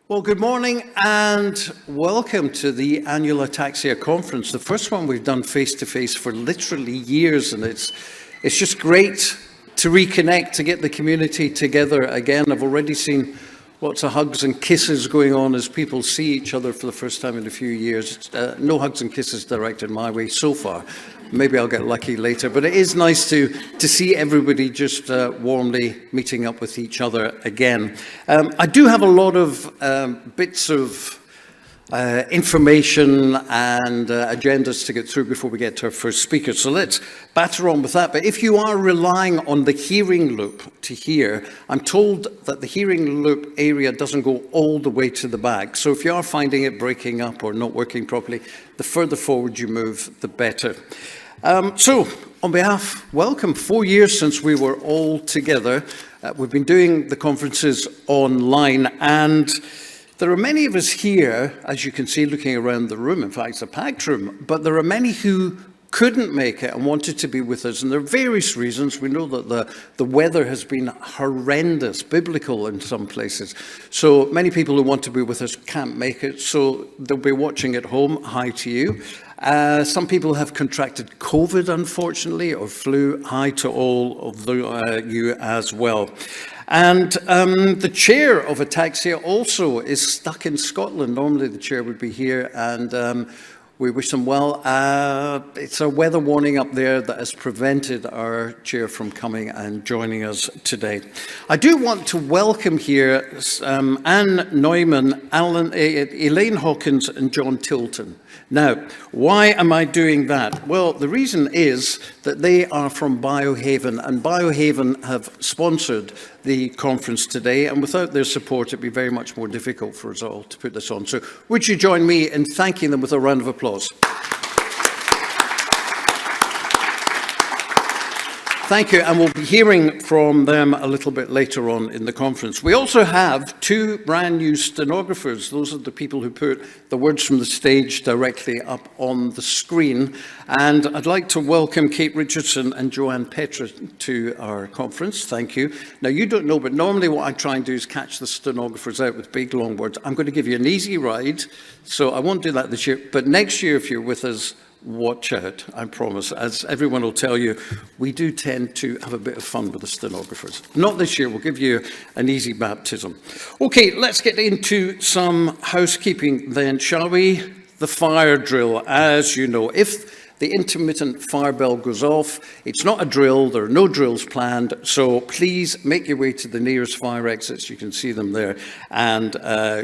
Well, good morning and welcome to the annual Ataxia conference, the first one we've done face-to-face for literally years, and it's just great to reconnect, to get the community together again. I've already seen lots of hugs and kisses going on as people see each other for the first time in a few years. No hugs and kisses directed my way so far. Maybe I'll get lucky later, but it is nice to see everybody just warmly meeting up with each other again. I do have a lot of bits of information and agendas to get through before we get to our first speaker, so let's batter on with that. But if you are relying on the hearing loop to hear, I'm told that the hearing loop area doesn't go all the way to the back, so if you are finding it breaking up or not working properly, the further forward you move, the better. So, on behalf, welcome. 4 years since we were all together. We've been doing the conferences online, and there are many of us here, as you can see, looking around the room. In fact, it's a packed room, but there are many who couldn't make it and wanted to be with us, and there are various reasons. We know that the weather has been horrendous, biblical in some places. So many people who want to be with us can't make it, so they'll be watching at home. Hi to you. Some people have contracted COVID, unfortunately, or flu. Hi to all of you as well. And the chair of Ataxia also is stuck in Scotland. Normally the chair would be here, and we wish them well. It's a weather warning up there that has prevented our chair from coming and joining us today. I do want to welcome here Anne Neuman, Elaine Hawkins, and John Tilton. Now, why am I doing that? Well, the reason is that they are from Biohaven, and Biohaven have sponsored the conference today, and without their support, it'd be very much more difficult for us all to put this on. So would you join me in thanking them with a round of applause? Thank you, and we'll be hearing from them a little bit later on in the conference. We also have two brand new stenographers. Those are the people who put the words from the stage directly up on the screen. And I'd like to welcome Kate Richardson and Joanne Petra to our conference. Thank you. Now, you don't know, but normally what I try and do is catch the stenographers out with big, long words. I'm going to give you an easy ride, so I won't do that this year. But next year, if you're with us, watch out, I promise. As everyone will tell you, we do tend to have a bit of fun with the stenographers. Not this year, we'll give you an easy baptism. Okay, let's get into some housekeeping then, shall we? The fire drill, as you know. If the intermittent fire bell goes off, it's not a drill, there are no drills planned, so please make your way to the nearest fire exits, you can see them there, and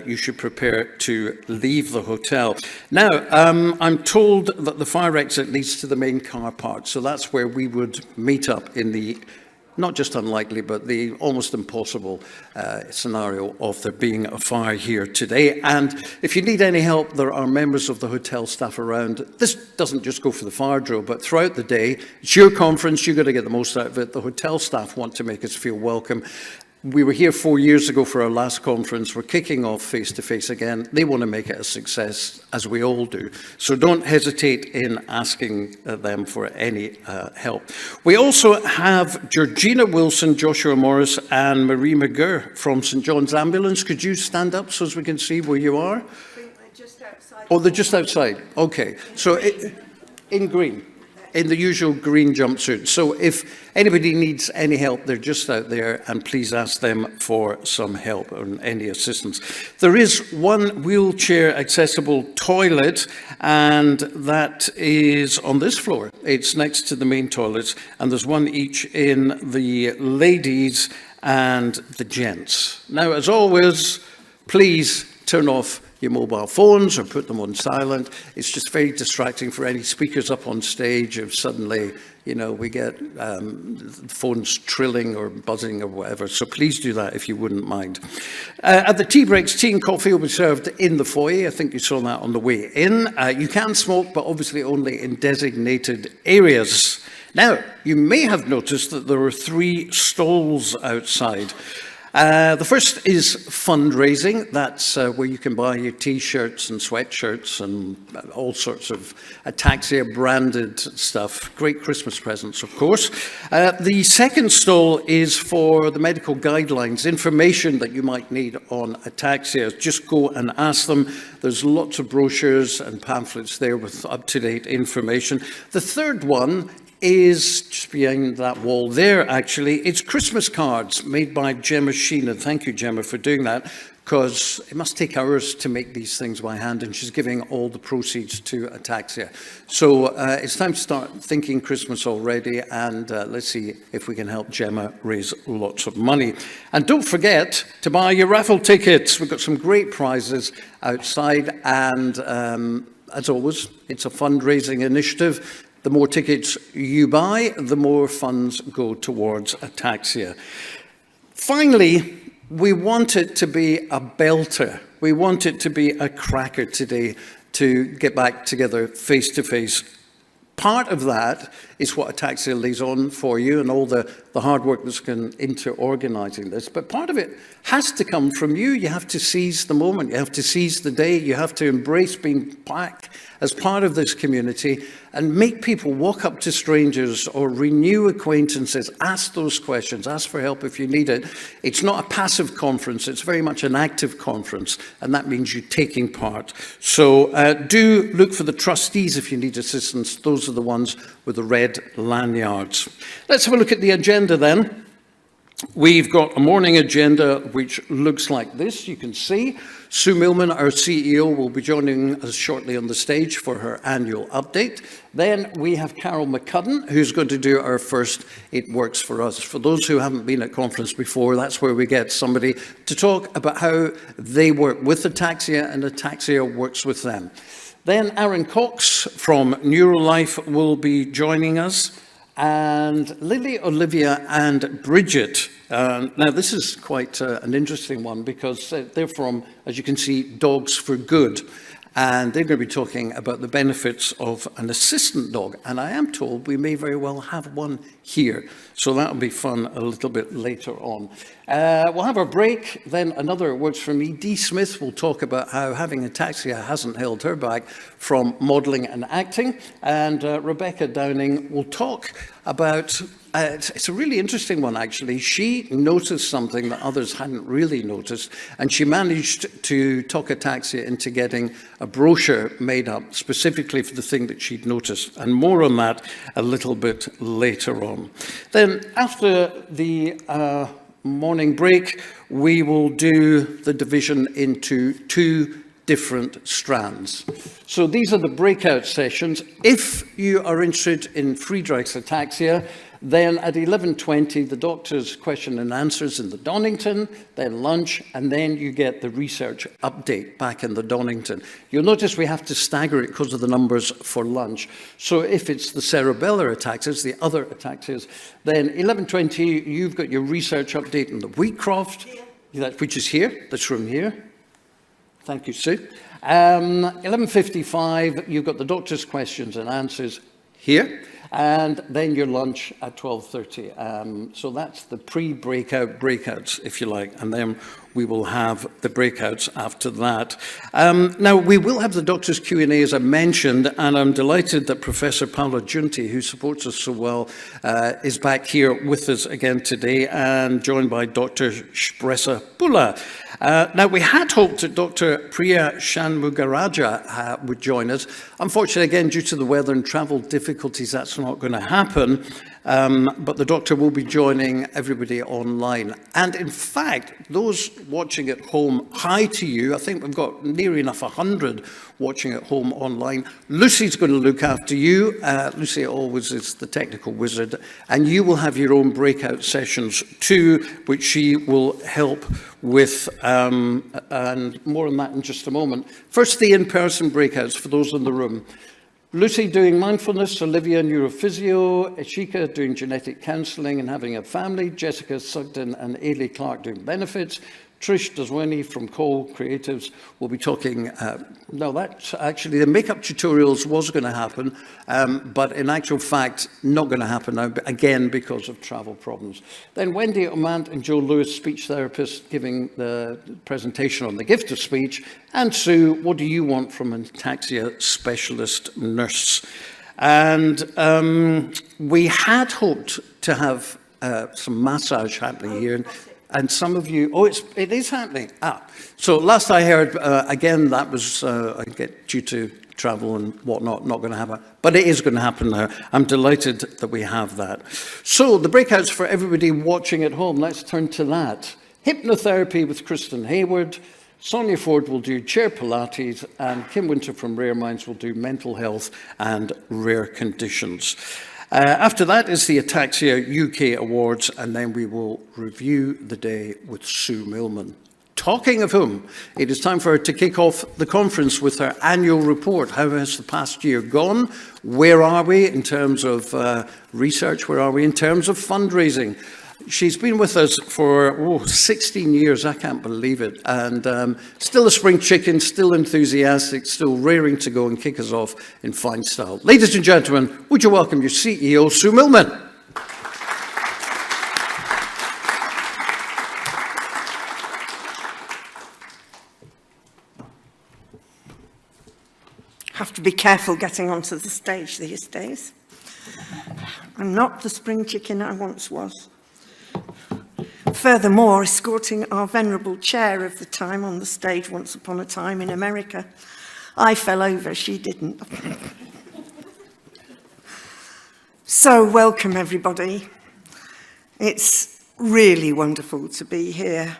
you should prepare to leave the hotel. Now, I'm told that the fire exit leads to the main car park, so that's where we would meet up in the not just unlikely, but the almost impossible scenario of there being a fire here today. And if you need any help, there are members of the hotel staff around. This doesn't just go for the fire drill, but throughout the day, it's your conference, you've got to get the most out of it. The hotel staff want to make us feel welcome. We were here 4 years ago for our last conference. We're kicking off face-to-face again. They want to make it a success, as we all do. So don't hesitate in asking them for any help. We also have Georgina Wilson, Joshua Morris, and Marie McGurr from St. John's Ambulance. Could you stand up so as we can see where you are? I think they're just outside. Oh, they're just outside. Okay. So in green. In the usual green jumpsuit. So if anybody needs any help, they're just out there, and please ask them for some help and any assistance. There is one wheelchair accessible toilet, and that is on this floor. It's next to the main toilets, and there's one each in the ladies and the gents. Now, as always, please turn off your mobile phones or put them on silent. It's just very distracting for any speakers up on stage if suddenly, you know, we get phones trilling or buzzing or whatever. So please do that if you wouldn't mind. At the tea breaks, tea and coffee will be served in the foyer. I think you saw that on the way in. You can smoke, but obviously only in designated areas. Now, you may have noticed that there are 3 stalls outside. The first is fundraising. That's where you can buy your T-shirts and sweatshirts and all sorts of Ataxia branded stuff. Great Christmas presents, of course. The second stall is for the medical guidelines, information that you might need on ataxia. Just go and ask them. There's lots of brochures and pamphlets there with up-to-date information. The third one is just behind that wall there, actually. It's Christmas cards made by Gemma Sheen, and thank you, Gemma, for doing that, because it must take hours to make these things by hand, and she's giving all the proceeds to Ataxia. So it's time to start thinking Christmas already, and let's see if we can help Gemma raise lots of money. And don't forget to buy your raffle tickets. We've got some great prizes outside, and as always, it's a fundraising initiative. The more tickets you buy, the more funds go towards Ataxia. Finally, we want it to be a belter. We want it to be a cracker today to get back together face to face. Part of that is what Ataxia lays on for you and all the hard work that's gone into organising this. But part of it has to come from you. You have to seize the moment. You have to seize the day. You have to embrace being back as part of this community and make people walk up to strangers or renew acquaintances, ask those questions, ask for help if you need it. It's not a passive conference, it's very much an active conference, and that means you taking part. So do look for the trustees if you need assistance. Those are the ones with the red lanyards. Let's have a look at the agenda then. We've got a morning agenda which looks like this. You can see Sue Millman, our CEO, will be joining us shortly on the stage for her annual update. Then we have Carol McCudden, who's going to do our first It Works For Us. For those who haven't been at conference before, that's where we get somebody to talk about how they work with Ataxia and Ataxia works with them. Then Aaron Cox from NeroLife will be joining us. And Lily, Olivia and Bridget. Now this is quite an interesting one because they're from, as you can see, Dogs for Good. And they're going to be talking about the benefits of an assistant dog. And I am told we may very well have one here. So that'll be fun a little bit later on. We'll have our break. Then another Works For Me. Dee Smith will talk about how having ataxia hasn't held her back from modelling and acting. And Rebecca Downing will talk about, it's a really interesting one actually. She noticed something that others hadn't really noticed, and she managed to talk ataxia into getting a brochure made up specifically for the thing that she'd noticed, and more on that a little bit later on. Then after the morning break, we will do the division into two different strands. So these are the breakout sessions. If you are interested in Friedreich's ataxia, then at 11:20, the doctor's question and answers in the Donington, then lunch, and then you get the research update back in the Donington. You'll notice we have to stagger it because of the numbers for lunch. So if it's the cerebellar ataxias, the other ataxias, then 11:20, you've got your research update in the Wheatcroft, which is here, this room here. Thank you, Sue. 11:55, you've got the doctor's questions and answers here, and then your lunch at 12:30. So that's the pre-breakout breakouts, if you like, and then we will have the breakouts after that. Now, we will have the Doctors Q&A, as I mentioned, and I'm delighted that Professor Paola Giunti, who supports us so well, is back here with us again today, and joined by Dr. Shpresa Pula. Now, we had hoped that Dr. Priya Shanmugaraja would join us. Unfortunately, again, due to the weather and travel difficulties, that's not going to happen. But the doctor will be joining everybody online. And in fact, those watching at home, hi to you. I think we've got near enough 100 watching at home online. Lucy's going to look after you. Lucy always is the technical wizard. And you will have your own breakout sessions too, which she will help with, and more on that in just a moment. First, the in-person breakouts for those in the room. Lucy doing mindfulness, Olivia neurophysio, Ashika doing genetic counselling and having a family, Jessica Sugden and Ailey Clark doing benefits, Trish Daswini from Cole Creatives will be talking, no, that's actually, the makeup tutorials was going to happen, but in actual fact, not going to happen now, again, because of travel problems. Then Wendy Omant and Joe Lewis, speech therapists, giving the presentation on the gift of speech. And Sue, what do you want from an ataxia specialist nurse? And we had hoped to have some massage happening here. And some of you, oh, it is happening. So last I heard, again, that was, I get due to travel and whatnot, not going to happen. But it is going to happen now. I'm delighted that we have that. So the breakouts for everybody watching at home, let's turn to that. Hypnotherapy with Kristen Hayward. Sonia Ford will do chair Pilates, and Kim Winter from Rare Minds will do mental health and rare conditions. After that is the Ataxia UK Awards, and then we will review the day with Sue Millman. Talking of whom, it is time for her to kick off the conference with her annual report. How has the past year gone? Where are we in terms of research? Where are we in terms of fundraising? She's been with us for 16 years, I can't believe it, and still a spring chicken, still enthusiastic, still raring to go and kick us off in fine style. Ladies and gentlemen, would you welcome your CEO, Sue Millman? Have to be careful getting onto the stage these days. I'm not the spring chicken I once was. Furthermore, escorting our venerable chair of the time on the stage once upon a time in America, I fell over, she didn't. So welcome everybody. It's really wonderful to be here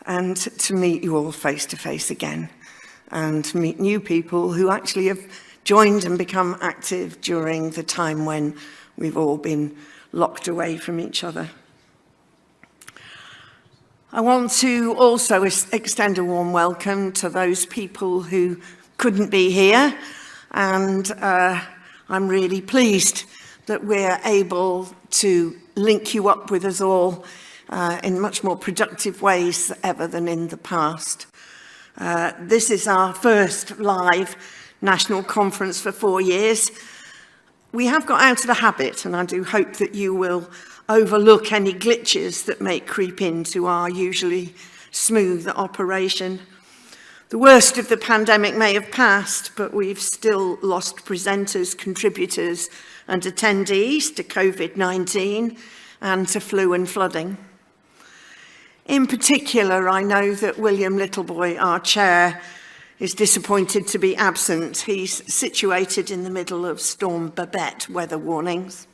and to meet you all face to face again, and to meet new people who actually have joined and become active during the time when we've all been locked away from each other. I want to also extend a warm welcome to those people who couldn't be here, and I'm really pleased that we're able to link you up with us all in much more productive ways ever than in the past. This is our first live national conference for 4 years. We have got out of the habit, and I do hope that you will overlook any glitches that may creep into our usually smooth operation. The worst of the pandemic may have passed, but we've still lost presenters, contributors, and attendees to COVID-19 and to flu and flooding. In particular, I know that William Littleboy, our chair, is disappointed to be absent. He's situated in the middle of Storm Babette weather warnings.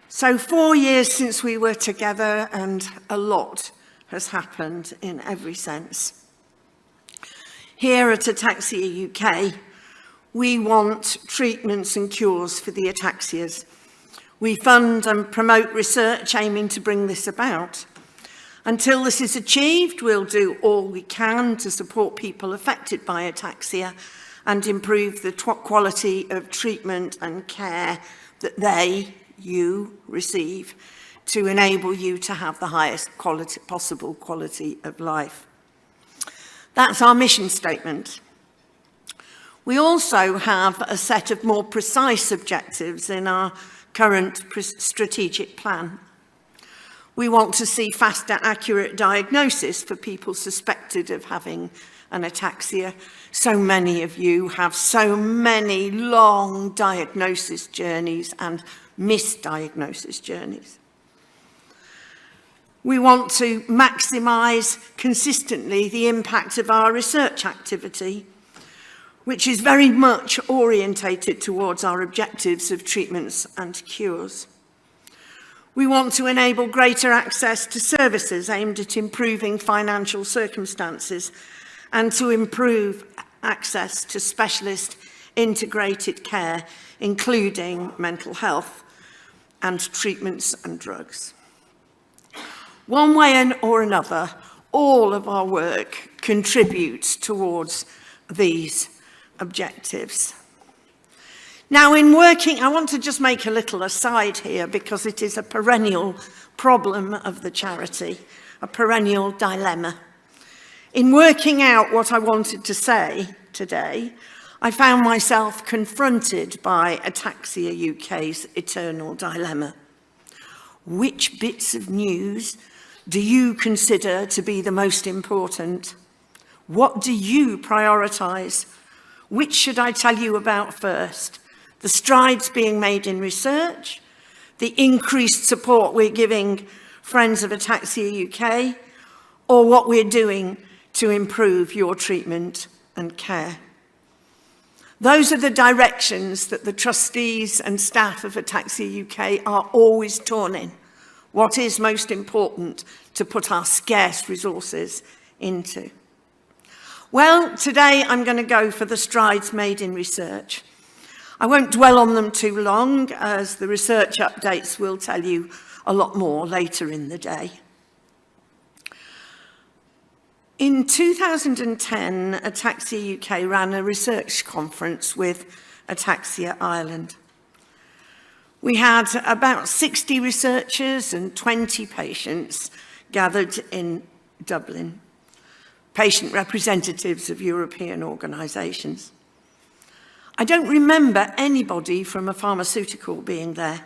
So 4 years since we were together, and a lot has happened in every sense. Here at Ataxia UK, we want treatments and cures for the ataxias. We fund and promote research aiming to bring this about. Until this is achieved, we'll do all we can to support people affected by ataxia and improve the quality of treatment and care that you receive to enable you to have the highest possible quality of life. That's our mission statement. We also have a set of more precise objectives in our current strategic plan. We want to see faster, accurate diagnosis for people suspected of having an ataxia. So many of you have so many long diagnosis journeys and misdiagnosis journeys. We want to maximise consistently the impact of our research activity, which is very much orientated towards our objectives of treatments and cures. We want to enable greater access to services aimed at improving financial circumstances and to improve access to specialist integrated care, including mental health and treatments and drugs. One way or another, all of our work contributes towards these objectives. Now, in working, I want to just make a little aside here because it is a perennial problem of the charity, a perennial dilemma. In working out what I wanted to say today, I found myself confronted by Ataxia UK's eternal dilemma. Which bits of news do you consider to be the most important? What do you prioritise? Which should I tell you about first? The strides being made in research, the increased support we're giving Friends of Ataxia UK, or what we're doing to improve your treatment and care? Those are the directions that the trustees and staff of Ataxia UK are always torn in. What is most important to put our scarce resources into? Well, today I'm going to go for the strides made in research. I won't dwell on them too long, as the research updates will tell you a lot more later in the day. In 2010, Ataxia UK ran a research conference with Ataxia Ireland. We had about 60 researchers and 20 patients gathered in Dublin, patient representatives of European organisations. I don't remember anybody from a pharmaceutical being there.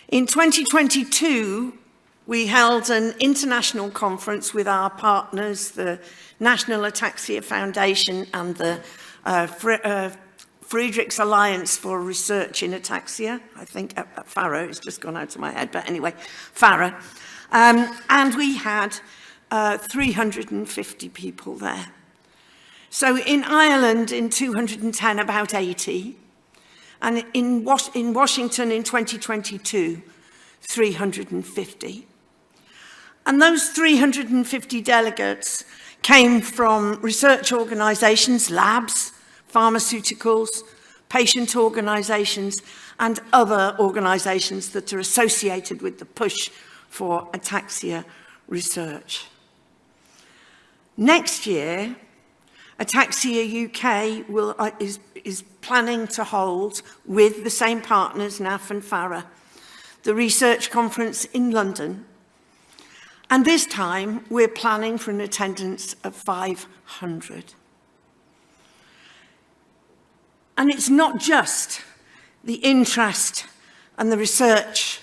In 2022, we held an international conference with our partners, the National Ataxia Foundation and the Friedrich's Alliance for Research in Ataxia. I think FARA, it's just gone out of my head, but anyway, FARA. And we had 350 people there. So in Ireland, in 210, about 80. And in Washington in 2022, 350. And those 350 delegates came from research organisations, labs, pharmaceuticals, patient organisations, and other organisations that are associated with the push for ataxia research. Next year, Ataxia UK is planning to hold, with the same partners, NAF and FARA, the research conference in London. And this time, we're planning for an attendance of 500. And it's not just the interest and the research,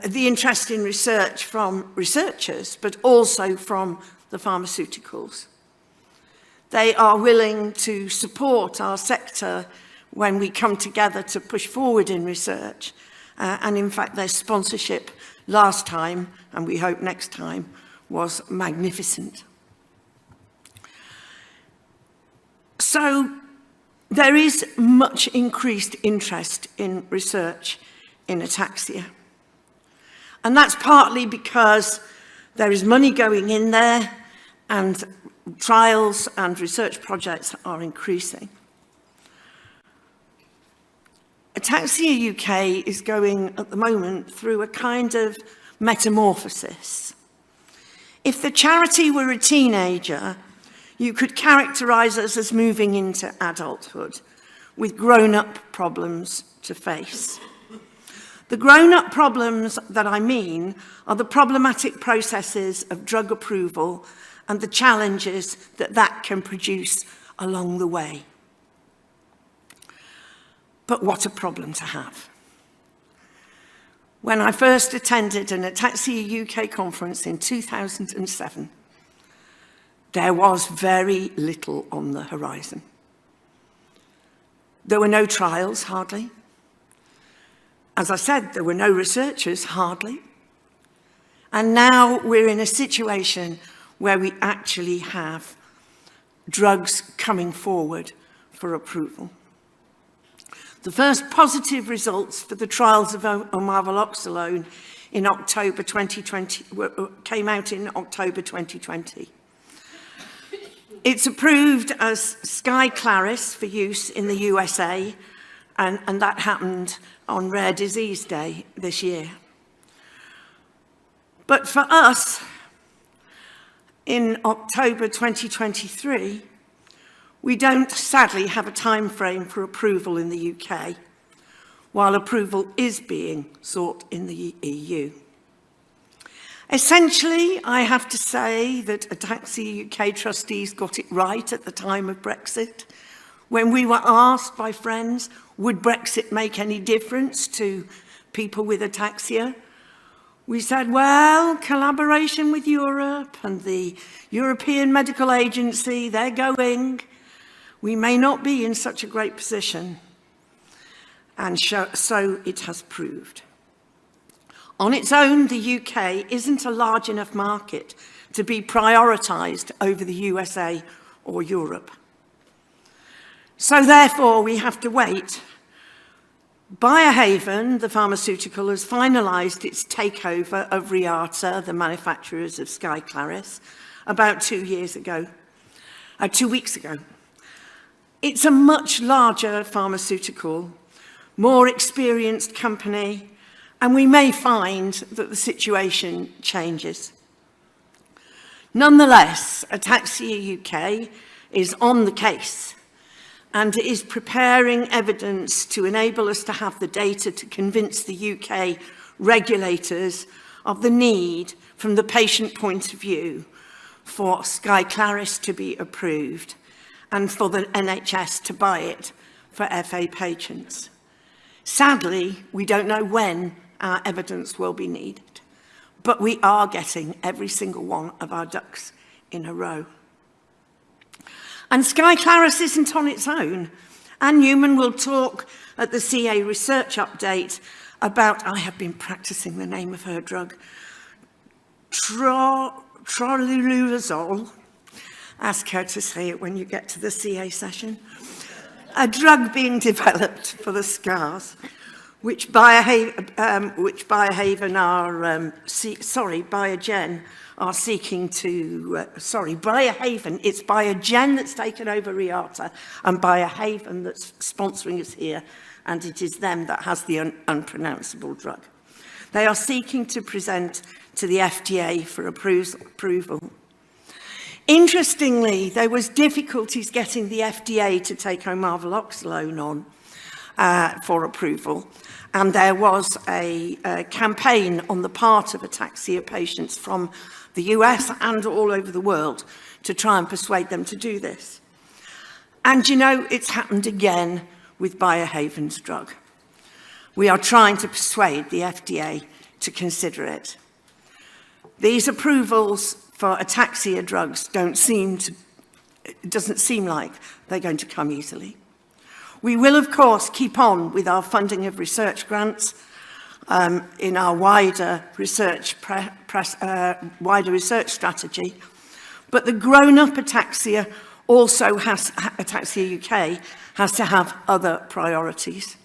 the interest in research from researchers, but also from the pharmaceuticals. They are willing to support our sector when we come together to push forward in research. And in fact, their sponsorship last time, and we hope next time, was magnificent. So there is much increased interest in research in ataxia. And that's partly because there is money going in there, and trials and research projects are increasing. Ataxia UK is going at the moment through a kind of metamorphosis. If the charity were a teenager, you could characterise us as moving into adulthood with grown-up problems to face. The grown-up problems that I mean are the problematic processes of drug approval and the challenges that that can produce along the way. But what a problem to have. When I first attended an Ataxia UK conference in 2007, there was very little on the horizon. There were no trials, hardly. As I said, there were no researchers, hardly. And now we're in a situation where we actually have drugs coming forward for approval. The first positive results for the trials of omaveloxolone in October 2020 came out in October 2020. It's approved as Skyclarys for use in the USA, and that happened on Rare Disease Day this year. But for us, in October 2023, we don't sadly have a time frame for approval in the UK, while approval is being sought in the EU. Essentially, I have to say that Ataxia UK trustees got it right at the time of Brexit. When we were asked by friends, would Brexit make any difference to people with ataxia? We said, well, collaboration with Europe and the European Medical Agency, they're going. We may not be in such a great position. And so it has proved. On its own, the UK isn't a large enough market to be prioritised over the USA or Europe. So therefore, we have to wait. Biohaven, the pharmaceutical, has finalised its takeover of Reata, the manufacturers of Skyclarys, about 2 weeks ago. It's a much larger pharmaceutical, more experienced company, and we may find that the situation changes. Nonetheless, Ataxia UK is on the case and is preparing evidence to enable us to have the data to convince the UK regulators of the need, from the patient point of view, for Skyclarys to be approved and for the NHS to buy it for FA patients. Sadly, we don't know when our evidence will be needed, but we are getting every single one of our ducks in a row. And Skyclarys isn't on its own. And Neuman will talk at the CA research update about, I have been practicing the name of her drug, troluluzole. Ask her to say it when you get to the CA session. A drug being developed for the scars, which Biogen are seeking to, Biohaven, it's Biogen that's taken over Reata, and Biohaven that's sponsoring us here, and it is them that has the unpronounceable drug. They are seeking to present to the FDA for approval. Interestingly, there was difficulties getting the FDA to take omaveloxolone on for approval, and there was a campaign on the part of ataxia patients from the US and all over the world to try and persuade them to do this. And you know, it's happened again with Biohaven's drug. We are trying to persuade the FDA to consider it. These approvals for ataxia drugs it doesn't seem like they're going to come easily. We will, of course, keep on with our funding of research grants in our wider research strategy, but the grown-up ataxia Ataxia UK has to have other priorities.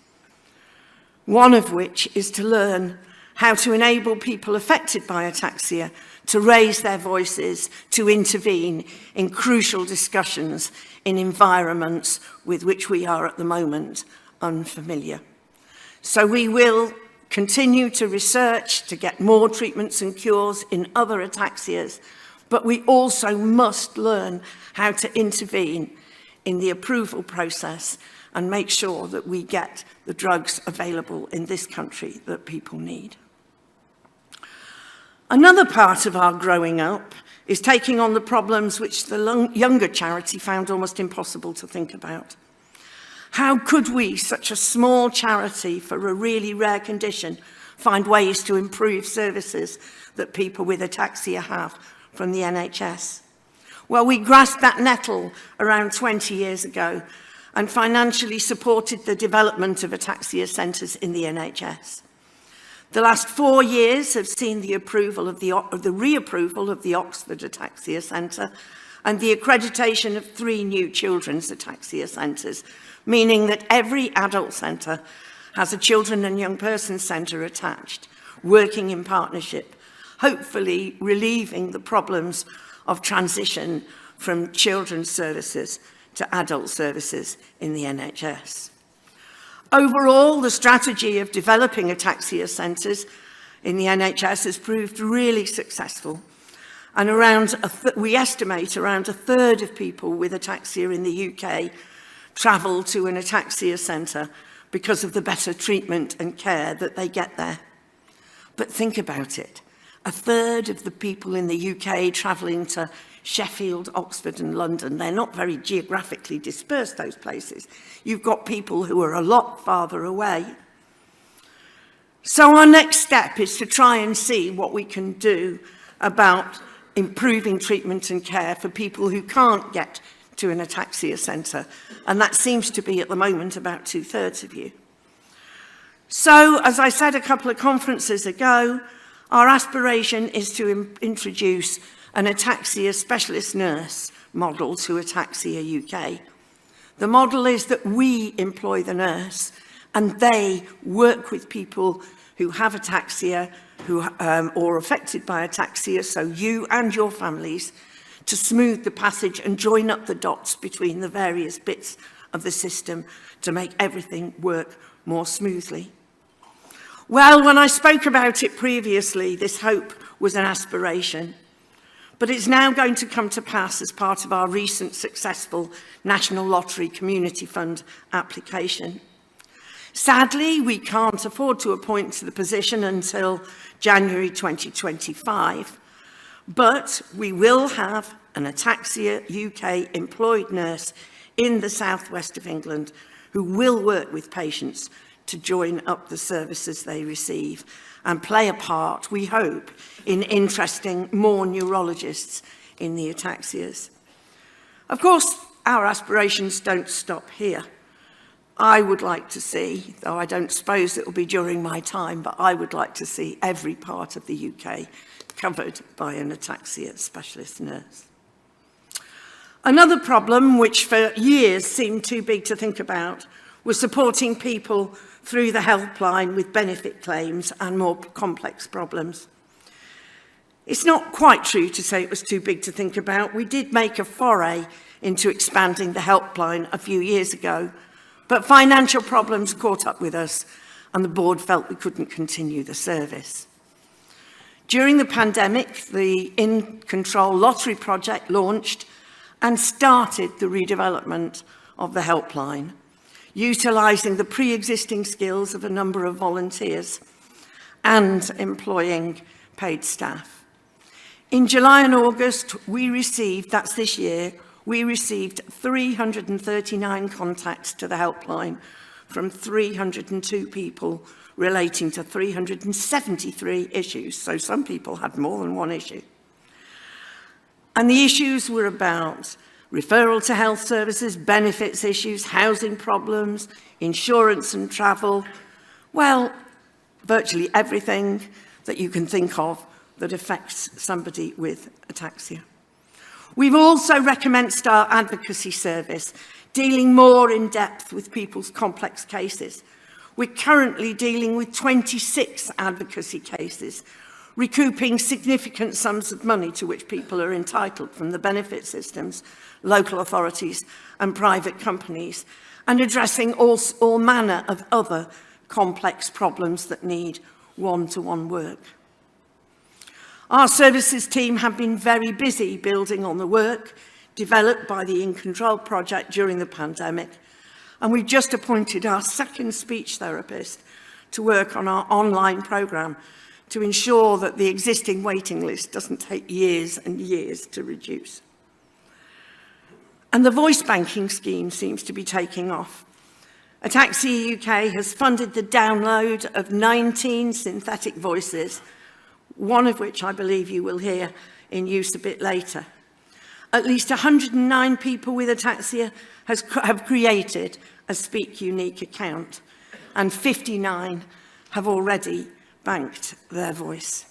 One of which is to learn how to enable people affected by ataxia to raise their voices, to intervene in crucial discussions in environments with which we are at the moment unfamiliar. So we will continue to research to get more treatments and cures in other ataxias, but we also must learn how to intervene in the approval process and make sure that we get the drugs available in this country that people need. Another part of our growing up is taking on the problems which the younger charity found almost impossible to think about. How could we, such a small charity for a really rare condition, find ways to improve services that people with ataxia have from the NHS? Well, we grasped that nettle around 20 years ago and financially supported the development of ataxia centres in the NHS. The last 4 years have seen the reapproval of the Oxford Ataxia Centre and the accreditation of 3 new children's ataxia centres, meaning that every adult centre has a children and young person centre attached, working in partnership, hopefully relieving the problems of transition from children's services to adult services in the NHS. Overall, the strategy of developing ataxia centres in the NHS has proved really successful. And we estimate around a third of people with ataxia in the UK travel to an ataxia centre because of the better treatment and care that they get there. But think about it. A third of the people in the UK travelling to Sheffield, Oxford and London, they're not very geographically dispersed, those places. You've got people who are a lot farther away. So our next step is to try and see what we can do about improving treatment and care for people who can't get to an ataxia centre. And that seems to be, at the moment, about 2/3 of you. So, as I said a couple of conferences ago, our aspiration is to introduce an ataxia specialist nurse model to Ataxia UK. The model is that we employ the nurse and they work with people who have ataxia, or affected by ataxia, so you and your families, to smooth the passage and join up the dots between the various bits of the system to make everything work more smoothly. Well, when I spoke about it previously, this hope was an aspiration, but it's now going to come to pass as part of our recent successful National Lottery Community Fund application. Sadly, we can't afford to appoint to the position until January 2025, but we will have an Ataxia UK employed nurse in the southwest of England who will work with patients to join up the services they receive and play a part, we hope, in interesting more neurologists in the ataxias. Of course, our aspirations don't stop here. I would like to see, though I don't suppose it will be during my time, but I would like to see every part of the UK covered by an ataxia specialist nurse. Another problem, which for years seemed too big to think about, was supporting people through the helpline with benefit claims and more complex problems. It's not quite true to say it was too big to think about. We did make a foray into expanding the helpline a few years ago, but financial problems caught up with us and the board felt we couldn't continue the service. During the pandemic, the In Control Lottery project launched and started the redevelopment of the helpline, utilising the pre-existing skills of a number of volunteers and employing paid staff. In July and August, we received, that's this year, we received 339 contacts to the helpline from 302 people relating to 373 issues. So some people had more than one issue. And the issues were about referral to health services, benefits issues, housing problems, insurance and travel. Well, virtually everything that you can think of that affects somebody with ataxia. We've also recommenced our advocacy service, dealing more in depth with people's complex cases. We're currently dealing with 26 advocacy cases, recouping significant sums of money to which people are entitled from the benefit systems, local authorities and private companies, and addressing all manner of other complex problems that need one-to-one work. Our services team have been very busy building on the work developed by the In Control project during the pandemic, and we've just appointed our second speech therapist to work on our online programme to ensure that the existing waiting list doesn't take years and years to reduce. And the voice banking scheme seems to be taking off. Ataxia UK has funded the download of 19 synthetic voices, one of which I believe you will hear in use a bit later. At least 109 people with ataxia have created a Speak Unique account, and 59 have already banked their voice.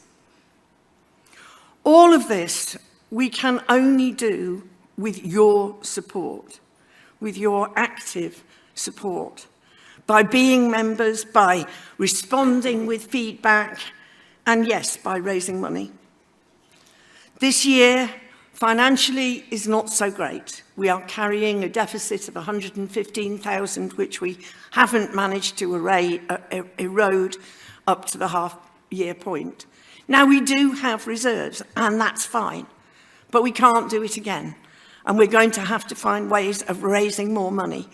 All of this we can only do with your support, with your active support, by being members, by responding with feedback, and yes, by raising money. This year, financially, is not so great. We are carrying a deficit of 115,000, which we haven't managed to erode up to the half-year point. Now, we do have reserves, and that's fine, but we can't do it again. And we're going to have to find ways of raising more money,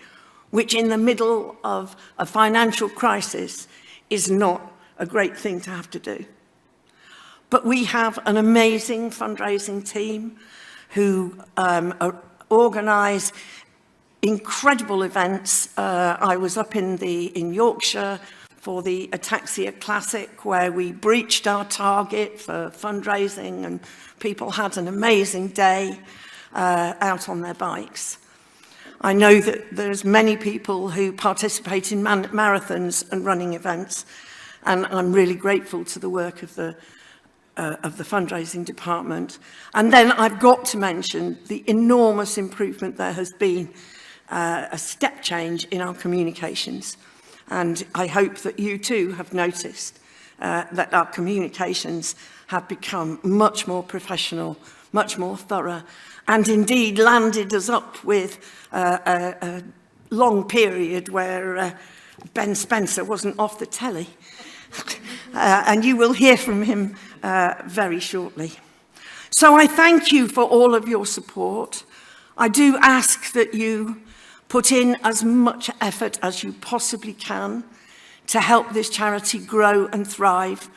which in the middle of a financial crisis is not a great thing to have to do. But we have an amazing fundraising team who organise incredible events. I was up in Yorkshire for the Ataxia Classic, where we breached our target for fundraising, and people had an amazing day out on their bikes. I know that there's many people who participate in marathons and running events, and I'm really grateful to the work of the fundraising department. And then I've got to mention the enormous improvement there has been, a step change in our communications. And I hope that you too have noticed that our communications have become much more professional, much more thorough, and indeed landed us up with a long period where Ben Spencer wasn't off the telly. And you will hear from him very shortly. So I thank you for all of your support. I do ask that you put in as much effort as you possibly can to help this charity grow and thrive,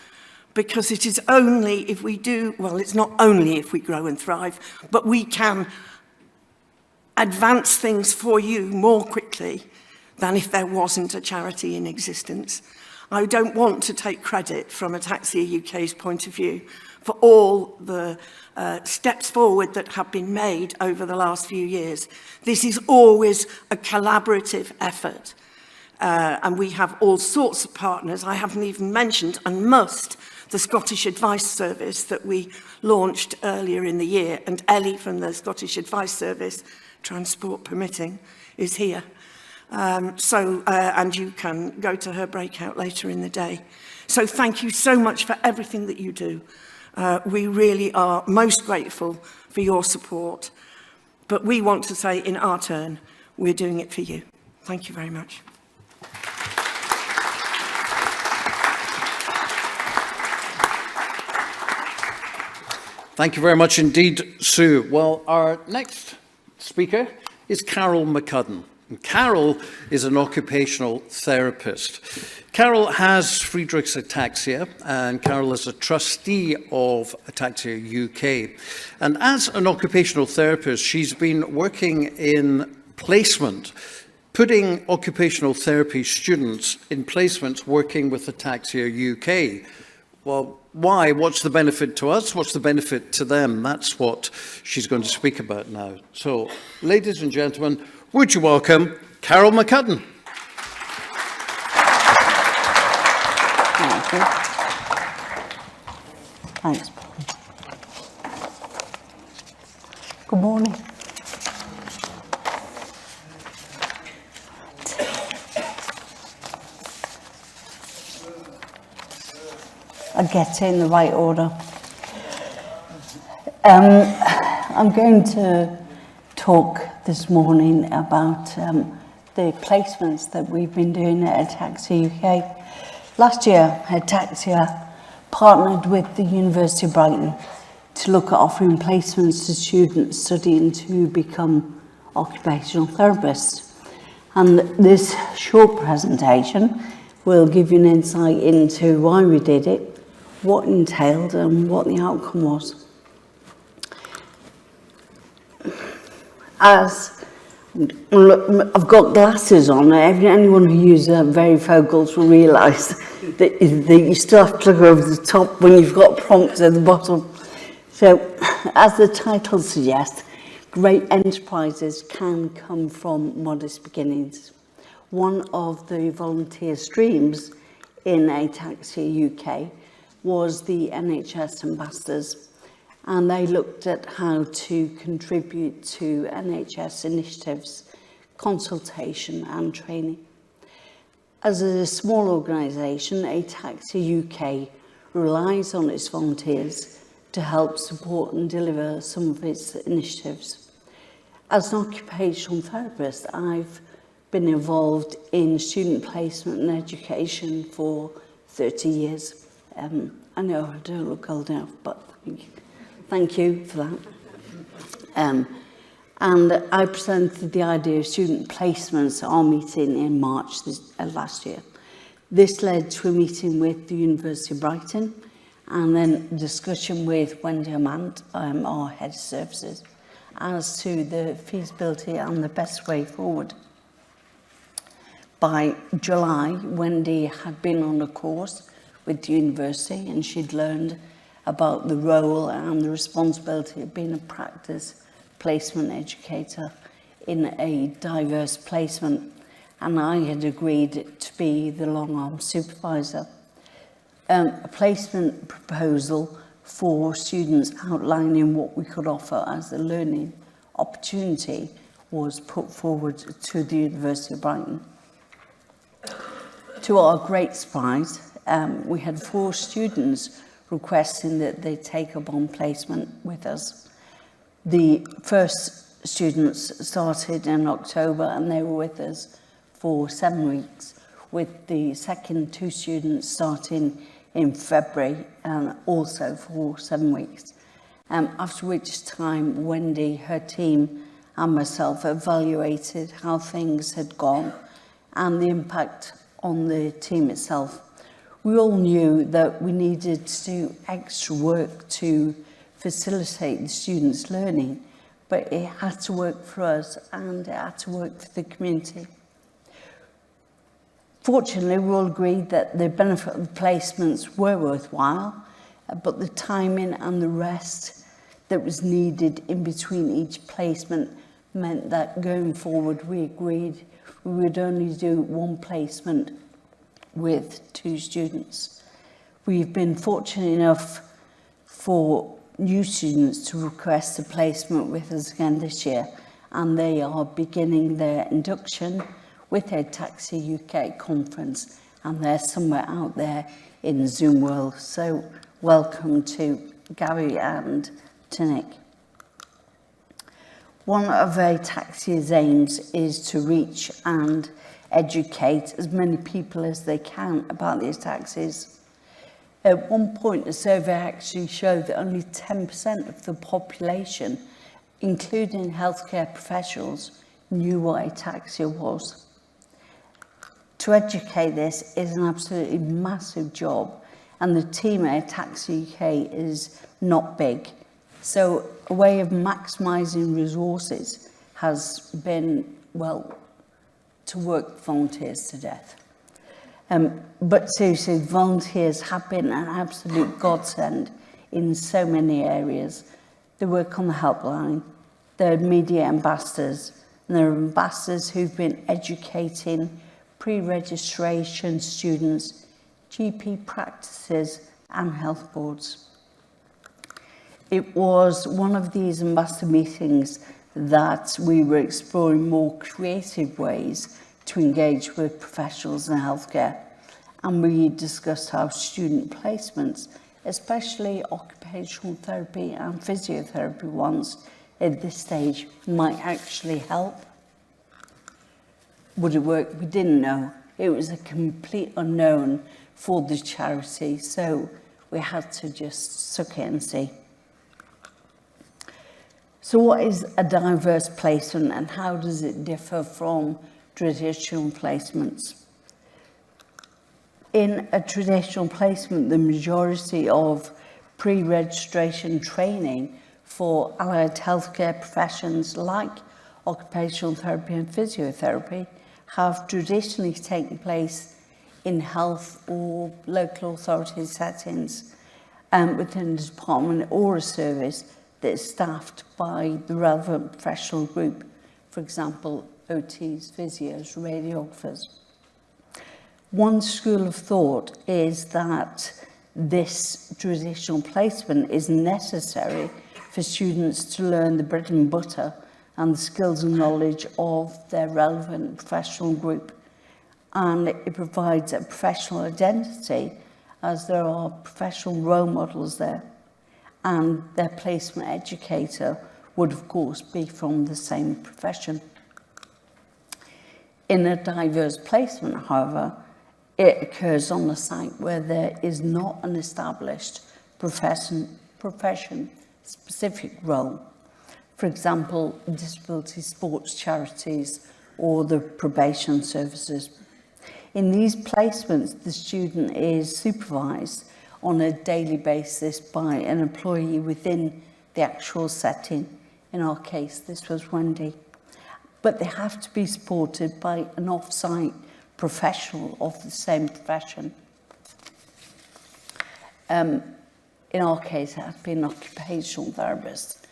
because it is only if we do, well, it's not only if we grow and thrive, but we can advance things for you more quickly than if there wasn't a charity in existence. I don't want to take credit from Ataxia UK's point of view for all the steps forward that have been made over the last few years. This is always a collaborative effort, and we have all sorts of partners. I haven't even mentioned, and must, the Scottish Advice Service that we launched earlier in the year, and Ellie from the Scottish Advice Service, transport permitting, is here. And you can go to her breakout later in the day. So thank you so much for everything that you do. We really are most grateful for your support. But we want to say in our turn, we're doing it for you. Thank you very much. Thank you very much indeed, Sue. Well, our next speaker is Carol McCudden. And Carol is an occupational therapist. Carol has Friedreich's ataxia, and Carol is a trustee of Ataxia UK. And as an occupational therapist, she's been working in placement, putting occupational therapy students in placements working with Ataxia UK. Well, why? What's the benefit to us? What's the benefit to them? That's what she's going to speak about now. So, ladies and gentlemen, would you welcome Carol McCudden? Thank you. Thanks. Good morning. I'll get in the right order. I'm going to talk this morning about the placements that we've been doing at Ataxia UK. Last year, Ataxia partnered with the University of Brighton to look at offering placements to students studying to become occupational therapists. And this short presentation will give you an insight into why we did it, what it entailed, and what the outcome was. As I've got glasses on, anyone who uses varifocals will realise that you still have to look over the top when you've got prompts at the bottom. So, as the title suggests, great enterprises can come from modest beginnings. One of the volunteer streams in Ataxia UK was the NHS ambassadors, and they looked at how to contribute to NHS initiatives, consultation and training. As a small organisation, Ataxia UK relies on its volunteers to help support and deliver some of its initiatives. As an occupational therapist, I've been involved in student placement and education for 30 years. I know I don't look old enough, but thank you for that. And I presented the idea of student placements at our meeting in March last year. This led to a meeting with the University of Brighton and then discussion with Wendy Amand, our head of services, as to the feasibility and the best way forward. By July, Wendy had been on a course with the university, and she'd learned about the role and the responsibility of being a practice placement educator in a diverse placement, and I had agreed to be the long-arm supervisor. A placement proposal for students outlining what we could offer as a learning opportunity was put forward to the University of Brighton. To our great surprise, we had 4 students requesting that they take up on placement with us. The first students started in October and they were with us for 7 weeks, with the second 2 students starting in February and also for 7 weeks. After which time Wendy, her team and myself evaluated how things had gone and the impact on the team itself. We all knew that we needed to do extra work to facilitate the students' learning, but it had to work for us and it had to work for the community. Fortunately, we all agreed that the benefit of the placements were worthwhile, but the timing and the rest that was needed in between each placement meant that going forward we agreed we would only do 1 placement with 2 students. We've been fortunate enough for new students to request a placement with us again this year, and they are beginning their induction with the Ataxia UK conference, and they're somewhere out there in Zoom world. So welcome to Gary and to Nick. One of Ataxia's aims is to reach and educate as many people as they can about the ataxias. At one point, a survey actually showed that only 10% of the population, including healthcare professionals, knew what ataxia was. To educate this is an absolutely massive job, and the team at Ataxia UK is not big. So a way of maximising resources has been, well, to work volunteers to death. But seriously, volunteers have been an absolute godsend in so many areas. They work on the helpline, they're media ambassadors, and they're ambassadors who've been educating pre-registration students, GP practices, and health boards. It was one of these ambassador meetings that we were exploring more creative ways to engage with professionals in healthcare, and we discussed how student placements, especially occupational therapy and physiotherapy ones at this stage, might actually help. Would it work? We didn't know. It was a complete unknown for the charity, so we had to just suck it and see. So what is a diverse placement and how does it differ from traditional placements? In a traditional placement, the majority of pre-registration training for allied healthcare professions like occupational therapy and physiotherapy have traditionally taken place in health or local authority settings within a department or a service that is staffed by the relevant professional group, for example, OTs, physios, radiographers. One school of thought is that this traditional placement is necessary for students to learn the bread and butter and the skills and knowledge of their relevant professional group. And it provides a professional identity as there are professional role models there. And their placement educator would, of course, be from the same profession. In a diverse placement, however, it occurs on a site where there is not an established profession-specific role. For example, disability sports charities or the probation services. In these placements, the student is supervised on a daily basis by an employee within the actual setting. In our case, this was Wendy. But they have to be supported by an off-site professional of the same profession. In our case, it has been an occupational therapist.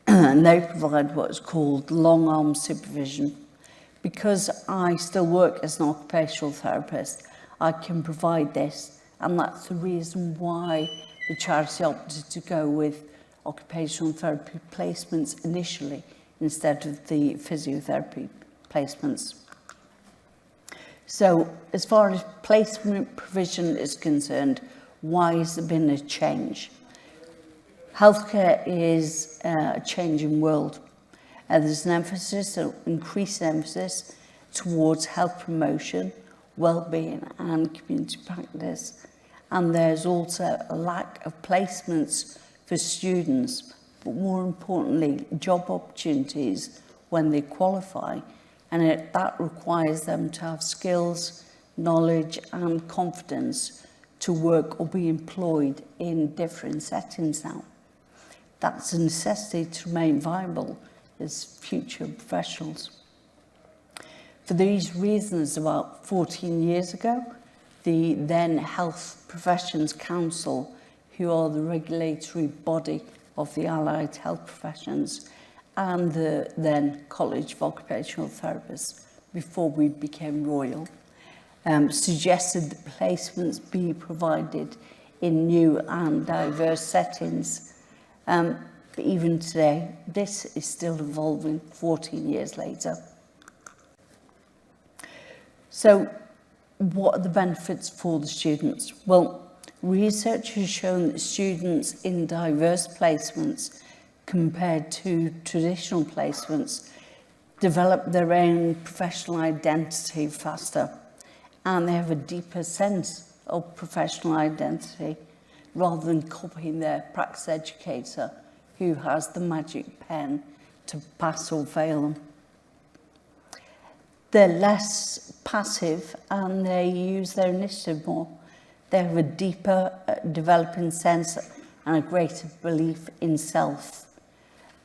And they provide what is called long-arm supervision. Because I still work as an occupational therapist, I can provide this, and that's the reason why the charity opted to go with occupational therapy placements initially, instead of the physiotherapy placements. So, as far as placement provision is concerned, why has there been a change? Healthcare is a changing world. There's an emphasis, an increased emphasis towards health promotion, well-being and community practice. And there's also a lack of placements for students, but more importantly, job opportunities when they qualify. And that requires them to have skills, knowledge and confidence to work or be employed in different settings now. That's a necessity to remain viable as future professionals. For these reasons, about 14 years ago, the then Health Professions Council, who are the regulatory body of the allied health professions, and the then College of Occupational Therapists, before we became Royal, suggested that placements be provided in new and diverse settings. But even today, this is still evolving 14 years later. So, what are the benefits for the students? Well, research has shown that students in diverse placements compared to traditional placements develop their own professional identity faster, and they have a deeper sense of professional identity rather than copying their practice educator who has the magic pen to pass or fail them. They're less passive and they use their initiative more. They have a deeper developing sense and a greater belief in self.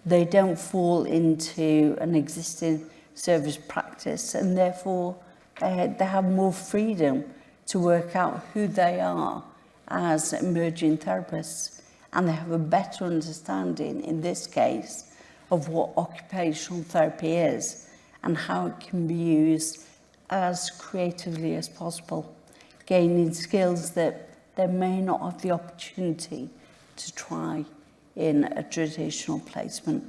They don't fall into an existing service practice, and therefore they have more freedom to work out who they are as emerging therapists, and they have a better understanding, in this case, of what occupational therapy is and how it can be used as creatively as possible, gaining skills that they may not have the opportunity to try in a traditional placement.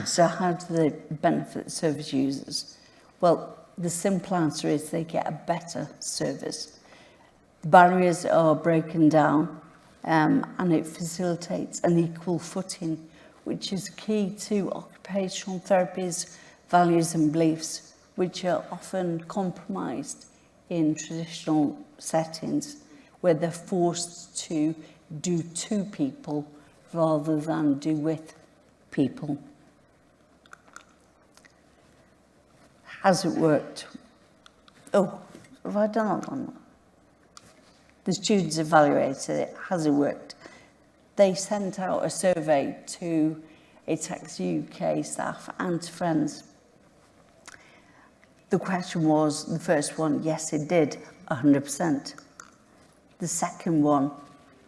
So how do they benefit service users? Well, the simple answer is they get a better service. The barriers are broken down and it facilitates an equal footing, which is key to occupational therapy's values and beliefs, which are often compromised in traditional settings where they're forced to do to people rather than do with people. Has it worked? Oh, have I done that one? The students evaluated it. Has it worked? They sent out a survey to Ataxia UK staff and to friends. The question was, the first one, yes, it did, 100%. The second one,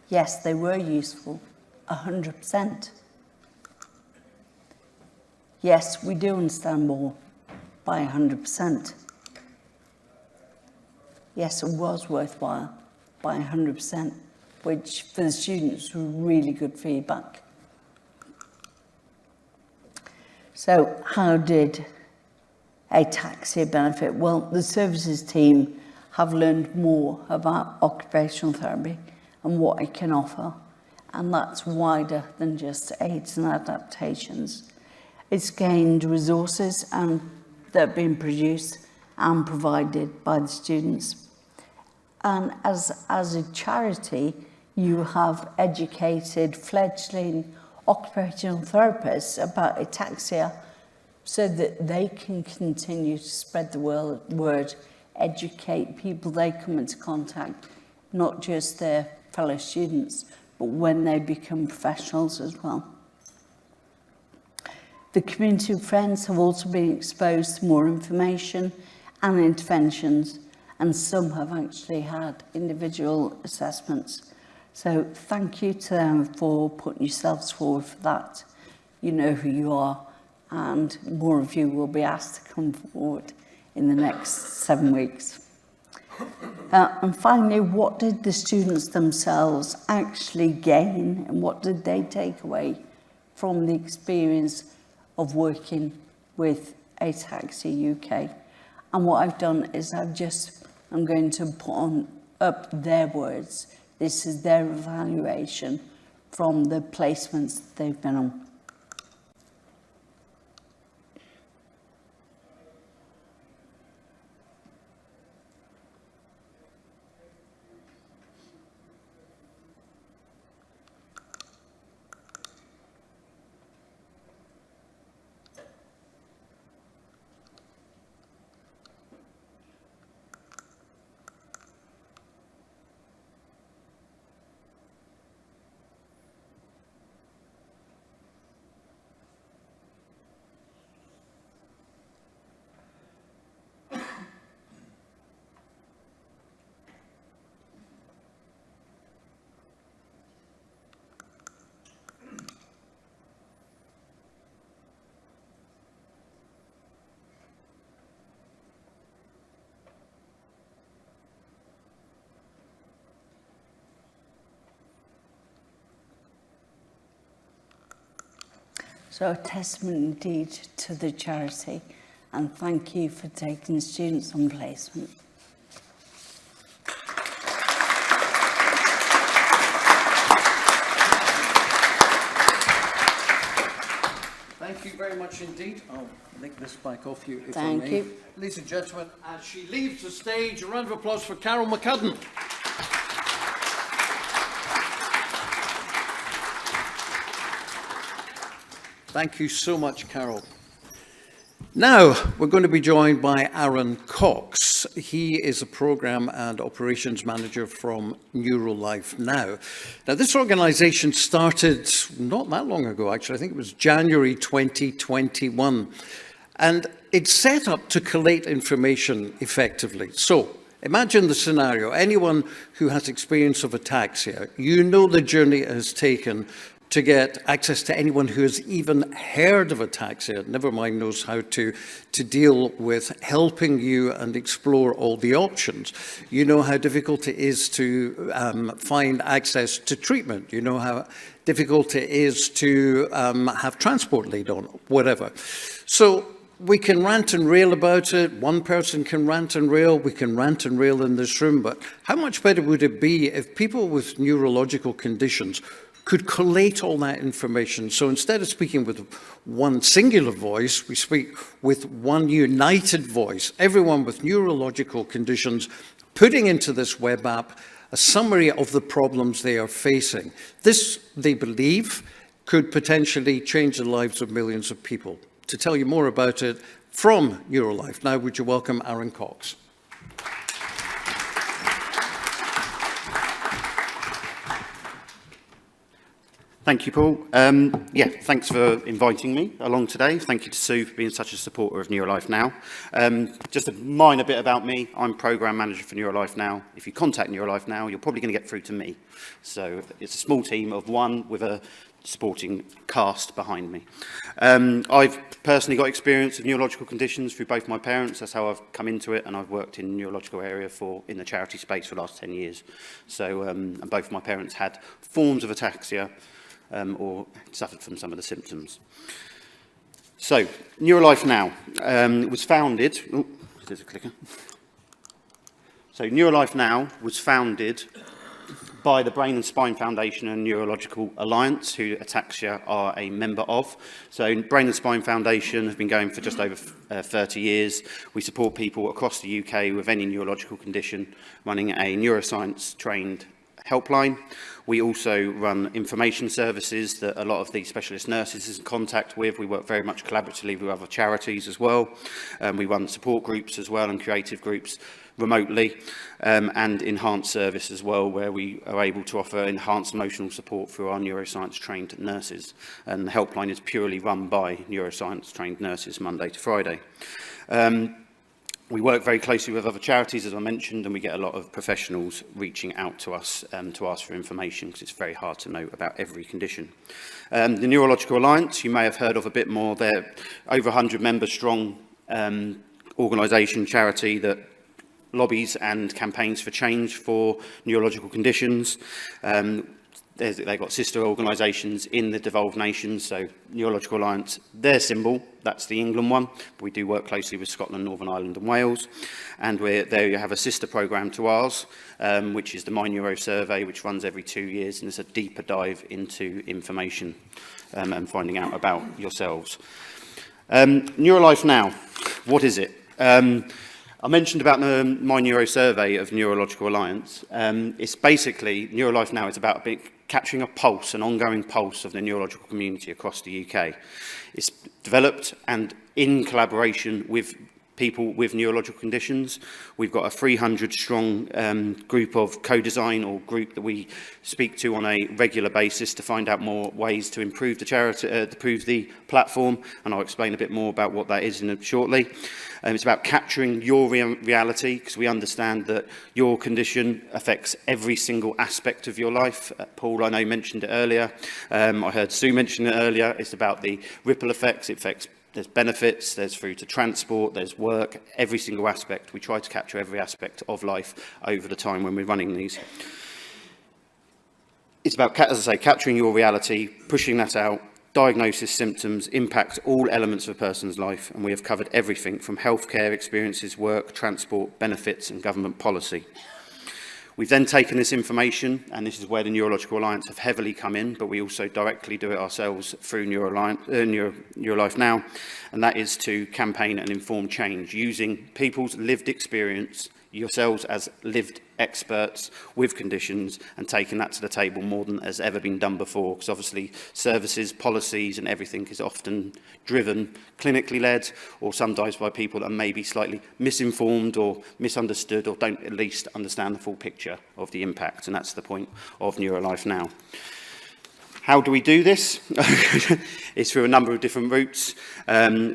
yes, they were useful, 100%. Yes, we do understand more, by 100%. Yes, it was worthwhile, by 100%, which for the students was really good feedback. So how did Ataxia benefit? Well, the services team have learned more about occupational therapy and what it can offer, and that's wider than just aids and adaptations. It's gained resources and that have been produced and provided by the students. And as a charity, you have educated fledgling occupational therapists about ataxia so that they can continue to spread the word educate people they come into contact, not just their fellow students, but when they become professionals as well. The community of friends have also been exposed to more information and interventions, and some have actually had individual assessments. So thank you to them for putting yourselves forward for that. You know who you are, and more of you will be asked to come forward in the next 7 weeks. And finally, what did the students themselves actually gain, and what did they take away from the experience of working with Ataxia UK? And what I've done is I'm going to put up their words. This is their evaluation from the placements that they've been on. So a testament indeed to the charity, and thank you for taking students on placement. Thank you very much indeed. I'll nick this back off you if I Thank may. you. Ladies and gentlemen, as she leaves the stage, a round of applause for Carol McCudden. Thank you so much, Carol. Now, we're going to be joined by Aaron Cox. He is a Programme and Operations Manager from NeroLifeNow. Now, this organisation started not that long ago, actually. I think it was January 2021. And it's set up to collate information effectively. So, imagine the scenario. Anyone who has experience of ataxia, you know the journey it has taken to get access to anyone who has even heard of ataxia, never mind knows how to deal with helping you and explore all the options. You know how difficult it is to find access to treatment. You know how difficult it is to have transport laid on, whatever. So we can rant and rail about it. One person can rant and rail. We can rant and rail in this room. But how much better would it be if people with neurological conditions could collate all that information? So instead of speaking with one singular voice, we speak with one united voice. Everyone with neurological conditions putting into this web app a summary of the problems they are facing. This, they believe, could potentially change the lives of millions of people. To tell you more about it from NeroLife, now would you welcome Aaron Cox. Thank you, Paul. Thanks for inviting me along today. Thank you to Sue for being such a supporter of NeroLifeNow. Just a minor bit about me. I'm Programme Manager for NeroLifeNow. If you contact NeroLifeNow, you're probably going to get through to me. So it's a small team of one with a supporting cast behind me. I've personally got experience of neurological conditions through both my parents. That's how I've come into it, and I've worked in the neurological area in the charity space for the last 10 years. So and both my parents had forms of ataxia, or suffered from some of the symptoms. So, NeroLifeNow was founded... Oh, there's a clicker. So, NeroLifeNow was founded by the Brain and Spine Foundation and Neurological Alliance, who Ataxia are a member of. So, Brain and Spine Foundation have been going for just over 30 years. We support people across the UK with any neurological condition, running a neuroscience-trained helpline. We also run information services that a lot of the specialist nurses is in contact with. We work very much collaboratively with other charities as well. We run support groups as well and creative groups remotely, and enhanced service as well, where we are able to offer enhanced emotional support through our neuroscience trained nurses. And the helpline is purely run by neuroscience trained nurses Monday to Friday. We work very closely with other charities, as I mentioned, and we get a lot of professionals reaching out to us to ask for information, because it's very hard to know about every condition. The Neurological Alliance, you may have heard of a bit more. They're over 100 member strong organisation, charity that lobbies and campaigns for change for neurological conditions. They've got sister organisations in the devolved nations, so Neurological Alliance, their symbol, that's the England one. But we do work closely with Scotland, Northern Ireland and Wales. And there you have a sister programme to ours, which is the My Neuro Survey, which runs every 2 years, and it's a deeper dive into information and finding out about yourselves. NeroLifeNow, what is it? I mentioned about the My Neuro Survey of Neurological Alliance. It's basically, NeroLifeNow is about capturing a pulse, an ongoing pulse of the neurological community across the UK. It's developed and in collaboration with people with neurological conditions. We've got a 300-strong group of co-design or group that we speak to on a regular basis to find out more ways to improve the charity, to improve the platform, and I'll explain a bit more about what that is shortly. It's about capturing your reality, because we understand that your condition affects every single aspect of your life. Paul, I know, mentioned it earlier. I heard Sue mention it earlier. It's about the ripple effects. It affects, there's benefits, there's through to transport, there's work, every single aspect. We try to capture every aspect of life over the time when we're running these. It's about, as I say, capturing your reality, pushing that out. Diagnosis, symptoms, impact all elements of a person's life, and we have covered everything from healthcare experiences, work, transport, benefits and government policy. We've then taken this information, and this is where the Neurological Alliance have heavily come in, but we also directly do it ourselves through NeroLifeNow, and that is to campaign and inform change using people's lived experience, yourselves as lived experts with conditions, and taking that to the table more than has ever been done before, because obviously services, policies and everything is often driven, clinically led, or sometimes by people that may be slightly misinformed or misunderstood, or don't at least understand the full picture of the impact, and that's the point of NeroLifeNow. How do we do this? It's through a number of different routes.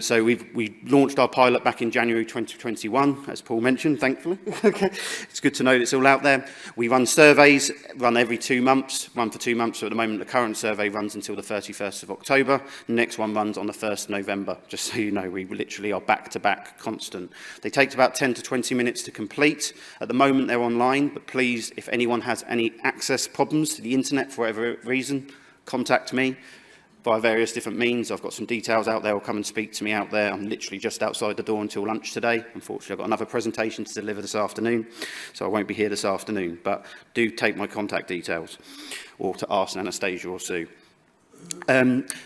So we launched our pilot back in January 2021, as Paul mentioned, thankfully. Okay. It's good to know that it's all out there. We run surveys, run every 2 months, run for 2 months. So at the moment, the current survey runs until the 31st of October. The next one runs on the 1st of November, just so you know. We literally are back-to-back constant. They take about 10 to 20 minutes to complete. At the moment, they're online, but please, if anyone has any access problems to the internet for whatever reason, contact me via various different means. I've got some details out there, or come and speak to me out there. I'm literally just outside the door until lunch today. Unfortunately, I've got another presentation to deliver this afternoon, so I won't be here this afternoon, but do take my contact details, or to ask Anastasia or Sue.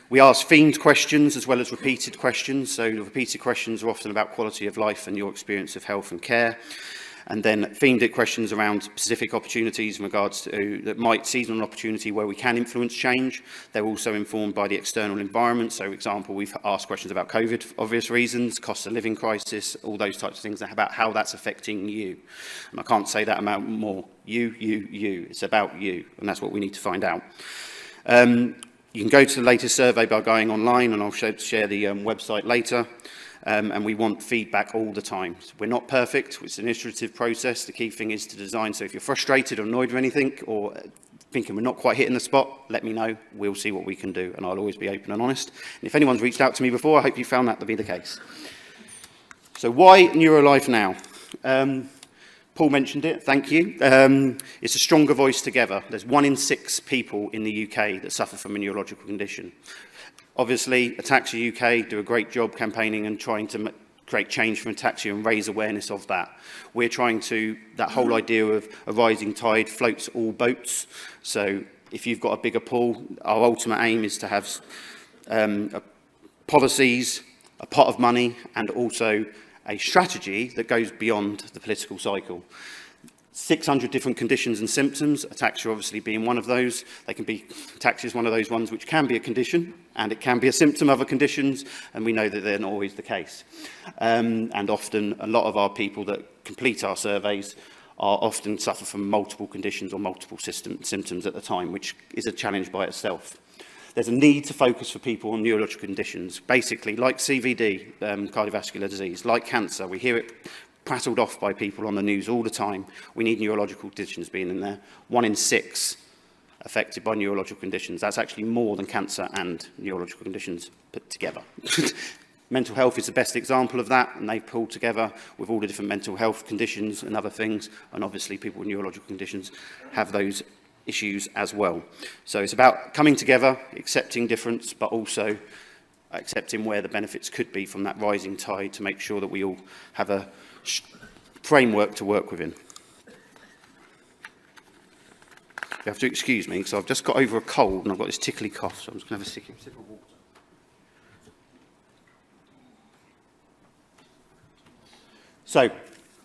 We ask themed questions as well as repeated questions. So the repeated questions are often about quality of life and your experience of health and care. And then themed questions around specific opportunities in regards to that might seize on an opportunity where we can influence change. They're also informed by the external environment. So, for example, we've asked questions about COVID for obvious reasons, cost of living crisis, all those types of things, about how that's affecting you. And I can't say that amount more. You. It's about you, and that's what we need to find out. You can go to the latest survey by going online, and I'll share the website later. And we want feedback all the time. We're not perfect, it's an iterative process. The key thing is to design, so if you're frustrated or annoyed with anything, or thinking we're not quite hitting the spot, let me know, we'll see what we can do, and I'll always be open and honest. And if anyone's reached out to me before, I hope you found that to be the case. So why NeroLifeNow? Paul mentioned it, thank you. It's a stronger voice together. There's 1 in 6 people in the UK that suffer from a neurological condition. Obviously, Ataxia UK do a great job campaigning and trying to create change from ataxia and raise awareness of that. We're trying to, that whole idea of a rising tide floats all boats. So if you've got a bigger pool, our ultimate aim is to have policies, a pot of money, and also a strategy that goes beyond the political cycle. 600 different conditions and symptoms, ataxia obviously being one of those. Ataxia is one of those ones which can be a condition, and it can be a symptom of other conditions, and we know that they're not always the case. And often, a lot of our people that complete our surveys are often suffer from multiple conditions or multiple symptoms at the time, which is a challenge by itself. There's a need to focus for people on neurological conditions, basically like CVD, cardiovascular disease, like cancer. We hear it prattled off by people on the news all the time. We need neurological conditions being in there. 1 in 6 affected by neurological conditions. That's actually more than cancer and neurological conditions put together. Mental health is the best example of that, and they've pulled together with all the different mental health conditions and other things, and obviously people with neurological conditions have those issues as well. So it's about coming together, accepting difference, but also accepting where the benefits could be from that rising tide to make sure that we all have a framework to work within. You have to excuse me because I've just got over a cold and I've got this tickly cough, so I'm just going to have a sip of water. So,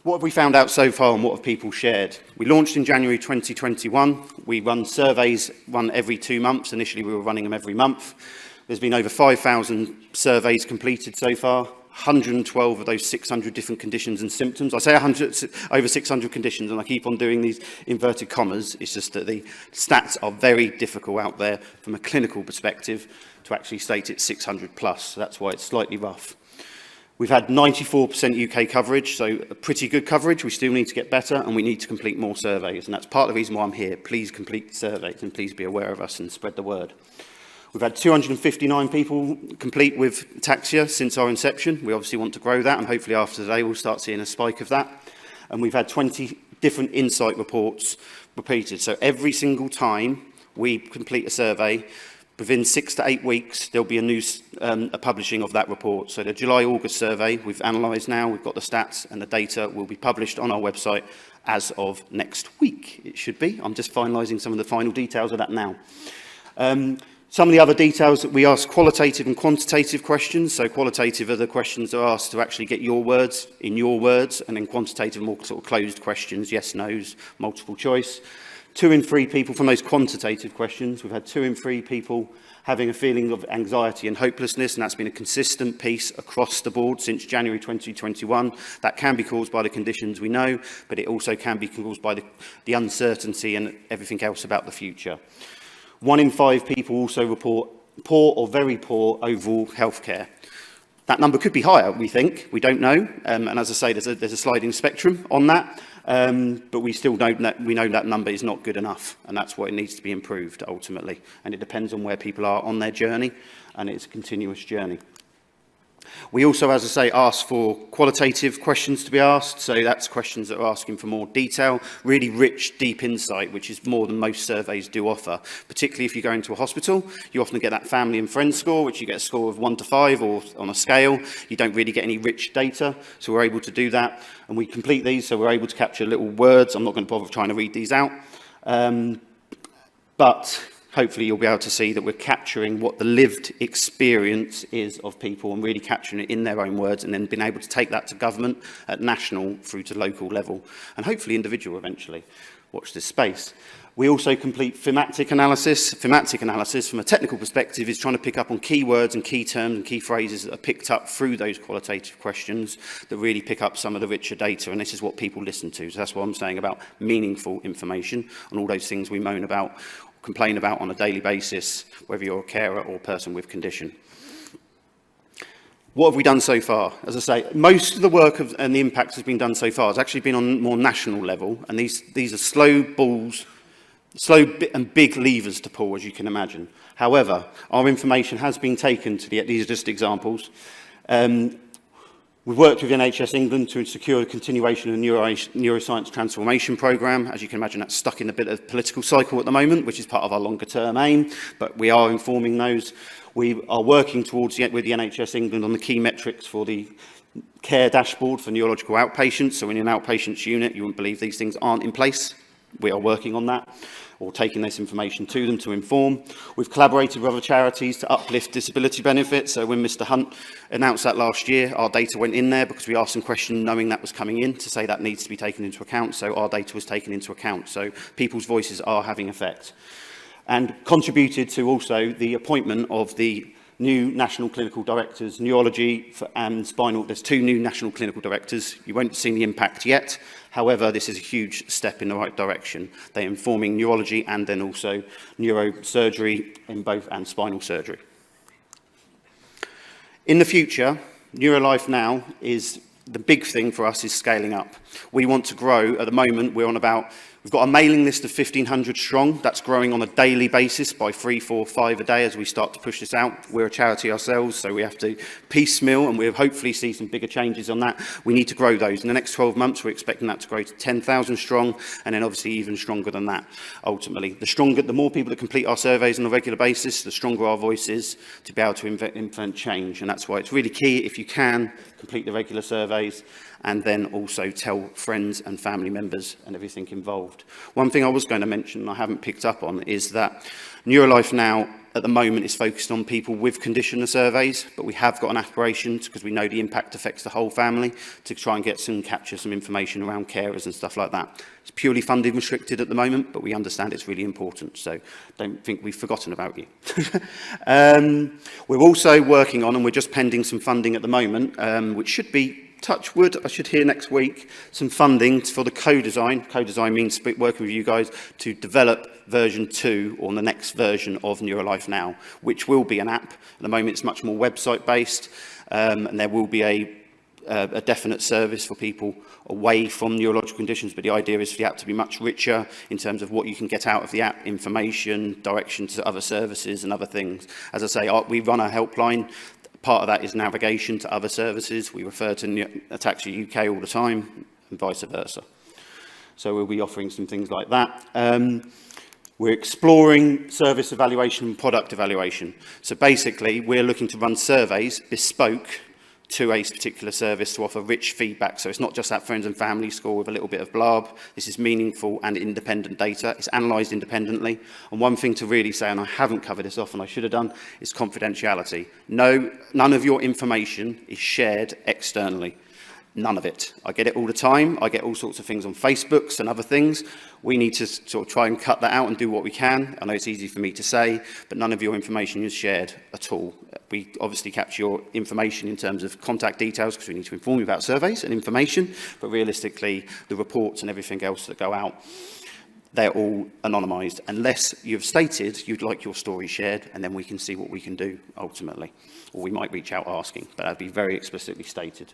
what have we found out so far and what have people shared? We launched in January 2021. We run surveys every 2 months. Initially, we were running them every month. There's been over 5,000 surveys completed so far. 112 of those 600 different conditions and symptoms. I say over 600 conditions, and I keep on doing these inverted commas. It's just that the stats are very difficult out there from a clinical perspective to actually state it's 600 plus. So that's why it's slightly rough. We've had 94% UK coverage, so a pretty good coverage. We still need to get better, and we need to complete more surveys. And that's part of the reason why I'm here. Please complete surveys, and please be aware of us and spread the word. We've had 259 people complete with ataxia since our inception. We obviously want to grow that, and hopefully after today we'll start seeing a spike of that. And we've had 20 different insight reports repeated. So every single time we complete a survey, within 6 to 8 weeks, there'll be a publishing of that report. So the July-August survey, we've analysed now, we've got the stats, and the data will be published on our website as of next week, it should be. I'm just finalising some of the final details of that now. Some of the other details that we ask qualitative and quantitative questions. So qualitative are the questions that are asked to actually get your words in your words, and then quantitative more sort of closed questions, yes, no's, multiple choice. 2 in 3 people from those quantitative questions. We've had 2 in 3 people having a feeling of anxiety and hopelessness, and that's been a consistent piece across the board since January 2021. That can be caused by the conditions we know, but it also can be caused by the uncertainty and everything else about the future. 1 in 5 people also report poor or very poor overall healthcare. That number could be higher, we think. We don't know. And as I say, there's a sliding spectrum on that. But we still know that number is not good enough. And that's what it needs to be improved, ultimately. And it depends on where people are on their journey. And it's a continuous journey. We also, as I say, ask for qualitative questions to be asked. So that's questions that are asking for more detail, really rich, deep insight, which is more than most surveys do offer. Particularly if you go into a hospital, you often get that family and friends score, which you get a score of 1 to 5 or on a scale. You don't really get any rich data. So we're able to do that. And we complete these, so we're able to capture little words. I'm not going to bother trying to read these out. But hopefully you'll be able to see that we're capturing what the lived experience is of people and really capturing it in their own words, and then being able to take that to government at national through to local level and hopefully individual eventually. Watch this space. We also complete thematic analysis. Thematic analysis from a technical perspective is trying to pick up on keywords and key terms and key phrases that are picked up through those qualitative questions that really pick up some of the richer data, and this is what people listen to. So that's what I'm saying about meaningful information and all those things we moan about, complain about on a daily basis, whether you're a carer or a person with condition. What have we done so far? As I say, most of the work and the impact has been done so far has actually been on more national level, and these are slow and big levers to pull, as you can imagine. However, our information has been taken to these are just examples. We've worked with NHS England to secure a continuation of the neuroscience transformation programme. As you can imagine, that's stuck in a bit of political cycle at the moment, which is part of our longer term aim, but we are informing those. We are working with the NHS England on the key metrics for the care dashboard for neurological outpatients. So in an outpatients unit, you wouldn't believe these things aren't in place. We are working on that. or taking this information to them to inform. We've collaborated with other charities to uplift disability benefits. So when Mr. Hunt announced that last year, our data went in there because we asked some questions knowing that was coming in to say that needs to be taken into account. So our data was taken into account. So people's voices are having effect. And contributed to also the appointment of the new national clinical directors, neurology and spinal. There's 2 new national clinical directors. You won't see the impact yet. However, this is a huge step in the right direction. They're informing neurology and then also neurosurgery in both and spinal surgery. In the future, NeroLifeNow is the big thing for us is scaling up. We want to grow. At the moment, we've got a mailing list of 1,500 strong. That's growing on a daily basis by 3, 4, 5 a day as we start to push this out. We're a charity ourselves, so we have to piecemeal, and we'll hopefully see some bigger changes on that. We need to grow those. In the next 12 months, we're expecting that to grow to 10,000 strong, and then obviously even stronger than that, ultimately. The more people that complete our surveys on a regular basis, the stronger our voice is to be able to implement change. And that's why it's really key, if you can, complete the regular surveys, and then also tell friends and family members and everything involved. One thing I was going to mention, and I haven't picked up on, is that NeroLifeNow at the moment is focused on people with condition surveys, but we have got an aspiration, because we know the impact affects the whole family, to try and capture some information around carers and stuff like that. It's purely funding restricted at the moment, but we understand it's really important, so don't think we've forgotten about you. We're also working on, and we're just pending some funding at the moment, which should be, touch wood, I should hear next week, some funding for the co-design. Co-design means working with you guys to develop version 2 or the next version of NeroLifeNow, which will be an app. At the moment, it's much more website-based, and there will be a definite service for people away from neurological conditions, but the idea is for the app to be much richer in terms of what you can get out of the app, information, direction to other services and other things. As I say, we run a helpline. Part of that is navigation to other services. We refer to Ataxia UK all the time, and vice versa. So we'll be offering some things like that. We're exploring service evaluation and product evaluation. So basically, we're looking to run surveys bespoke to a particular service to offer rich feedback. So it's not just that friends and family score with a little bit of blurb. This is meaningful and independent data. It's analysed independently. And one thing to really say, and I haven't covered this off and I should have done, is confidentiality. No, none of your information is shared externally. None of it. I get it all the time. I get all sorts of things on Facebooks and other things. We need to sort of try and cut that out and do what we can. I know it's easy for me to say, but none of your information is shared at all. We obviously capture your information in terms of contact details because we need to inform you about surveys and information, but realistically, the reports and everything else that go out, they're all anonymised, unless you've stated you'd like your story shared, and then we can see what we can do ultimately. Or we might reach out asking, but that'd be very explicitly stated.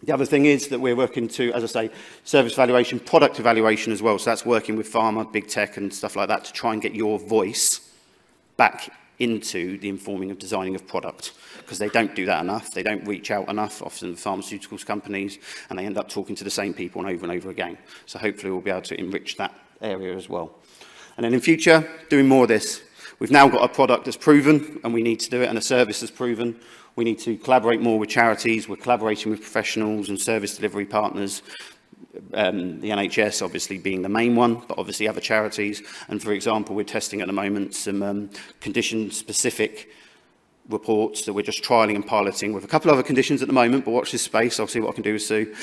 The other thing is that we're working to, as I say, service evaluation, product evaluation as well. So that's working with pharma, big tech and stuff like that to try and get your voice back into the informing of designing of product, because they don't do that enough. They don't reach out enough, often the pharmaceuticals companies, and they end up talking to the same people and over again. So hopefully we'll be able to enrich that area as well. And then in future, doing more of this. We've now got a product that's proven, and we need to do it, and a service that's proven. We need to collaborate more with charities. We're collaborating with professionals and service delivery partners. The NHS obviously being the main one, but obviously other charities. And for example, we're testing at the moment some condition-specific reports that we're just trialling and piloting with a couple of other conditions at the moment, but watch this space, I'll see what I can do with Sue,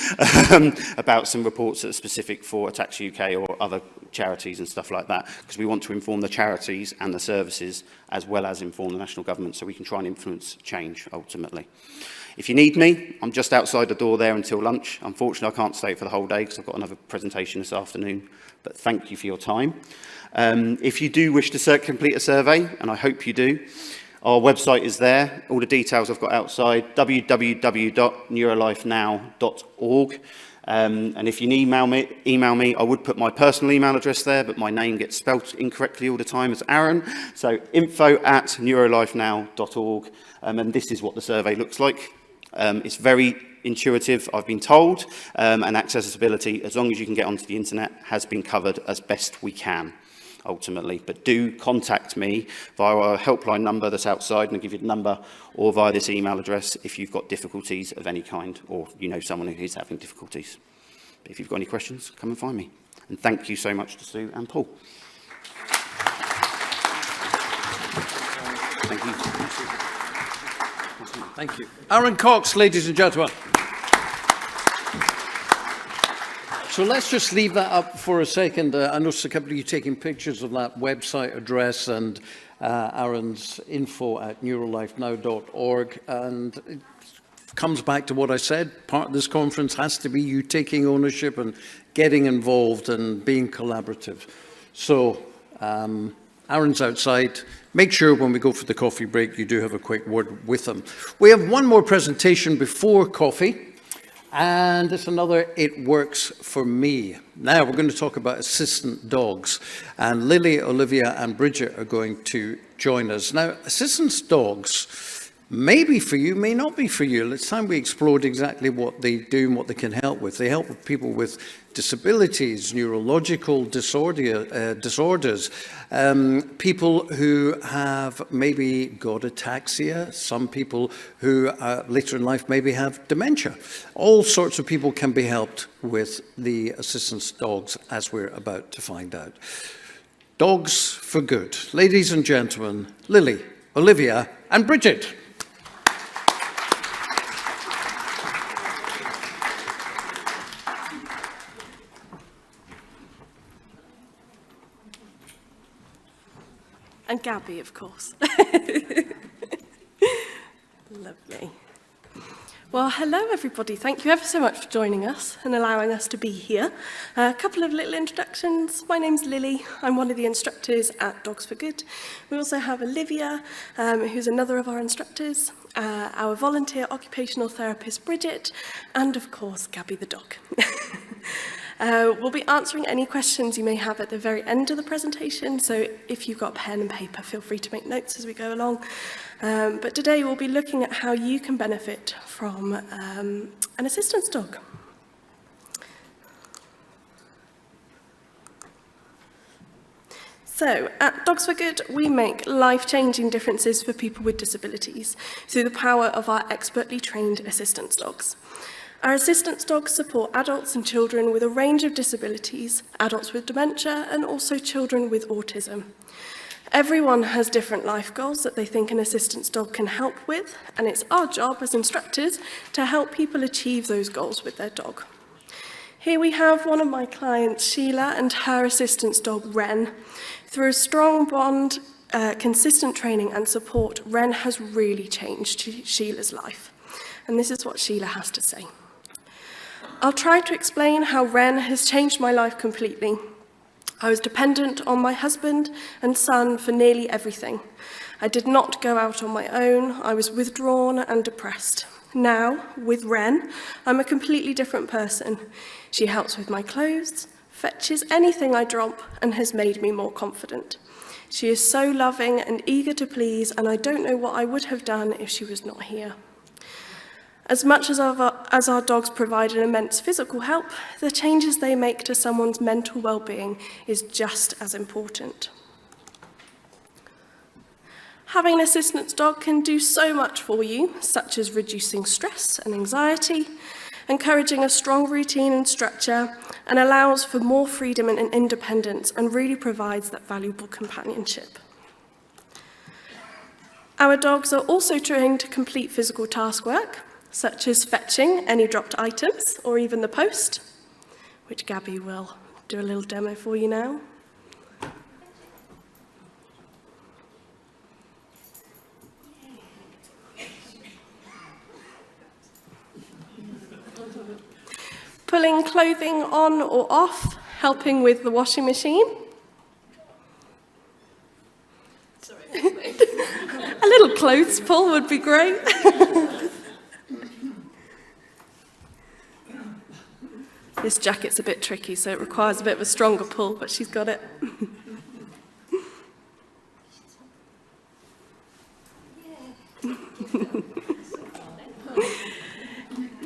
about some reports that are specific for Ataxia UK or other charities and stuff like that, because we want to inform the charities and the services as well as inform the national government so we can try and influence change ultimately. If you need me, I'm just outside the door there until lunch. Unfortunately, I can't stay for the whole day because I've got another presentation this afternoon, but thank you for your time. If you do wish to complete a survey, and I hope you do, our website is there. All the details I've got outside, www.nerolifenow.org. And if you email me, I would put my personal email address there, but my name gets spelt incorrectly all the time as Aaron. So info@nerolifenow.org. And this is what the survey looks like. It's very intuitive, I've been told, and accessibility, as long as you can get onto the internet, has been covered as best we can. Ultimately, but do contact me via our helpline number that's outside, and I'll give you the number, or via this email address if you've got difficulties of any kind, or you know someone who is having difficulties. But if you've got any questions, come and find me. And thank you so much to Sue and Paul. Thank you. Thank you. Aaron Cox, ladies and gentlemen. So let's just leave that up for a second. I noticed a couple of you taking pictures of that website address and Aaron's info at NeroLifeNow.org. And it comes back to what I said. Part of this conference has to be you taking ownership and getting involved and being collaborative. So Aaron's outside. Make sure when we go for the coffee break, you do have a quick word with him. We have one more presentation before coffee. And it's another It Works For Me. Now we're going to talk about assistant dogs. And Lily, Olivia and Bridget are going to join us. Now, assistant dogs may be for you, may not be for you. It's time we explored exactly what they do and what they can help with. They help with people with disabilities, neurological disorders, people who have maybe got ataxia, some people who later in life maybe have dementia. All sorts of people can be helped with the assistance dogs, as we're about to find out. Dogs for Good. Ladies and gentlemen, Lily, Olivia and Bridget. And Gabby, of course. Lovely. Well, hello, everybody. Thank you ever so much for joining us and allowing us to be here. A couple of little introductions. My name's Lily. I'm one of the instructors at Dogs for Good. We also have Olivia, who's another of our instructors, our volunteer occupational therapist, Bridget, and, of course, Gabby the dog. We'll be answering any questions you may have at the very end of the presentation, so if you've got pen and paper, feel free to make notes as we go along. But today we'll be looking at how you can benefit from an assistance dog. So, at Dogs for Good, we make life-changing differences for people with disabilities through the power of our expertly trained assistance dogs. Our assistance dogs support adults and children with a range of disabilities, adults with dementia, and also children with autism. Everyone has different life goals that they think an assistance dog can help with, and it's our job as instructors to help people achieve those goals with their dog. Here we have one of my clients, Sheila, and her assistance dog, Ren. Through a strong bond, consistent training and support, Ren has really changed Sheila's life. And this is what Sheila has to say. I'll try to explain how Ren has changed my life completely. I was dependent on my husband and son for nearly everything. I did not go out on my own. I was withdrawn and depressed. Now, with Ren, I'm a completely different person. She helps with my clothes, fetches anything I drop, and has made me more confident. She is so loving and eager to please, and I don't know what I would have done if she was not here. As much as our dogs provide an immense physical help, the changes they make to someone's mental well-being is just as important. Having an assistance dog can do so much for you, such as reducing stress and anxiety, encouraging a strong routine and structure, and allows for more freedom and independence, and really provides that valuable companionship. Our dogs are also trained to complete physical task work, such as fetching any dropped items, or even the post, which Gabby will do a little demo for you now. Pulling clothing on or off, helping with the washing machine. Sorry. A little clothes pull would be great. This jacket's a bit tricky, so it requires a bit of a stronger pull, but she's got it.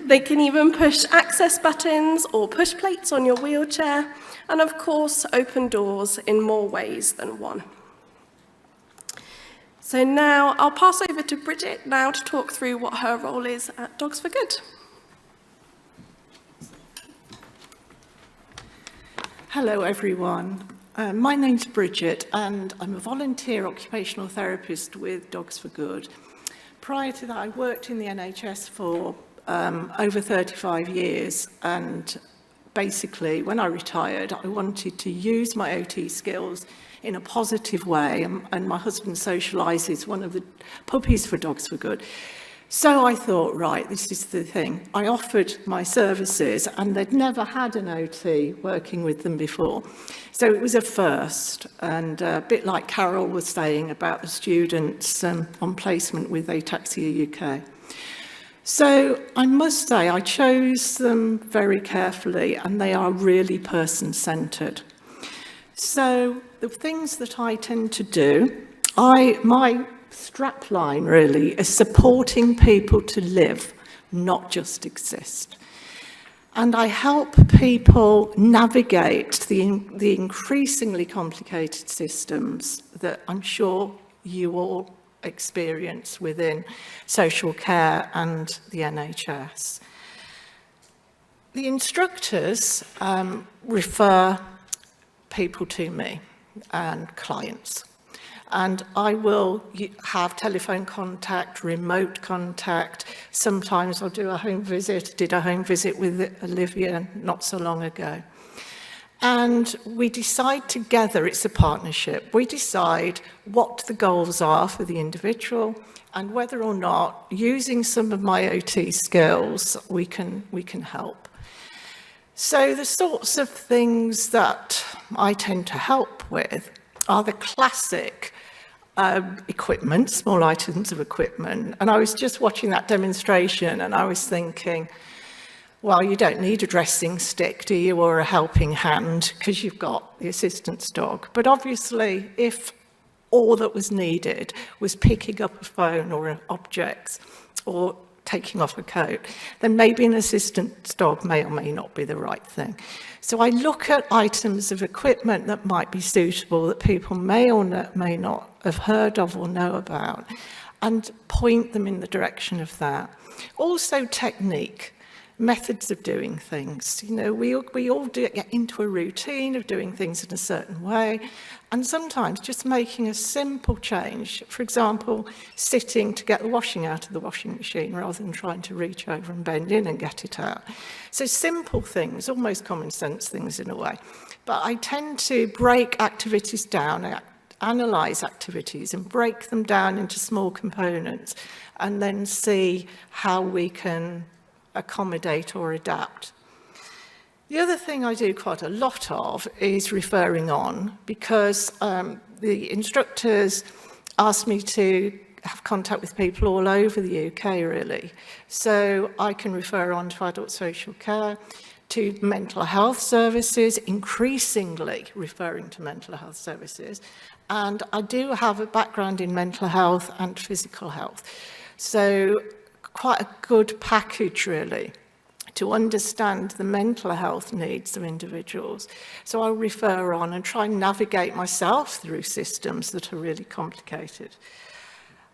They can even push access buttons or push plates on your wheelchair, and of course, open doors in more ways than one. So now I'll pass over to Bridget now to talk through what her role is at Dogs for Good. Hello everyone. My name's Bridget, and I'm a volunteer occupational therapist with Dogs for Good. Prior to that, I worked in the NHS for over 35 years, and basically, when I retired, I wanted to use my OT skills in a positive way, and my husband socialises one of the puppies for Dogs for Good. So I thought, right, this is the thing. I offered my services, and they'd never had an OT working with them before. So it was a first, and a bit like Carol was saying about the students on placement with Ataxia UK. So I must say, I chose them very carefully, and they are really person-centred. So the things that I tend to do, my strapline really is supporting people to live, not just exist. And I help people navigate the increasingly complicated systems that I'm sure you all experience within social care and the NHS. The instructors refer people to me and clients. And I will have telephone contact, remote contact. Sometimes I'll do a home visit. Did a home visit with Olivia not so long ago. And we decide together, it's a partnership. We decide what the goals are for the individual and whether or not, using some of my OT skills, we can help. So the sorts of things that I tend to help with are the classic equipment, small items of equipment. And I was just watching that demonstration and I was thinking, well, you don't need a dressing stick, do you, or a helping hand, because you've got the assistance dog. But obviously, if all that was needed was picking up a phone or objects or taking off a coat, then maybe an assistance dog may or may not be the right thing. So I look at items of equipment that might be suitable, that people may or may not have heard of or know about, and point them in the direction of that. Also technique, methods of doing things. You know, we all get into a routine of doing things in a certain way, and sometimes just making a simple change, for example, sitting to get the washing out of the washing machine rather than trying to reach over and bend in and get it out. So simple things, almost common sense things in a way. But I tend to break activities down, analyse activities and break them down into small components and then see how we can accommodate or adapt. The other thing I do quite a lot of is referring on, because the instructors ask me to have contact with people all over the UK, really. So I can refer on to adult social care, to mental health services, increasingly referring to mental health services. And I do have a background in mental health and physical health. So quite a good package, really, to understand the mental health needs of individuals. So I'll refer on and try and navigate myself through systems that are really complicated.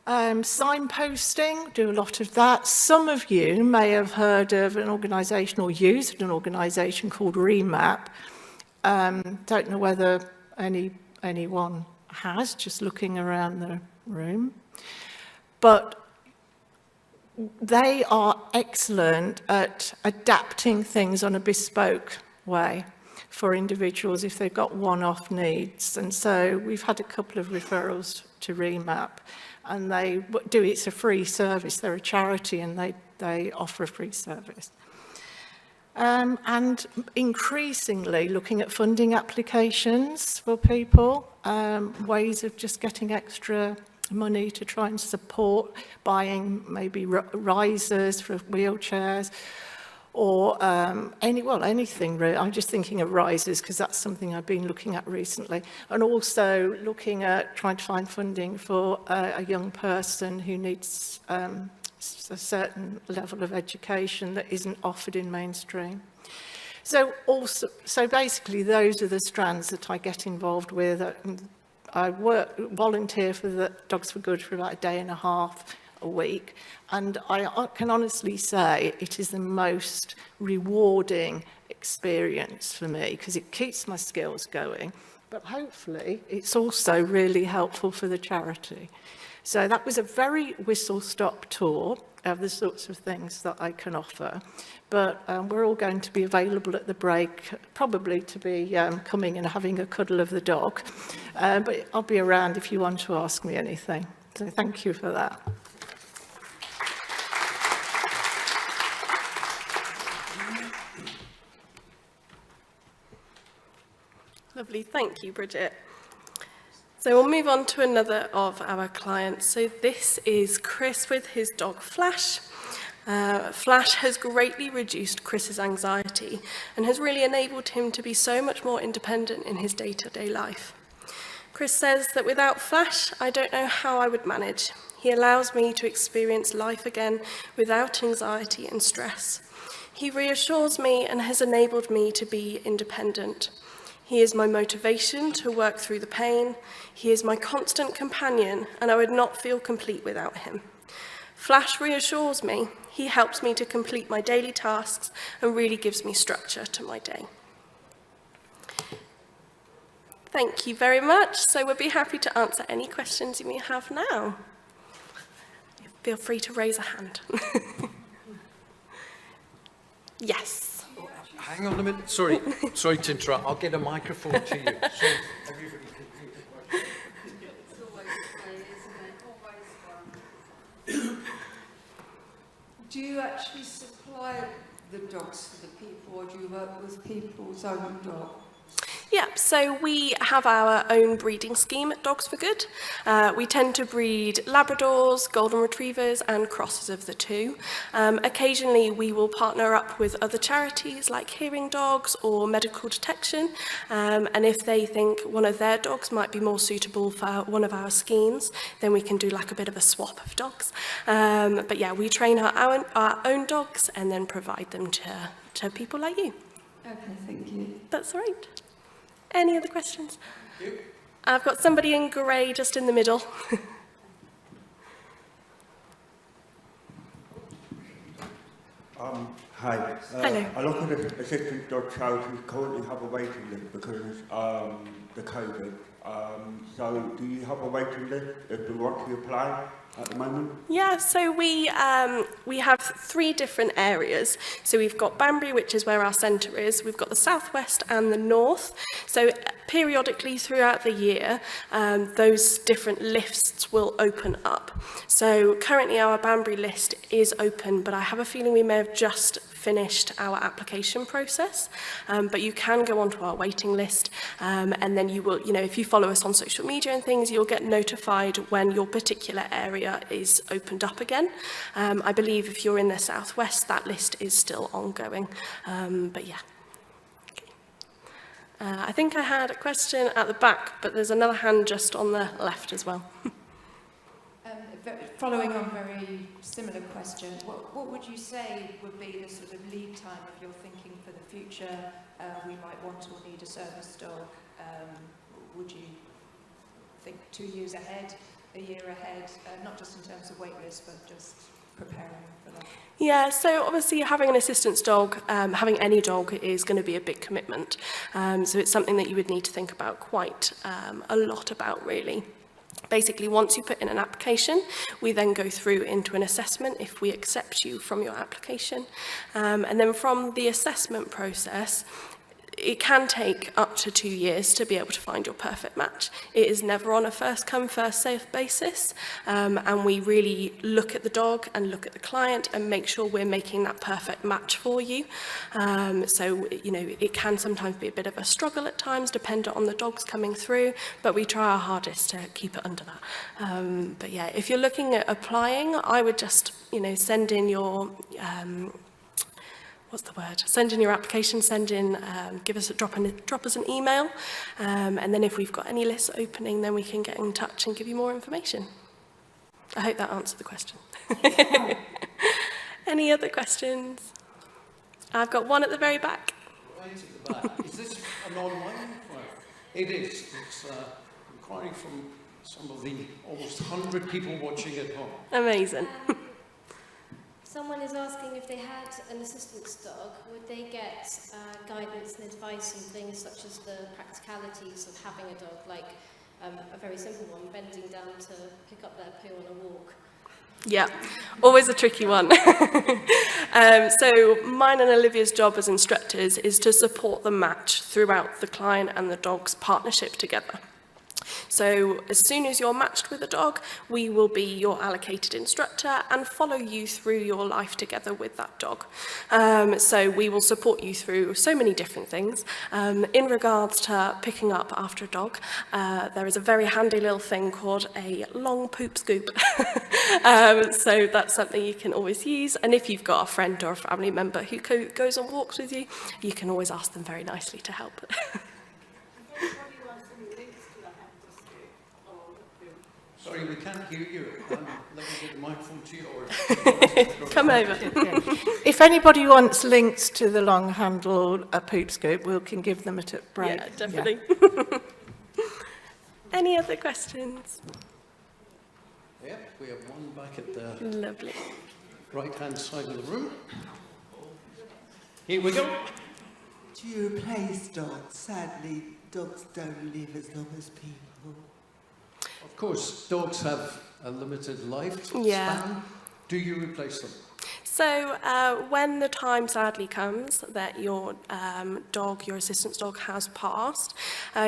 Signposting, do a lot of that. Some of you may have heard of an organisation or used an organisation called Remap. Don't know whether anyone has, just looking around the room. But they are excellent at adapting things on a bespoke way for individuals if they've got one-off needs. And so we've had a couple of referrals to Remap, and it's a free service. They're a charity and they offer a free service. And increasingly looking at funding applications for people, ways of just getting extra money to try and support buying maybe risers for wheelchairs or anything really. I'm just thinking of risers because that's something I've been looking at recently, and also looking at trying to find funding for a young person who needs a certain level of education that isn't offered in mainstream. So basically those are the strands that I get involved with. I volunteer for the Dogs for Good for about a day and a half a week, and I can honestly say it is the most rewarding experience for me because it keeps my skills going, but hopefully it's also really helpful for the charity. So that was a very whistle-stop tour of the sorts of things that I can offer. But we're all going to be available at the break, probably to be coming and having a cuddle of the dog. But I'll be around if you want to ask me anything. So thank you for that. Lovely, thank you, Bridget. So we'll move on to another of our clients. So this is Chris with his dog Flash. Flash has greatly reduced Chris's anxiety and has really enabled him to be so much more independent in his day-to-day life. Chris says that without Flash, I don't know how I would manage. He allows me to experience life again without anxiety and stress. He reassures me and has enabled me to be independent. He is my motivation to work through the pain. He is my constant companion, and I would not feel complete without him. Flash reassures me. He helps me to complete my daily tasks and really gives me structure to my day. Thank you very much. So we'll be happy to answer any questions you may have now. Feel free to raise a hand. Yes. Hang on a minute. Sorry to interrupt. I'll get a microphone to you. So everybody can hear the question. It's always the way, isn't it? Always. Do you actually supply the dogs for the people, or do you work with people's own dogs? Yeah, so we have our own breeding scheme at Dogs for Good. We tend to breed Labradors, Golden Retrievers and crosses of the two. Occasionally we will partner up with other charities like Hearing Dogs or Medical Detection, and if they think one of their dogs might be more suitable for one of our schemes, then we can do like a bit of a swap of dogs. But yeah, we train our own dogs and then provide them to people like you. Okay, thank you. That's all right. Any other questions? I've got somebody in grey just in the middle. Hi. Hello. A lot of the assistant dog charities currently have a waiting list because the COVID. So do you have a waiting list if we want to apply at the moment? Yeah, so we have 3 different areas. So we've got Banbury, which is where our centre is. We've got the southwest and the north. So periodically throughout the year, those different lists will open up. So currently our Banbury list is open, but I have a feeling we may have just finished our application process, but you can go onto our waiting list, and then you will, if you follow us on social media and things, you'll get notified when your particular area is opened up again. I believe if you're in the southwest, that list is still ongoing, but yeah. Okay. I think I had a question at the back, but there's another hand just on the left as well. Following on very similar question, what would you say would be the sort of lead time if you're thinking for the future, we might want or need a service dog? Would you think 2 years ahead, a year ahead, not just in terms of wait list, but just preparing for that? Yeah, so obviously having an assistance dog, having any dog is going to be a big commitment. So it's something that you would need to think about quite a lot about, really. Basically, once you put in an application, we then go through into an assessment if we accept you from your application. And then from the assessment process, it can take up to 2 years to be able to find your perfect match. It is never on a first come, first served basis. And we really look at the dog and look at the client and make sure we're making that perfect match for you. So, it can sometimes be a bit of a struggle at times, dependent on the dogs coming through, but we try our hardest to keep it under that. But yeah, if you're looking at applying, I would just, send in your, send in your application, drop us an email, and then if we've got any lists opening, then we can get in touch and give you more information. I hope that answered the question. Any other questions? I've got one at the very back. Right at the back. Is this an online inquiry? It is. It's an inquiry from some of the almost 100 people watching at home. Amazing. Someone is asking if they had an assistance dog, would they get guidance and advice on things such as the practicalities of having a dog, like a very simple one, bending down to pick up their poo on a walk? Yeah, always a tricky one. So mine and Olivia's job as instructors is to support the match throughout the client and the dog's partnership together. So as soon as you're matched with a dog, we will be your allocated instructor and follow you through your life together with that dog. So we will support you through so many different things. In regards to picking up after a dog, there is a very handy little thing called a long poop scoop. So that's something you can always use. And if you've got a friend or a family member who goes on walks with you, you can always ask them very nicely to help. Sorry, we can't hear you. Let me get the microphone to you, or... Come over. If anybody wants links to the long handle or a poop scoop, we can give them at a break. Yeah, definitely. Yeah. Any other questions? Yep, we have one back at the Lovely. right-hand side of the room. Here we go. Do you replace dogs? Sadly, dogs don't live as long as people. Of course, dogs have a limited lifespan. Yeah. Do you replace them? So when the time sadly comes that your dog, your assistance dog has passed,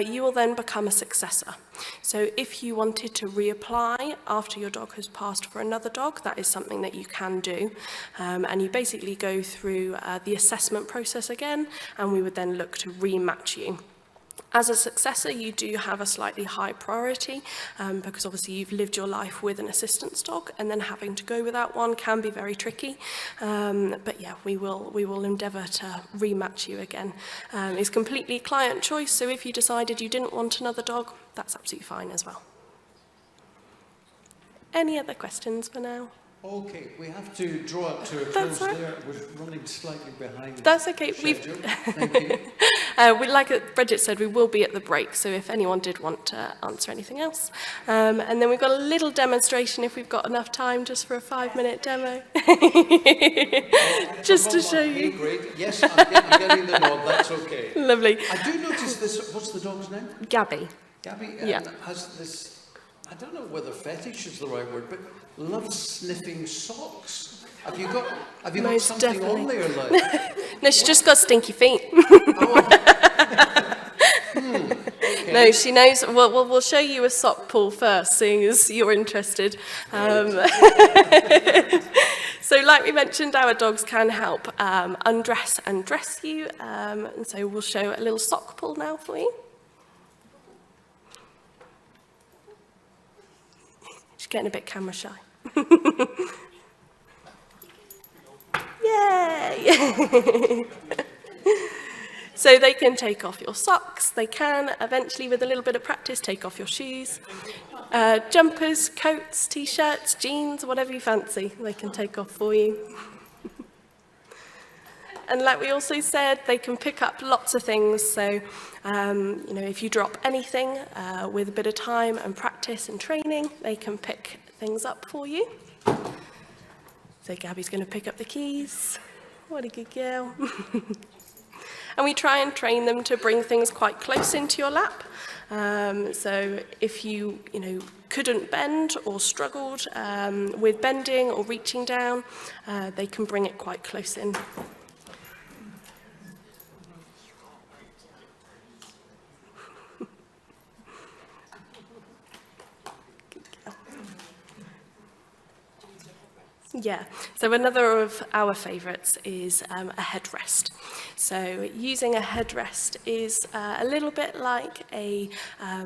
you will then become a successor. So if you wanted to reapply after your dog has passed for another dog, that is something that you can do. And you basically go through the assessment process again, and we would then look to rematch you. As a successor, you do have a slightly high priority because obviously you've lived your life with an assistance dog, and then having to go without one can be very tricky. But yeah, we will endeavour to rematch you again. It's completely client choice, so if you decided you didn't want another dog, that's absolutely fine as well. Any other questions for now? Okay, we have to draw up to a That's close right. there. We're running slightly behind. That's okay. Schedule. Thank you. Like Bridget said, we will be at the break, so if anyone did want to answer anything else. And then we've got a little demonstration if we've got enough time, just for a 5-minute demo. Just to show you. Great. Yes, I'm getting the nod. That's okay. Lovely. I do notice this. What's the dog's name? Gabby. Gabby Yeah. has this, I don't know whether fetish is the right word, but loves sniffing socks. Have you got Most something definitely. on there like? No, she's just got stinky feet. Okay. No, she knows. We'll show you a sock pull first, seeing as you're interested. So like we mentioned, our dogs can help undress and dress you. And so we'll show a little sock pull now for you. She's getting a bit camera shy. Yay! So they can take off your socks, they can eventually, with a little bit of practice, take off your shoes. Jumpers, coats, t-shirts, jeans, whatever you fancy, they can take off for you. And like we also said, they can pick up lots of things. So, if you drop anything with a bit of time and practice and training, they can pick things up for you. So Gabby's going to pick up the keys. What a good girl. And we try and train them to bring things quite close into your lap. So if you couldn't bend or struggled with bending or reaching down, they can bring it quite close in. Yeah, so another of our favourites is a headrest. So using a headrest is a little bit like a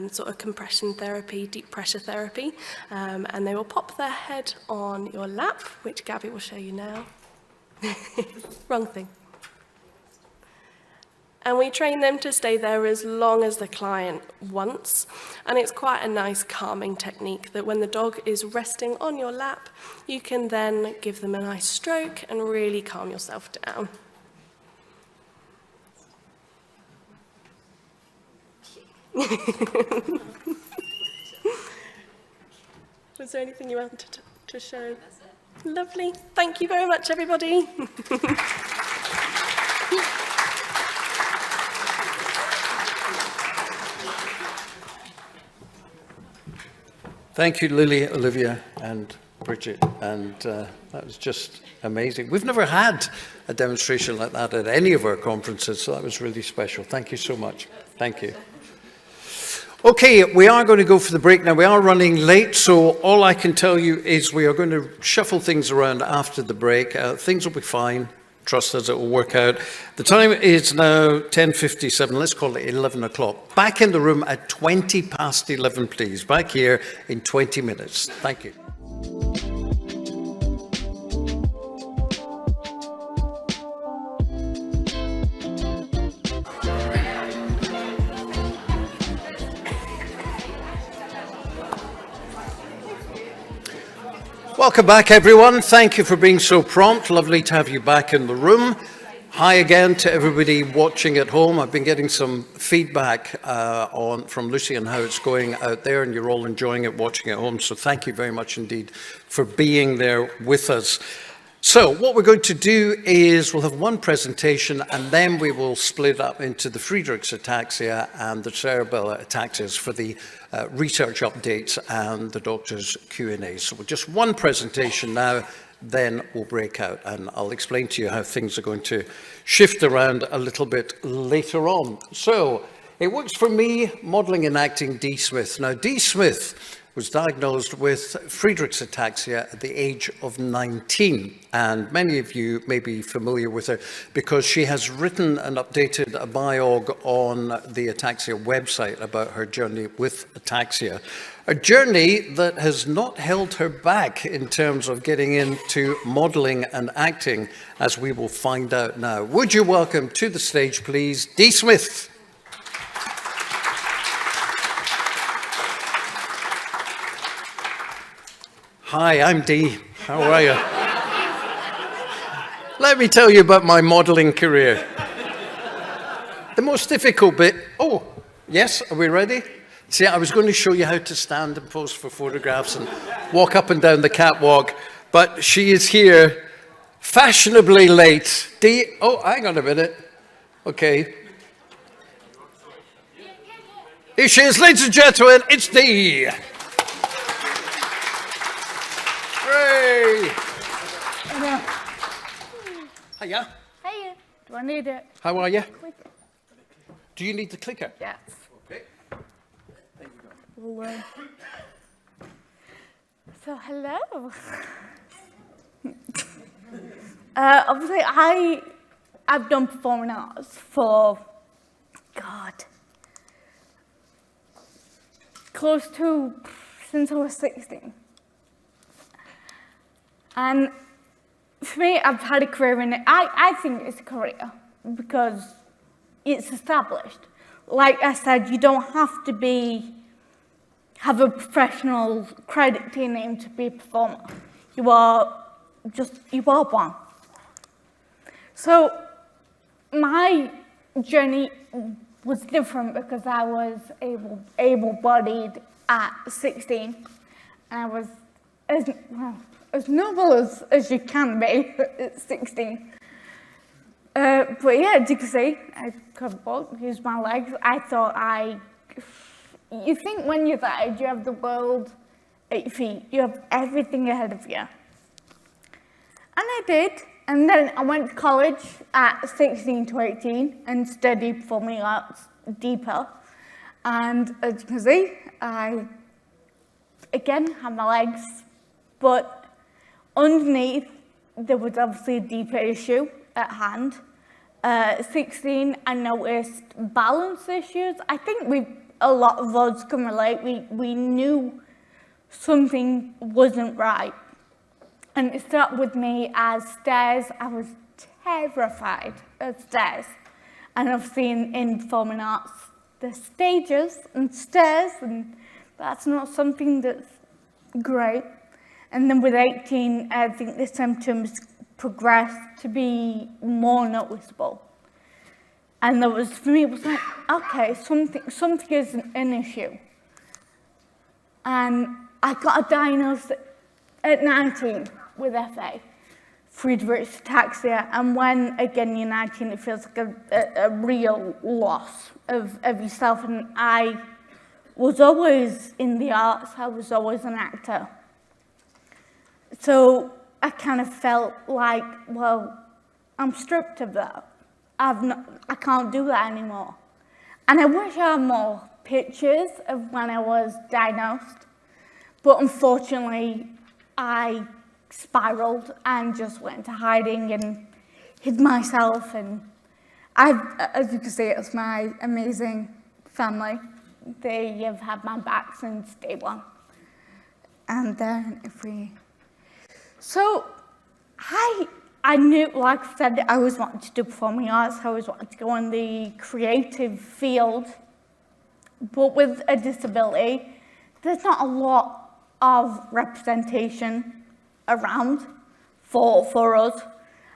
sort of compression therapy, deep pressure therapy, and they will pop their head on your lap, which Gabby will show you now. Wrong thing. And we train them to stay there as long as the client wants. And it's quite a nice calming technique that when the dog is resting on your lap, you can then give them a nice stroke and really calm yourself down. Was there anything you wanted to show? Lovely. Thank you very much, everybody. Thank you, Lily, Olivia, and Bridget. And that was just amazing. We've never had a demonstration like that at any of our conferences, so that was really special. Thank you so much. Thank you. Okay, we are going to go for the break now. We are running late, so all I can tell you is we are going to shuffle things around after the break. Things will be fine. Trust us, it will work out. The time is now 10:57. Let's call it 11 o'clock. Back in the room at 20 past 11, please. Back here in 20 minutes. Thank you. Welcome back, everyone. Thank you for being so prompt. Lovely to have you back in the room. Hi again to everybody watching at home. I've been getting some feedback from Lucy on how it's going out there, and you're all enjoying it watching at home. So thank you very much indeed for being there with us. So what we're going to do is we'll have one presentation, and then we will split up into the Friedreich's ataxia and the Cerebellar ataxias for the research updates and the doctor's Q&As. So just one presentation now, then we'll break out, and I'll explain to you how things are going to shift around a little bit later on. So it works for me, modelling and acting Dee Smith. Now, Dee Smith was diagnosed with Friedreich's ataxia at the age of 19. And many of you may be familiar with her because she has written and updated a biog on the Ataxia website about her journey with ataxia. A journey that has not held her back in terms of getting into modelling and acting, as we will find out now. Would you welcome to the stage, please, Dee Smith. Hi, I'm Dee. How are you? Let me tell you about my modelling career. The most difficult bit... Oh, yes, are we ready? See, I was going to show you how to stand and pose for photographs and walk up and down the catwalk, but she is here, fashionably late. Dee... Oh, hang on a minute. Okay. Here she is, ladies and gentlemen, it's Dee. Hooray! Hiya. Hiya. Do I need it? How are you? Click. Do you need the clicker? Yes. Okay. There you go. Well, so, hello. Obviously, I've done performing arts for, God, close to since I was 16. And for me, I've had a career in it. I think it's a career because it's established. Like I said, you don't have to have a professional credit to your name to be a performer. You are one. So my journey was different because I was able-bodied at 16, and I was as noble as you can be at 16. But yeah, as you can see, I could walk, use my legs. I thought you think when you're that age, you have the world at your feet. You have everything ahead of you. And I did. And then I went to college at 16 to 18 and studied performing arts deeper. And as you can see, I, again, have my legs, but underneath, there was obviously a deeper issue at hand. 16, I noticed balance issues. I think a lot of us can relate. We knew something wasn't right. And it started with me as stairs. I was terrified of stairs. And obviously in performing arts, there's stages and stairs, and that's not something that's great. And then with 18, I think the symptoms progressed to be more noticeable. And there was, for me, it was like, okay, something is an issue. And I got a diagnosis at 19, with FA, Friedreich's ataxia, and when, again, you're 19, it feels like a real loss of yourself, and I was always in the arts, I was always an actor. So I kind of felt like, well, I'm stripped of that. I can't do that anymore. And I wish I had more pictures of when I was diagnosed, but unfortunately, I spiraled and just went into hiding and hid myself. And as you can see, it's my amazing family. They have had my back since day one. And then so I knew, like I said, I always wanted to do performing arts. I always wanted to go in the creative field. But with a disability, there's not a lot of representation around for us,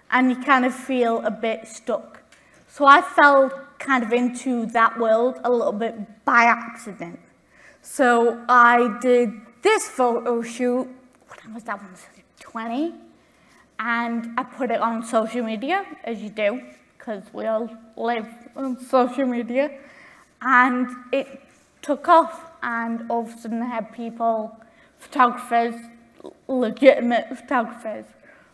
and you kind of feel a bit stuck. So I fell kind of into that world a little bit by accident. So I did this photo shoot when I was 20, and I put it on social media, as you do, because we all live on social media, and it took off, and all of a sudden I had people, photographers, legitimate photographers,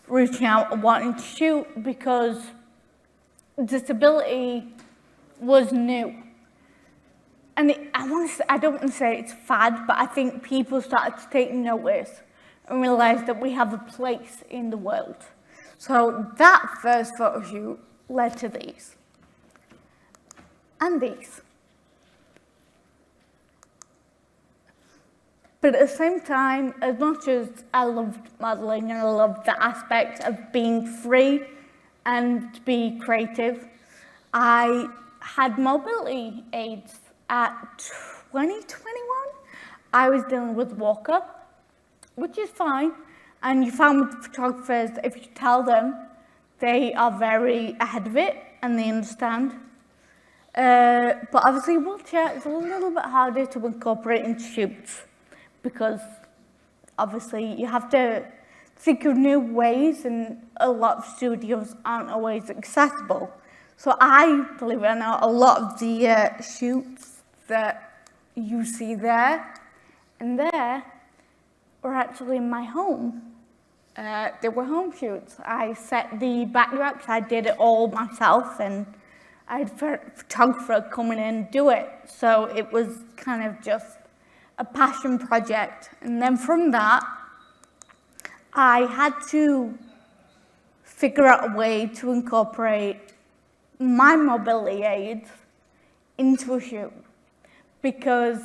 reaching out and wanting to shoot because disability was new. And I don't want to say it's fad, but I think people started to take notice and realize that we have a place in the world. So that first photo shoot led to these. And these. But at the same time, as much as I loved modelling and I loved the aspect of being free and to be creative, I had mobility aids at 2021. I was dealing with Walker, which is fine. And you found with photographers, if you tell them, they are very ahead of it and they understand. But obviously wheelchair is a little bit harder to incorporate into shoots, because obviously you have to think of new ways and a lot of studios aren't always accessible. So I, believe it or not, a lot of the shoots that you see there and there were actually in my home. They were home shoots. I set the backdrops, I did it all myself, and I had a photographer come in and do it. So it was kind of just a passion project. And then from that, I had to figure out a way to incorporate my mobility aids into a shoot, because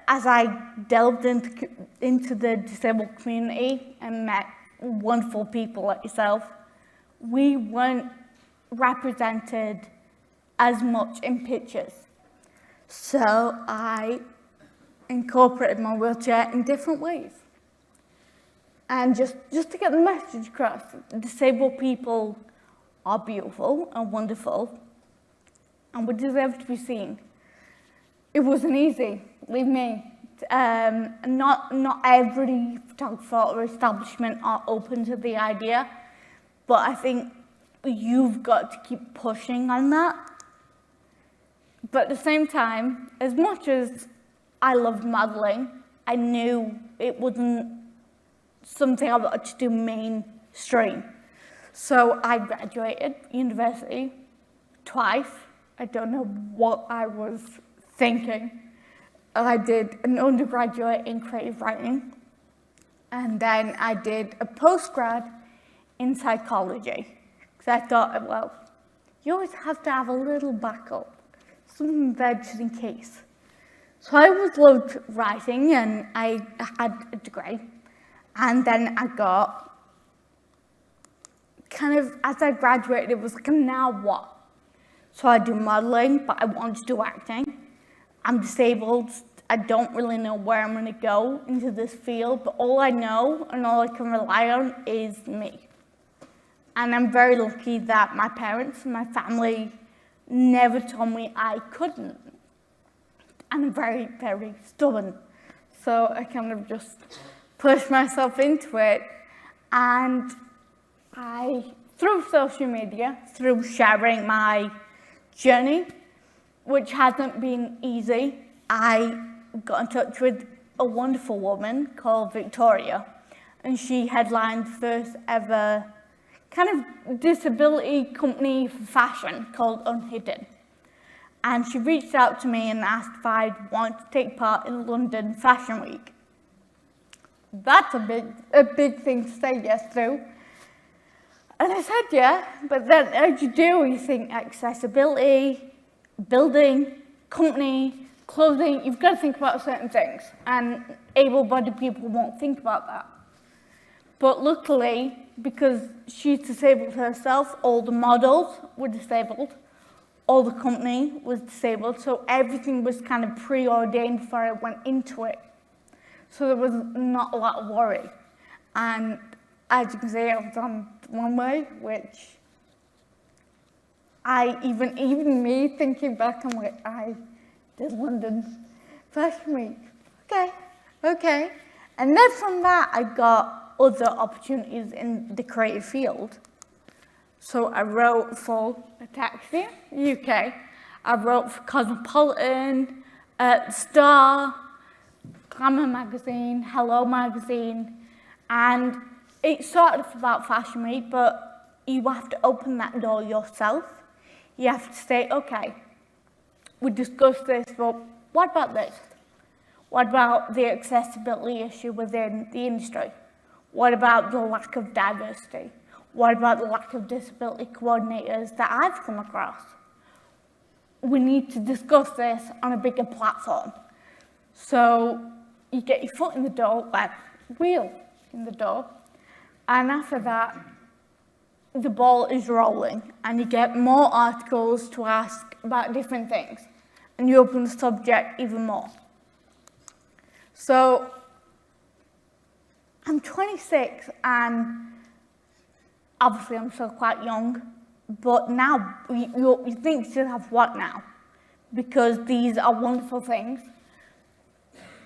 as I delved into the disabled community and met wonderful people like yourself, we weren't represented as much in pictures. So I incorporated my wheelchair in different ways. And just to get the message across, disabled people are beautiful and wonderful, and we deserve to be seen. It wasn't easy, believe me. Not every photographer or establishment are open to the idea, but I think you've got to keep pushing on that. But at the same time, as much as I loved modelling, I knew it wasn't something I wanted to do mainstream. So I graduated university twice. I don't know what I was thinking. I did an undergraduate in creative writing, and then I did a postgrad in psychology. Because I thought, well, you always have to have a little backup, something there just in case. So I always loved writing, and I had a degree. And then I got kind of, as I graduated, it was like, now what? So I do modeling, but I want to do acting. I'm disabled. I don't really know where I'm going to go into this field, but all I know and all I can rely on is me. And I'm very lucky that my parents and my family never told me I couldn't. And I'm very, very stubborn. So I kind of just pushed myself into it. And through social media, through sharing my journey, which hasn't been easy, I got in touch with a wonderful woman called Victoria, and she headlined the first ever kind of disability company for fashion called Unhidden. And she reached out to me and asked if I'd want to take part in London Fashion Week. That's a big thing to say yes to. And I said yeah, but then as you do, you think accessibility, building, company, clothing, you've got to think about certain things, and able-bodied people won't think about that. But luckily, because she's disabled herself, all the models were disabled, all the company was disabled, so everything was kind of preordained before I went into it. So there was not a lot of worry. And as you can see, I was on one way, which even me thinking back, I'm like, I did London Fashion Week. Okay. And then from that, I got other opportunities in the creative field. So I wrote for Ataxia UK, I wrote for Cosmopolitan, Star, Glamour magazine, Hello magazine, and it started off about Fashion Week, but you have to open that door yourself. You have to say, okay, we discussed this, but what about this? What about the accessibility issue within the industry? What about the lack of diversity? What about the lack of disability coordinators that I've come across? We need to discuss this on a bigger platform. So you get your foot in the door, like wheel in the door, and after that, the ball is rolling, and you get more articles to ask about different things, and you open the subject even more. So I'm 26, and obviously I'm still quite young, but now you think you should have what now? Because these are wonderful things,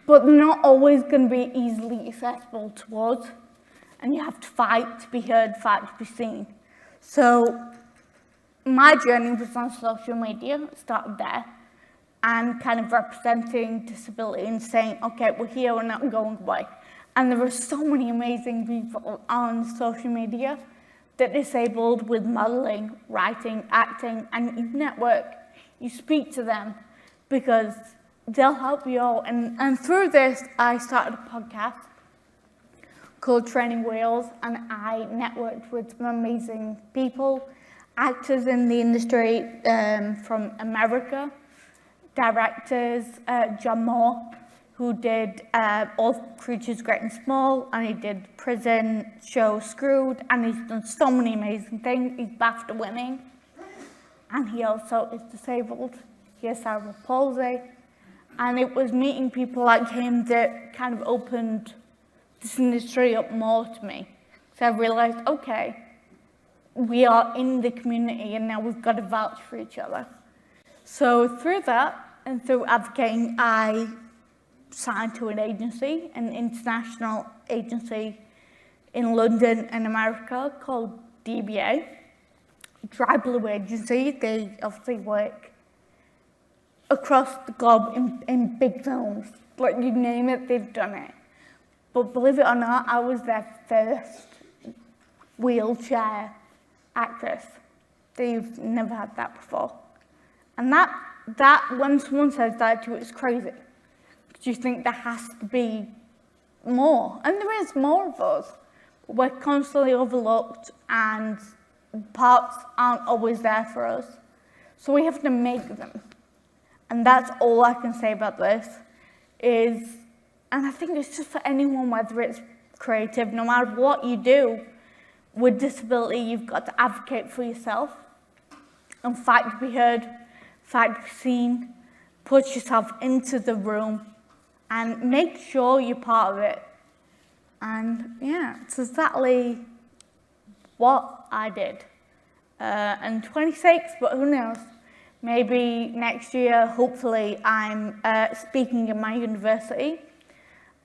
but they're not always going to be easily accessible towards, and you have to fight to be heard, fight to be seen. So my journey was on social media, it started there, and kind of representing disability and saying, okay, we're here, we're not going away. And there are so many amazing people on social media that are disabled with modeling, writing, acting, and you network, you speak to them because they'll help you all. And through this, I started a podcast called Training Wheels, and I networked with some amazing people, actors in the industry from America, directors, John Moore, who did All Creatures Great and Small, and he did prison show Screwed, and he's done so many amazing things. He's BAFTA winning, and he also is disabled. He has cerebral palsy, and it was meeting people like him that kind of opened this industry up more to me. So I realized, okay, we are in the community, and now we've got to vouch for each other. So through that, and through advocating, I signed to an agency, an international agency in London and America called DBA, Dry Blue Agency. They obviously work across the globe in big films. Like you name it, they've done it. But believe it or not, I was their first wheelchair actress. They've never had that before. And that when someone says that to you, it's crazy. Because you think there has to be more. And there is more of us. But we're constantly overlooked, and parts aren't always there for us. So we have to make them. And that's all I can say about this is, and I think it's just for anyone, whether it's creative, no matter what you do with disability, you've got to advocate for yourself and fight to be heard, fight to be seen, put yourself into the room and make sure you're part of it. And yeah, it's exactly what I did. And 26, but who knows? Maybe next year, hopefully, I'm speaking in my university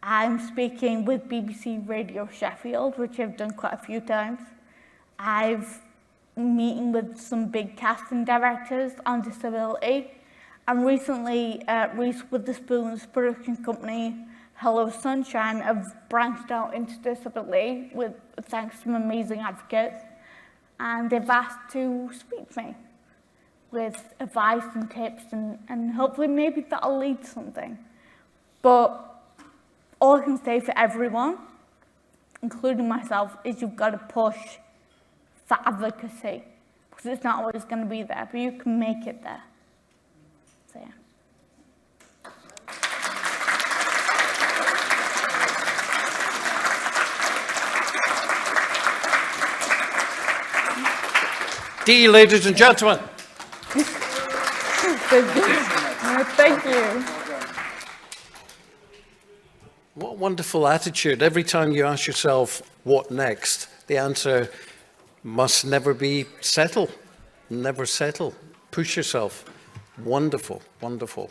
I'm speaking with BBC Radio Sheffield, which I've done quite a few times. I've meeting with some big casting directors on disability. And recently, Reese Witherspoon's production company, Hello Sunshine, have branched out into disability with thanks to some amazing advocates. And they've asked to speak to me with advice and tips, and hopefully maybe that'll lead to something. But all I can say for everyone, including myself, is you've got to push for advocacy, because it's not always going to be there, but you can make it there. So yeah. Dee, ladies and gentlemen. Thank you. What a wonderful attitude. Every time you ask yourself, what next? The answer must never be settle. Never settle. Push yourself. Wonderful, wonderful.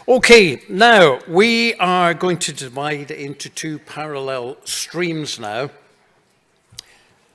Okay, now we are going to divide into two parallel streams now.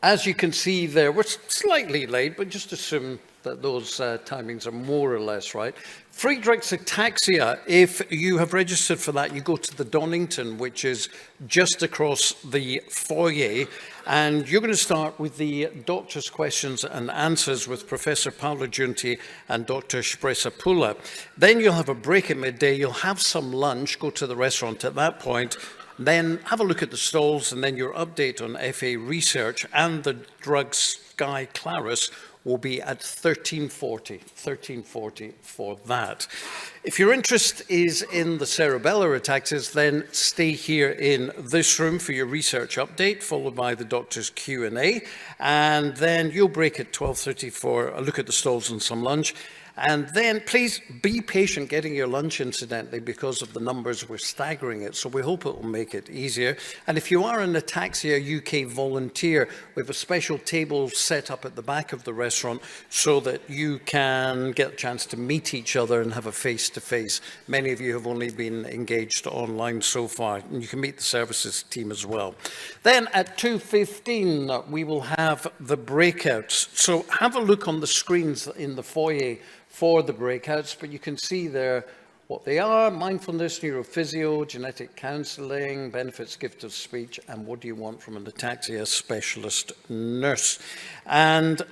As you can see there, we're slightly late, but just assume that those timings are more or less right. Friedreich's Ataxia, if you have registered for that, you go to the Donington, which is just across the foyer, and you're going to start with the doctor's questions and answers with Professor Paola Giunti and Dr. Spresa-Pula. Then you'll have a break at midday, you'll have some lunch, go to the restaurant at that point, then have a look at the stalls, and then your update on FA research and the drug Sky Claris will be at 13:40 for that. If your interest is in the cerebellar ataxias, then stay here in this room for your research update, followed by the doctor's Q&A, and then you'll break at 12:30 for a look at the stalls and some lunch. And then please be patient getting your lunch, incidentally, because of the numbers, we're staggering it. So we hope it will make it easier. And if you are an Ataxia UK volunteer, we have a special table set up at the back of the restaurant so that you can get a chance to meet each other and have a face-to-face. Many of you have only been engaged online so far, and you can meet the services team as well. Then at 2:15, we will have the breakouts. So have a look on the screens in the foyer for the breakouts, but you can see there what they are: mindfulness, neurophysio, genetic counselling, benefits, gift of speech, and what do you want from an ataxia specialist nurse. And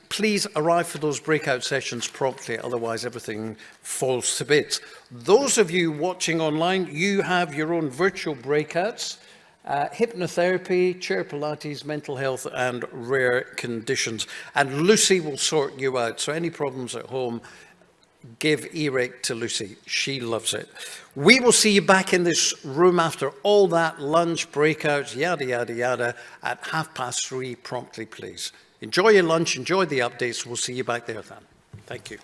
please arrive for those breakout sessions promptly, otherwise everything falls to bits. Those of you watching online, you have your own virtual breakouts. Hypnotherapy, chair Pilates, mental health and rare conditions. And Lucy will sort you out. So any problems at home, give earache to Lucy. She loves it. We will see you back in this room after all that lunch, breakouts, yada, yada, yada, at 3:30 promptly, please. Enjoy your lunch, enjoy the updates. We'll see you back there then. Thank you.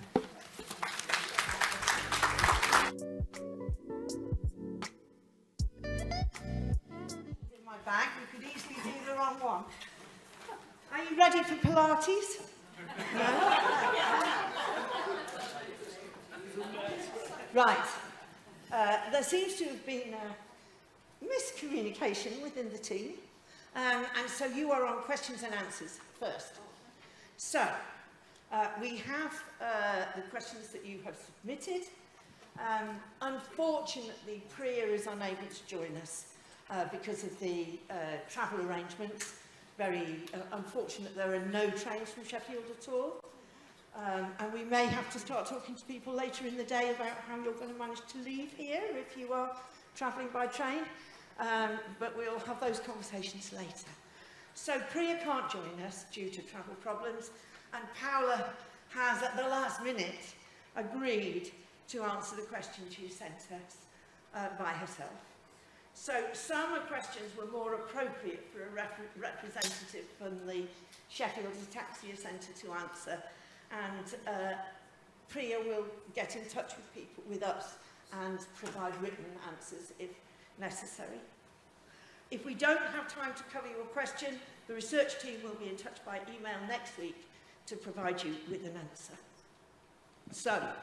Back, you could easily do the wrong one. Are you ready for Pilates? No? Right. There seems to have been miscommunication within the team, and so you are on questions and answers first. So, we have the questions that you have submitted. Unfortunately, Priya is unable to join us because of the travel arrangements. Very unfortunate there are no trains from Sheffield at all. And we may have to start talking to people later in the day about how you're going to manage to leave here if you are travelling by train. But we'll have those conversations later. So Priya can't join us due to travel problems, and Paola has at the last minute agreed to answer the questions you sent us by herself. So some questions were more appropriate for a representative from the Sheffield Ataxia Centre to answer, and Priya will get in touch with us and provide written answers if necessary. If we don't have time to cover your question, the research team will be in touch by email next week to provide you with an answer. So,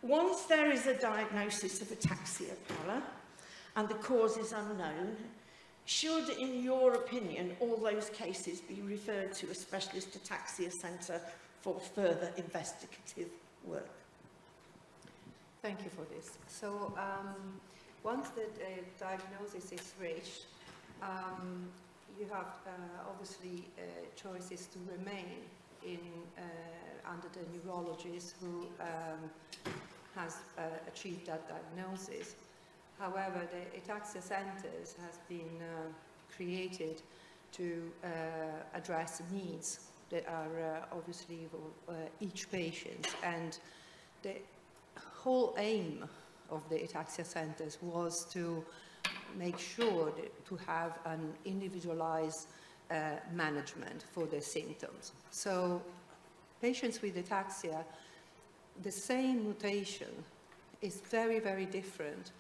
once there is a diagnosis of ataxia, Paola, and the cause is unknown, should, in your opinion, all those cases be referred to a specialist ataxia centre for further investigative work? Thank you for this. So once the diagnosis is reached, you have obviously choices to remain in under the neurologist who has achieved that diagnosis. However, the ataxia centers has been created to address needs that are obviously for each patient, and the whole aim of the ataxia centers was to make sure to have an individualized management for their symptoms. So patients with ataxia, the same mutation is very, very different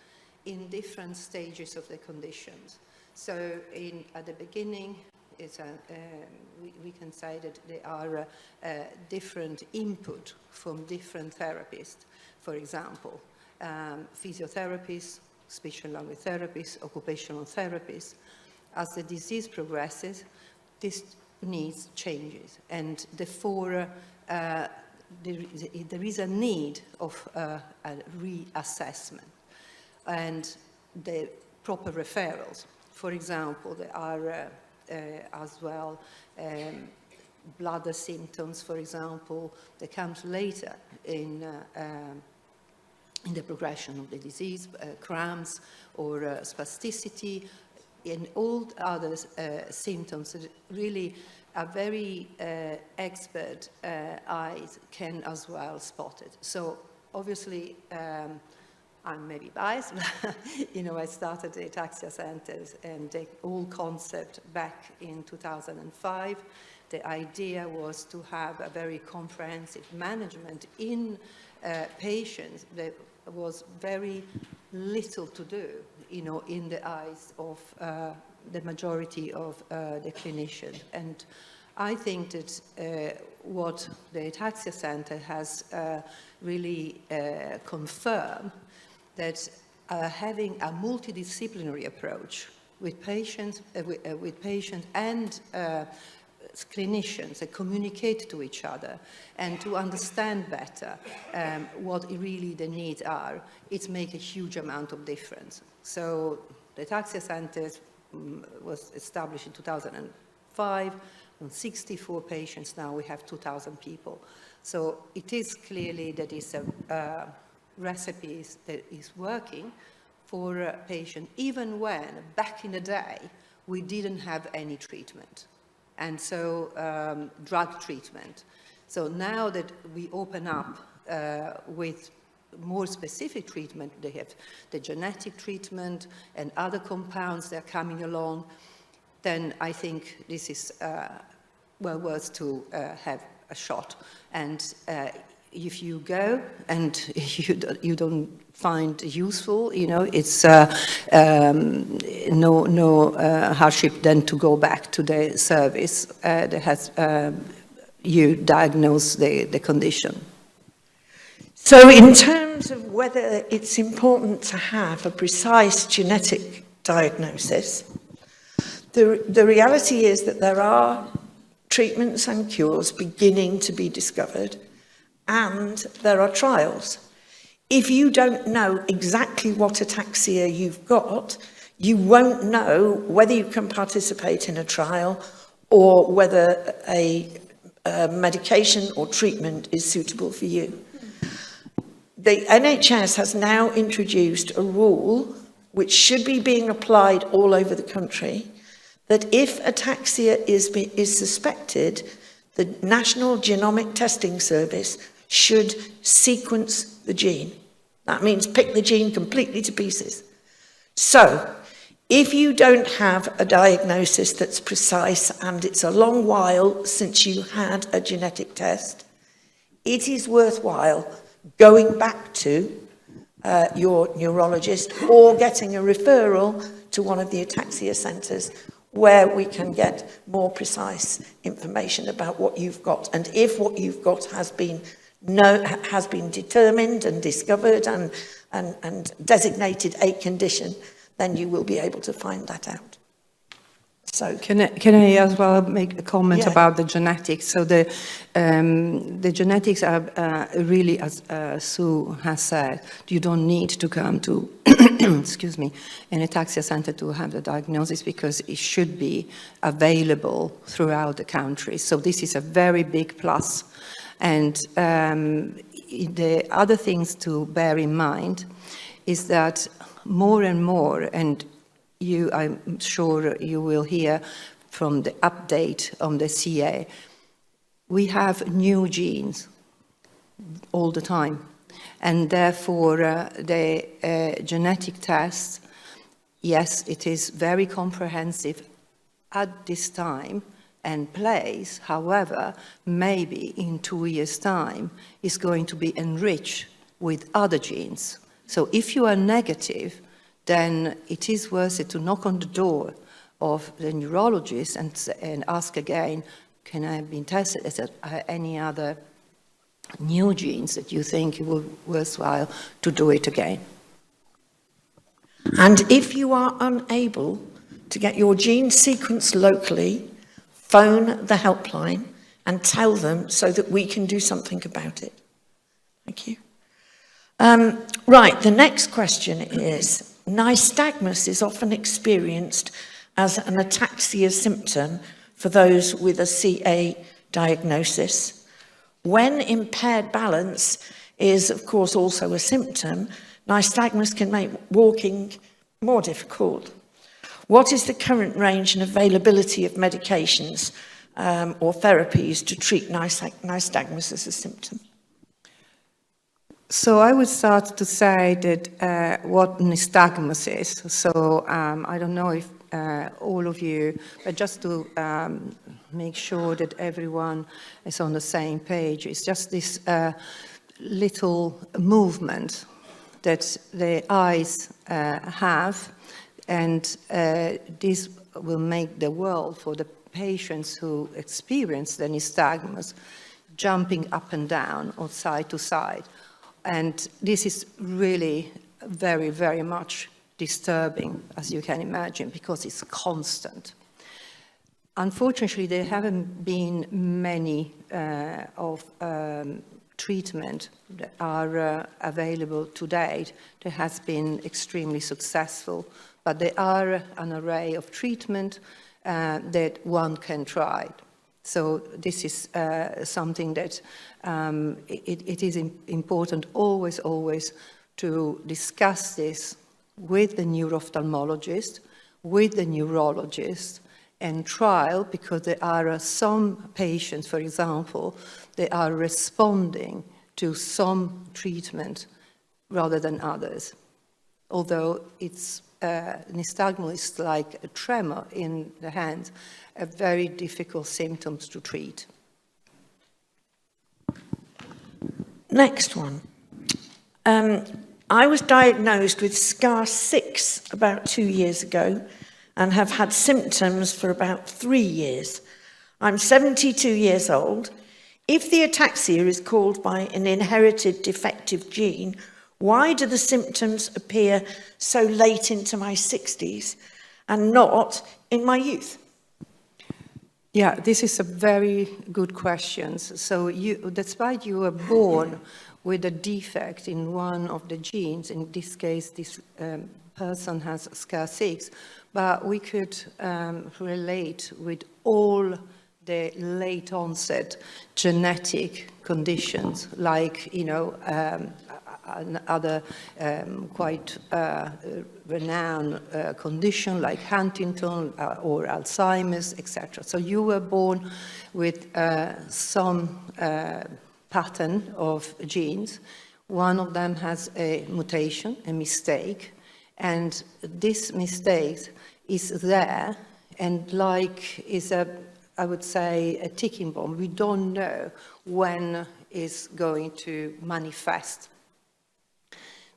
in different stages of the conditions. So at the beginning, it's we can say that there are different input from different therapists. For example, physiotherapists, speech and language therapists, occupational therapists. As the disease progresses, this needs changes, and therefore there is a need of a reassessment and the proper referrals. For example, there are as well bladder symptoms, for example, that comes later in the progression of the disease, cramps or spasticity, and all other symptoms that really a very expert eyes can as well spot it. So obviously, I'm maybe biased, but I started the Ataxia Centers and the whole concept back in 2005. The idea was to have a very comprehensive management in patients. There was very little to do, in the eyes of the majority of the clinicians. And I think that what the Ataxia Center has really confirmed, that having a multidisciplinary approach with patients and clinicians that communicate to each other and to understand better what really the needs are, it makes a huge amount of difference. So the Ataxia Center was established in 2005. On 64 patients now, we have 2,000 people. So it is clearly that it's a recipe that is working for a patient, even when back in the day we didn't have any treatment, and so drug treatment. So now that we open up with more specific treatment, they have the genetic treatment and other compounds that are coming along, then I think this is well worth to have a shot. And if you go and you don't find useful, it's no hardship then to go back to the service that has you diagnose the condition. So in terms of whether it's important to have a precise genetic diagnosis, the reality is that there are treatments and cures beginning to be discovered, and there are trials. If you don't know exactly what ataxia you've got, you won't know whether you can participate in a trial or whether a medication or treatment is suitable for you. The NHS has now introduced a rule which should be being applied all over the country, that if ataxia is suspected, the National Genomic Testing Service should sequence the gene. That means pick the gene completely to pieces. So, if you don't have a diagnosis that's precise and it's a long while since you had a genetic test, it is worthwhile going back to your neurologist or getting a referral to one of the ataxia centres where we can get more precise information about what you've got. And if what you've got has been determined and discovered and designated a condition, then you will be able to find that out. So can I as well make a comment Yeah. about the genetics? So the genetics are really, as Sue has said, you don't need to come to, excuse me, an ataxia center to have the diagnosis, because it should be available throughout the country. So this is a very big plus. And the other things to bear in mind is that more and more, and I'm sure you will hear from the update on the CA, we have new genes all the time. And therefore, the genetic test, yes, it is very comprehensive at this time and place. However, maybe in 2 years' time, is going to be enriched with other genes. So if you are negative, then it is worth it to knock on the door of the neurologist and ask again, can I have been tested? Is there any other new genes that you think it would be worthwhile to do it again? And if you are unable to get your gene sequenced locally, phone the helpline and tell them so that we can do something about it. Thank you. Right, the next question is, nystagmus is often experienced as an ataxia symptom for those with a CA diagnosis. When impaired balance is, of course, also a symptom, nystagmus can make walking more difficult. What is the current range and availability of medications or therapies to treat nystagmus as a symptom? So I would start to say that what nystagmus is. So I don't know if all of you, but just to make sure that everyone is on the same page, it's just this little movement that the eyes have, and this will make the world for the patients who experience the nystagmus jumping up and down or side to side. And this is really very, very much disturbing, as you can imagine, because it's constant. Unfortunately, there haven't been many of treatment that are available to date that has been extremely successful, but there are an array of treatment that one can try. So this is something that it is important always to discuss this with the neuro-ophthalmologist, with the neurologist, and trial, because there are some patients, for example, that are responding to some treatment rather than others. Although it's nystagmus is like a tremor in the hand, a very difficult symptoms to treat. Next one. I was diagnosed with scar 6 about 2 years ago and have had symptoms for about 3 years. I'm 72 years old. If the ataxia is caused by an inherited defective gene, why do the symptoms appear so late into my 60s and not in my youth? Yeah, this is a very good question. So despite you were born with a defect in one of the genes, in this case, this person has SCAR6, but we could relate with all the late onset genetic conditions, like, other quite renowned condition like Huntington or Alzheimer's, etc. So you were born with some pattern of genes. One of them has a mutation, a mistake, and this mistake is there and is I would say, a ticking bomb. We don't know when it's going to manifest.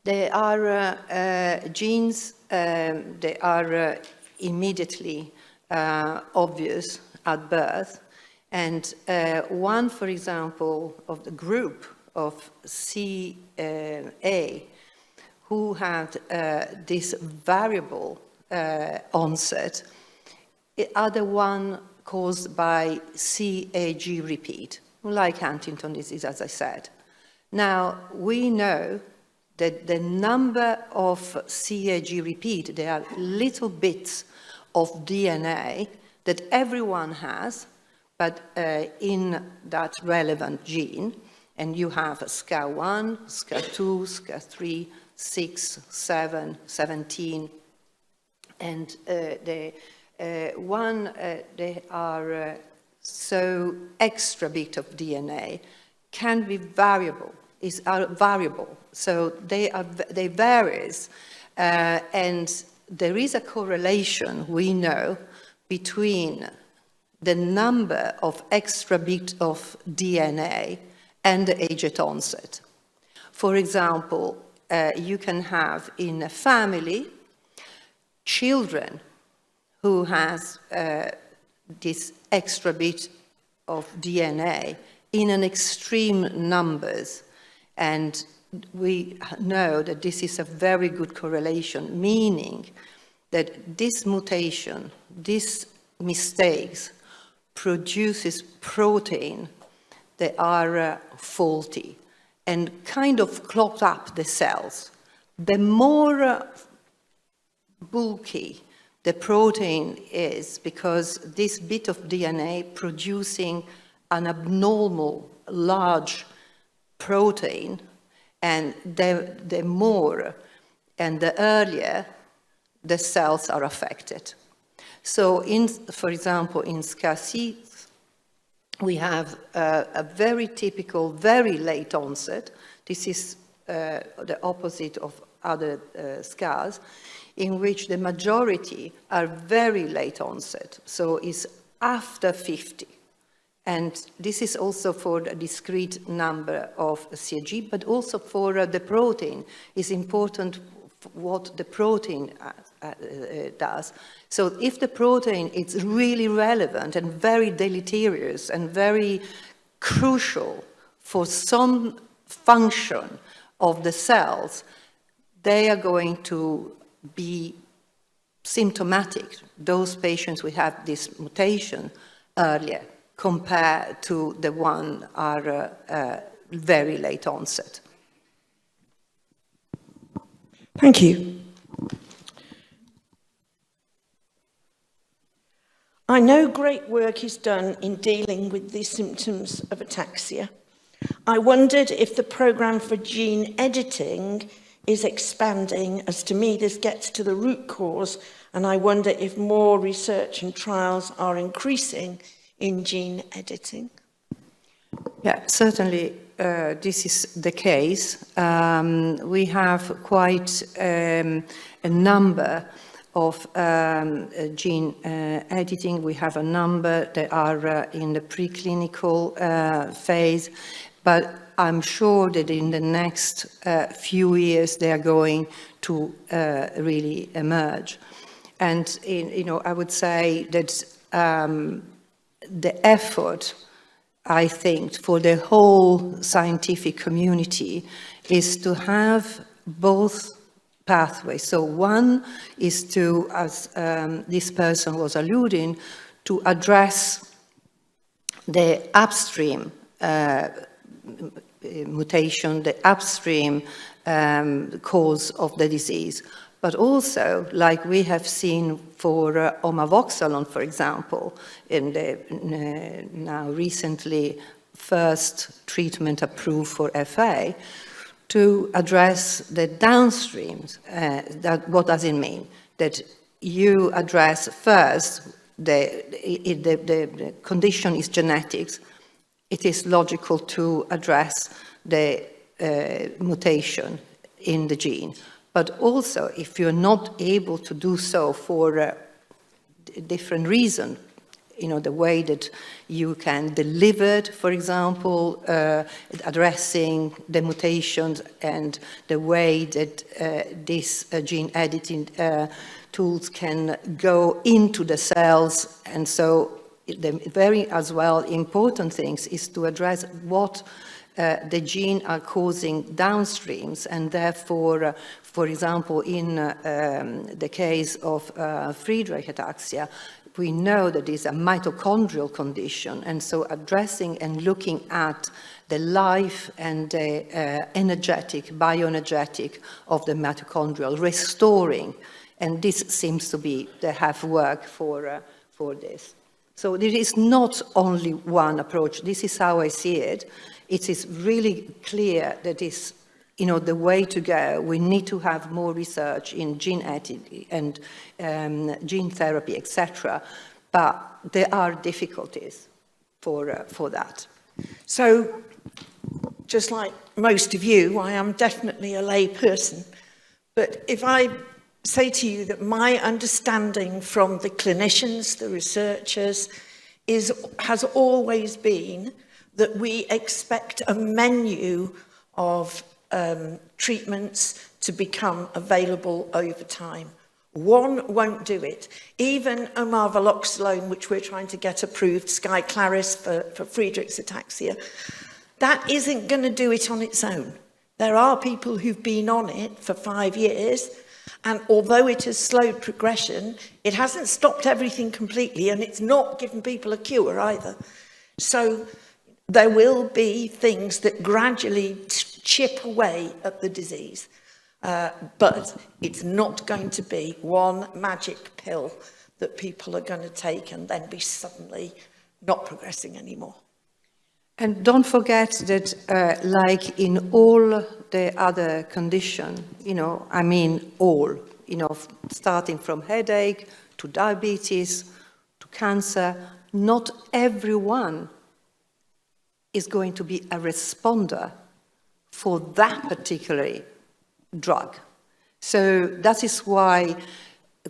There are genes that are immediately obvious at birth, and one, for example, of the group of CA, who had this variable onset are the one caused by CAG repeat, like Huntington disease, as I said. Now, we know that the number of CAG repeat, they are little bits of DNA that everyone has, but in that relevant gene, and you have SCA1, SCA2, SCA3, 6, 7, 17, and they are so extra bit of DNA can be variable, are variable. So they varies, and there is a correlation, we know, between the number of extra bit of DNA and the age at onset. For example, you can have in a family children who has this extra bit of DNA in an extreme numbers, and we know that this is a very good correlation, meaning that this mutation, these mistakes, produces protein that are faulty and kind of clog up the cells. The more bulky the protein is, because this bit of DNA producing an abnormal large protein, and the more and the earlier the cells are affected. So, for example, in SCA6, we have a very typical, very late onset. This is the opposite of other SCAs, in which the majority are very late onset, so it's after 50. And this is also for a discrete number of CAG, but also for the protein. It's important what the protein does. So if the protein is really relevant and very deleterious and very crucial for some function of the cells, they are going to be symptomatic, those patients who have this mutation earlier, compared to the one are very late onset. Thank you. I know great work is done in dealing with the symptoms of ataxia. I wondered if the programme for gene editing is expanding, as to me this gets to the root cause, and I wonder if more research and trials are increasing in gene editing. Yeah, certainly this is the case. We have quite a number of gene editing. We have a number that are in the preclinical phase, but I'm sure that in the next few years they are going to really emerge. And I would say that the effort, I think, for the whole scientific community is to have both pathways. So one is to, as this person was alluding, to address the upstream mutation, the upstream cause of the disease. But also, like we have seen for omavoxalon, for example, in the now recently first treatment approved for FA, to address the downstreams. What does it mean? That you address first, the condition is genetics. It is logical to address the mutation in the gene. But also, if you're not able to do so for a different reason, the way that you can deliver it, for example, addressing the mutations and the way that these gene editing tools can go into the cells. And so the very as well important things is to address what the gene are causing downstreams, and therefore, for example, in the case of Friedreich ataxia, we know that it's a mitochondrial condition, and so addressing and looking at the life and the bioenergetic of the mitochondrial, restoring, and this seems to be, they have work for this. So there is not only one approach. This is how I see it. It is really clear that it's, the way to go. We need to have more research in gene editing and gene therapy, etc. But there are difficulties for that. So, just like most of you, I am definitely a lay person. But if I say to you that my understanding from the clinicians, the researchers, has always been that we expect a menu of treatments to become available over time. One won't do it. Even omaveloxolone, which we're trying to get approved, Skyclarys for Friedreich's ataxia, that isn't going to do it on its own. There are people who've been on it for 5 years, and although it has slowed progression, it hasn't stopped everything completely, and it's not given people a cure either. So there will be things that gradually chip away at the disease, but it's not going to be one magic pill that people are going to take and then be suddenly not progressing anymore. And don't forget that, like in all the other conditions, starting from headache to diabetes to cancer, not everyone is going to be a responder for that particular drug. So that is why,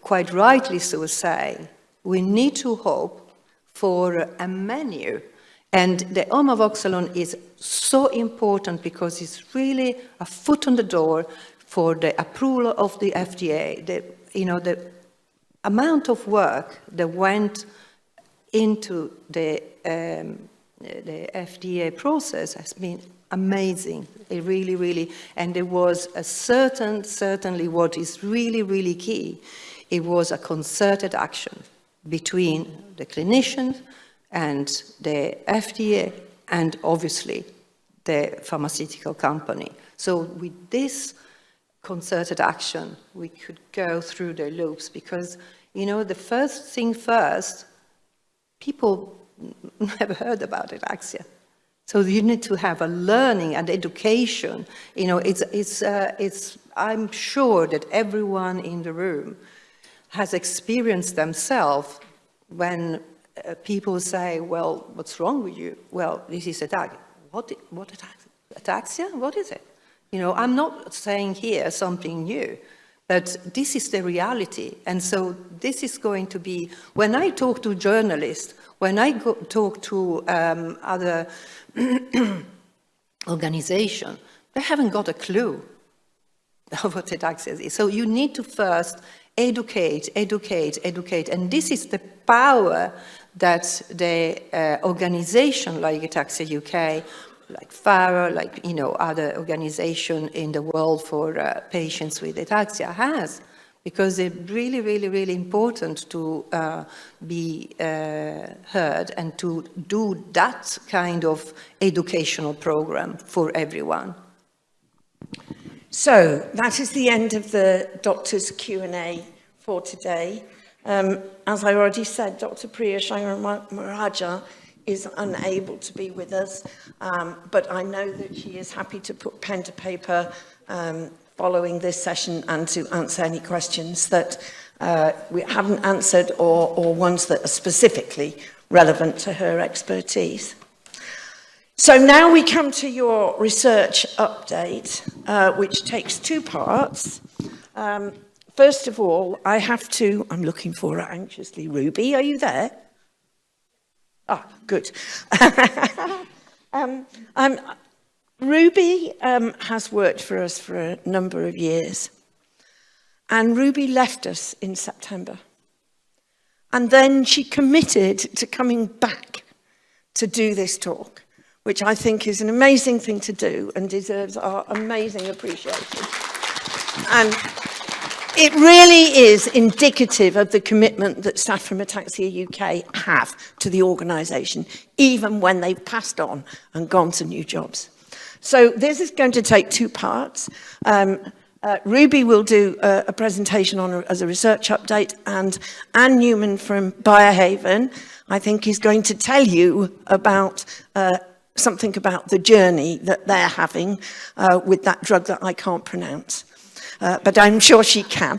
quite rightly so say, we need to hope for a menu. And the omaveloxolone is so important because it's really a foot on the door for the approval of the FDA. The amount of work that went into the FDA process has been amazing. It really, and there was a certainly what is really key, it was a concerted action between the clinicians and the FDA, and obviously the pharmaceutical company. So with this concerted action, we could go through the loops because, the first thing first, people never heard about ataxia. So you need to have a learning and education. I'm sure that everyone in the room has experienced themselves when people say, well, what's wrong with you? Well, this is ataxia. What ataxia? What is it? I'm not saying here something new, but this is the reality. And so this is going to be, when I talk to journalists, when I talk to other organizations, they haven't got a clue of what ataxia is. So you need to first educate. And this is the power that the organization like Ataxia UK, like FARA, like other organization in the world for patients with ataxia has, because it's really important to be heard and to do that kind of educational program for everyone. So that is the end of the Doctors Q&A for today. As I already said, Dr. Priya Shangaramaja is unable to be with us, but I know that she is happy to put pen to paper following this session and to answer any questions that we haven't answered or ones that are specifically relevant to her expertise. So now we come to your research update, which takes two parts. First of all, I'm looking for her anxiously. Ruby, are you there? Ah, good. Ruby has worked for us for a number of years. And Ruby left us in September. And then she committed to coming back to do this talk, which I think is an amazing thing to do and deserves our amazing appreciation. And it really is indicative of the commitment that staff from Ataxia UK have to the organisation, even when they've passed on and gone to new jobs. So this is going to take two parts. Ruby will do a presentation as a research update, and Anne Neuman from Biohaven, I think, is going to tell you about something about the journey that they're having with that drug that I can't pronounce. But I'm sure she can.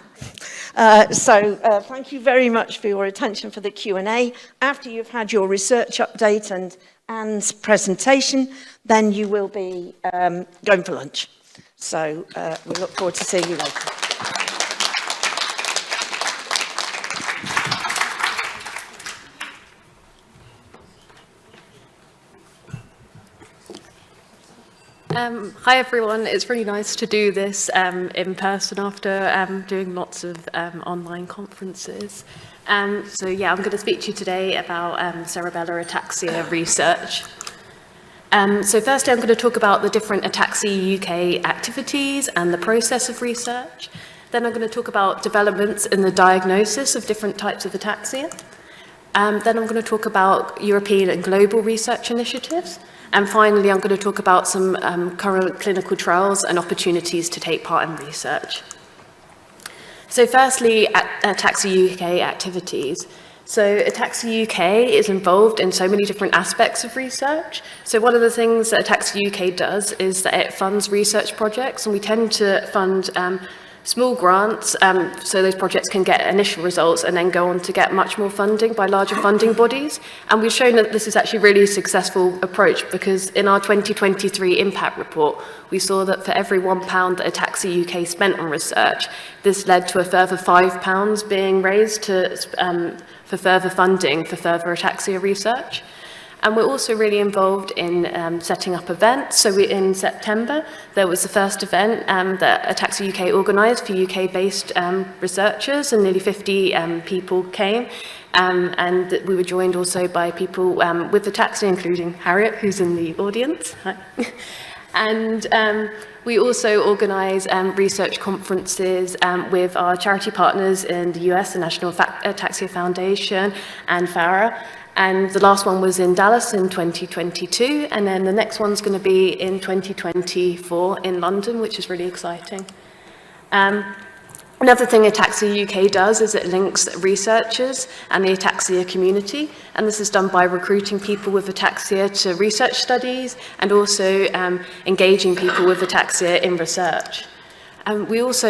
Thank you very much for your attention for the Q&A. After you've had your research update and Anne's presentation, then you will be going for lunch. So we look forward to seeing you later. Hi everyone, it's really nice to do this in person after doing lots of online conferences. So yeah, I'm going to speak to you today about cerebellar ataxia research. So firstly, I'm going to talk about the different Ataxia UK activities and the process of research. Then I'm going to talk about developments in the diagnosis of different types of ataxia. Then I'm going to talk about European and global research initiatives. And finally, I'm going to talk about some current clinical trials and opportunities to take part in research. So firstly, Ataxia UK activities. So Ataxia UK is involved in so many different aspects of research. So one of the things that Ataxia UK does is that it funds research projects, and we tend to fund small grants so those projects can get initial results and then go on to get much more funding by larger funding bodies. And we've shown that this is actually really a successful approach, because in our 2023 impact report, we saw that for every £1 that Ataxia UK spent on research, this led to a further £5 being raised for further funding for further ataxia research. And we're also really involved in setting up events. So in September, there was the first event that Ataxia UK organised for UK-based researchers, and nearly 50 people came. And we were joined also by people with ataxia, including Harriet, who's in the audience. And we also organise research conferences with our charity partners in the US, the National Ataxia Foundation and FARA. And the last one was in Dallas in 2022, and then the next one's going to be in 2024 in London, which is really exciting. Another thing Ataxia UK does is it links researchers and the ataxia community, and this is done by recruiting people with ataxia to research studies and also engaging people with ataxia in research. We also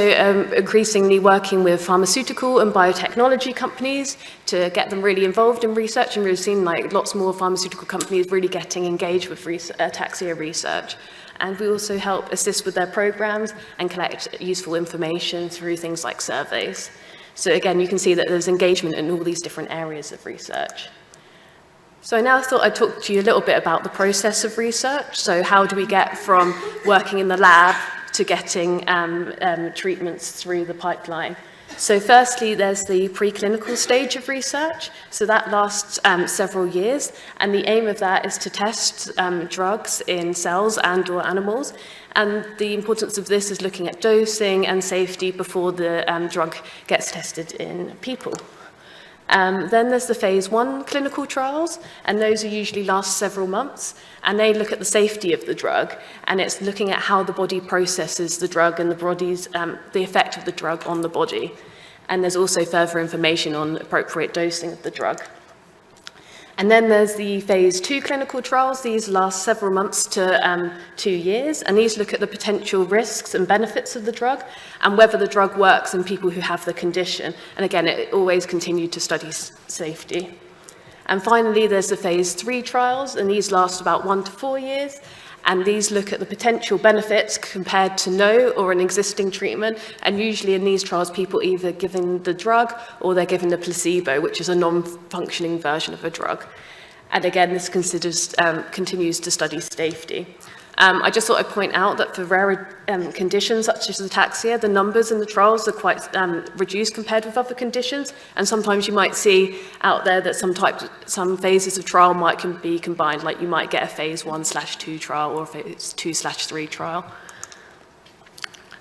increasingly working with pharmaceutical and biotechnology companies to get them really involved in research, and we've seen like lots more pharmaceutical companies really getting engaged with ataxia research. And we also help assist with their programs and collect useful information through things like surveys. So again, you can see that there's engagement in all these different areas of research. So I now thought I'd talk to you a little bit about the process of research. So how do we get from working in the lab to getting treatments through the pipeline? So firstly, there's the preclinical stage of research. So that lasts several years, and the aim of that is to test drugs in cells and or animals. And the importance of this is looking at dosing and safety before the drug gets tested in people. Then there's the phase 1 clinical trials, and those usually last several months, and they look at the safety of the drug, and it's looking at how the body processes the drug and the effect of the drug on the body. And there's also further information on appropriate dosing of the drug. And then there's the phase 2 clinical trials. These last several months to 2 years, and these look at the potential risks and benefits of the drug and whether the drug works in people who have the condition. And again, it always continued to study safety. And finally, there's the phase 3 trials, and these last about 1 to 4 years. And these look at the potential benefits compared to no or an existing treatment. And usually in these trials, people are either given the drug or they're given the placebo, which is a non-functioning version of a drug. And again, this continues to study safety. I just thought I'd point out that for rarer conditions such as ataxia, the numbers in the trials are quite reduced compared with other conditions, and sometimes you might see out there that some phases of trial might be combined, like you might get a phase 1/2 trial or a phase 2/3 trial.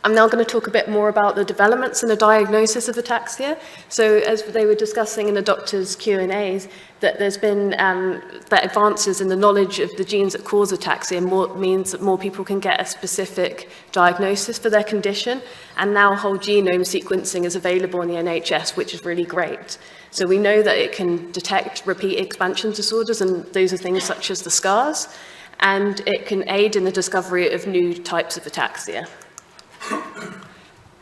I'm now going to talk a bit more about the developments in the diagnosis of ataxia. So as they were discussing in the doctors' Q&As, that there's been that advances in the knowledge of the genes that cause ataxia means that more people can get a specific diagnosis for their condition. And now whole genome sequencing is available in the NHS, which is really great. So we know that it can detect repeat expansion disorders, and those are things such as the scars, and it can aid in the discovery of new types of ataxia.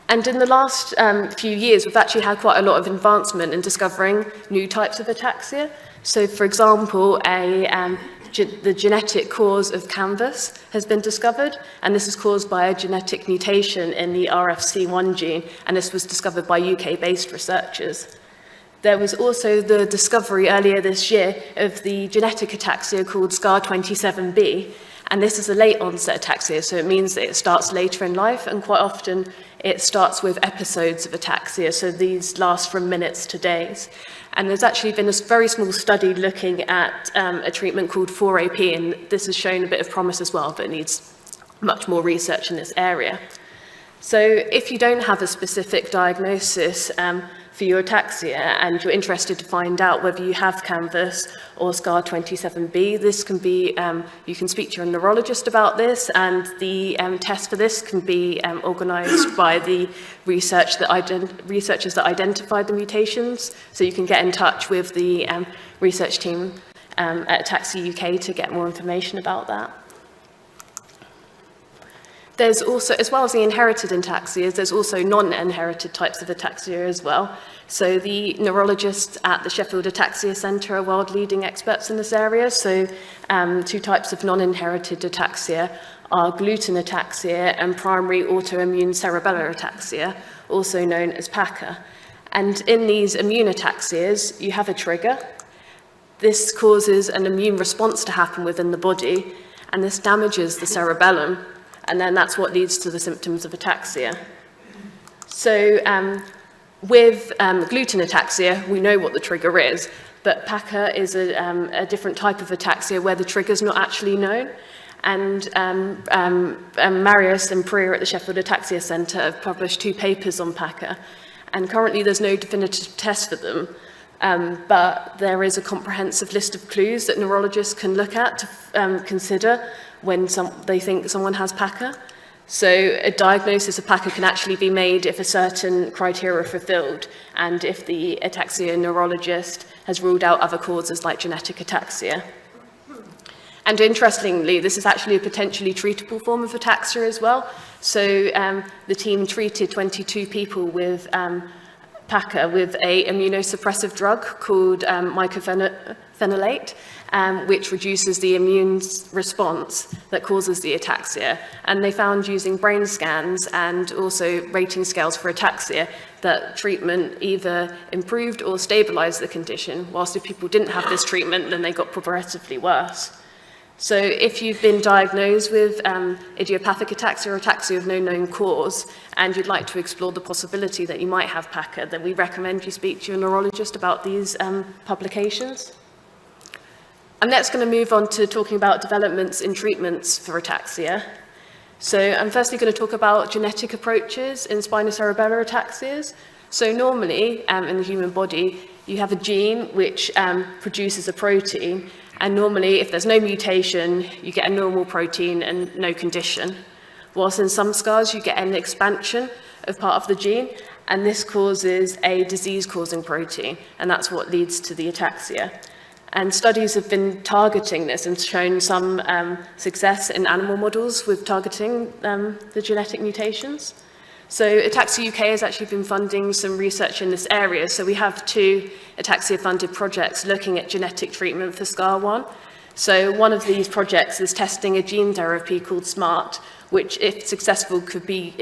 And in the last few years, we've actually had quite a lot of advancement in discovering new types of ataxia. So, for example, the genetic cause of canvas has been discovered, and this is caused by a genetic mutation in the RFC1 gene, and this was discovered by UK-based researchers. There was also the discovery earlier this year of the genetic ataxia called SCAR27B, and this is a late onset ataxia, so it means that it starts later in life, and quite often it starts with episodes of ataxia, so these last from minutes to days. And there's actually been a very small study looking at a treatment called 4AP, and this has shown a bit of promise as well, but it needs much more research in this area. So if you don't have a specific diagnosis for your ataxia and you're interested to find out whether you have canvas or SCAR27B, this can be, you can speak to your neurologist about this, and the test for this can be organised by the researchers that identified the mutations. So you can get in touch with the research team at Ataxia UK to get more information about that. There's also, as well as the inherited ataxias, there's also non-inherited types of ataxia as well. So the neurologists at the Sheffield Ataxia Centre are world-leading experts in this area. So two types of non-inherited ataxia are gluten ataxia and primary autoimmune cerebellar ataxia, also known as PACA. And in these immune ataxias, you have a trigger. This causes an immune response to happen within the body, and this damages the cerebellum. And then that's what leads to the symptoms of ataxia. So with gluten ataxia, we know what the trigger is, but PACA is a different type of ataxia where the trigger's not actually known. And Marius and Priya at the Sheffield Ataxia Centre have published 2 papers on PACA, and currently there's no definitive test for them. But there is a comprehensive list of clues that neurologists can look at to consider when they think someone has PACA. So a diagnosis of PACA can actually be made if a certain criteria are fulfilled, and if the ataxia neurologist has ruled out other causes like genetic ataxia. And interestingly, this is actually a potentially treatable form of ataxia as well. So the team treated 22 people with PACA with a immunosuppressive drug called mycophenolate, which reduces the immune response that causes the ataxia. And they found using brain scans and also rating scales for ataxia that treatment either improved or stabilized the condition, whilst if people didn't have this treatment, then they got progressively worse. So if you've been diagnosed with idiopathic ataxia or ataxia of no known cause, and you'd like to explore the possibility that you might have PACA, then we recommend you speak to your neurologist about these publications. I'm next going to move on to talking about developments in treatments for ataxia. So I'm firstly going to talk about genetic approaches in spinocerebellar ataxias. So normally, in the human body, you have a gene which produces a protein, and normally, if there's no mutation, you get a normal protein and no condition. Whilst in some scars, you get an expansion of part of the gene, and this causes a disease-causing protein, and that's what leads to the ataxia. And studies have been targeting this and shown some success in animal models with targeting the genetic mutations. So Ataxia UK has actually been funding some research in this area. So we have 2 ataxia-funded projects looking at genetic treatment for SCAR1. So one of these projects is testing a gene therapy called SMART, which, if successful, could be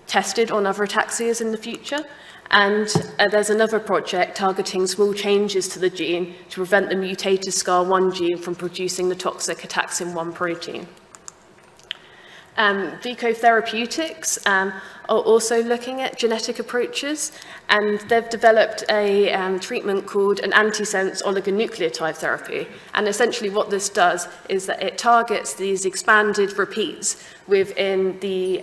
tested on other ataxias in the future. And there's another project targeting small changes to the gene to prevent the mutated SCAR1 gene from producing the toxic ataxin-1 protein. Vico Therapeutics are also looking at genetic approaches, and they've developed a treatment called an antisense oligonucleotide therapy. And essentially what this does is that it targets these expanded repeats within the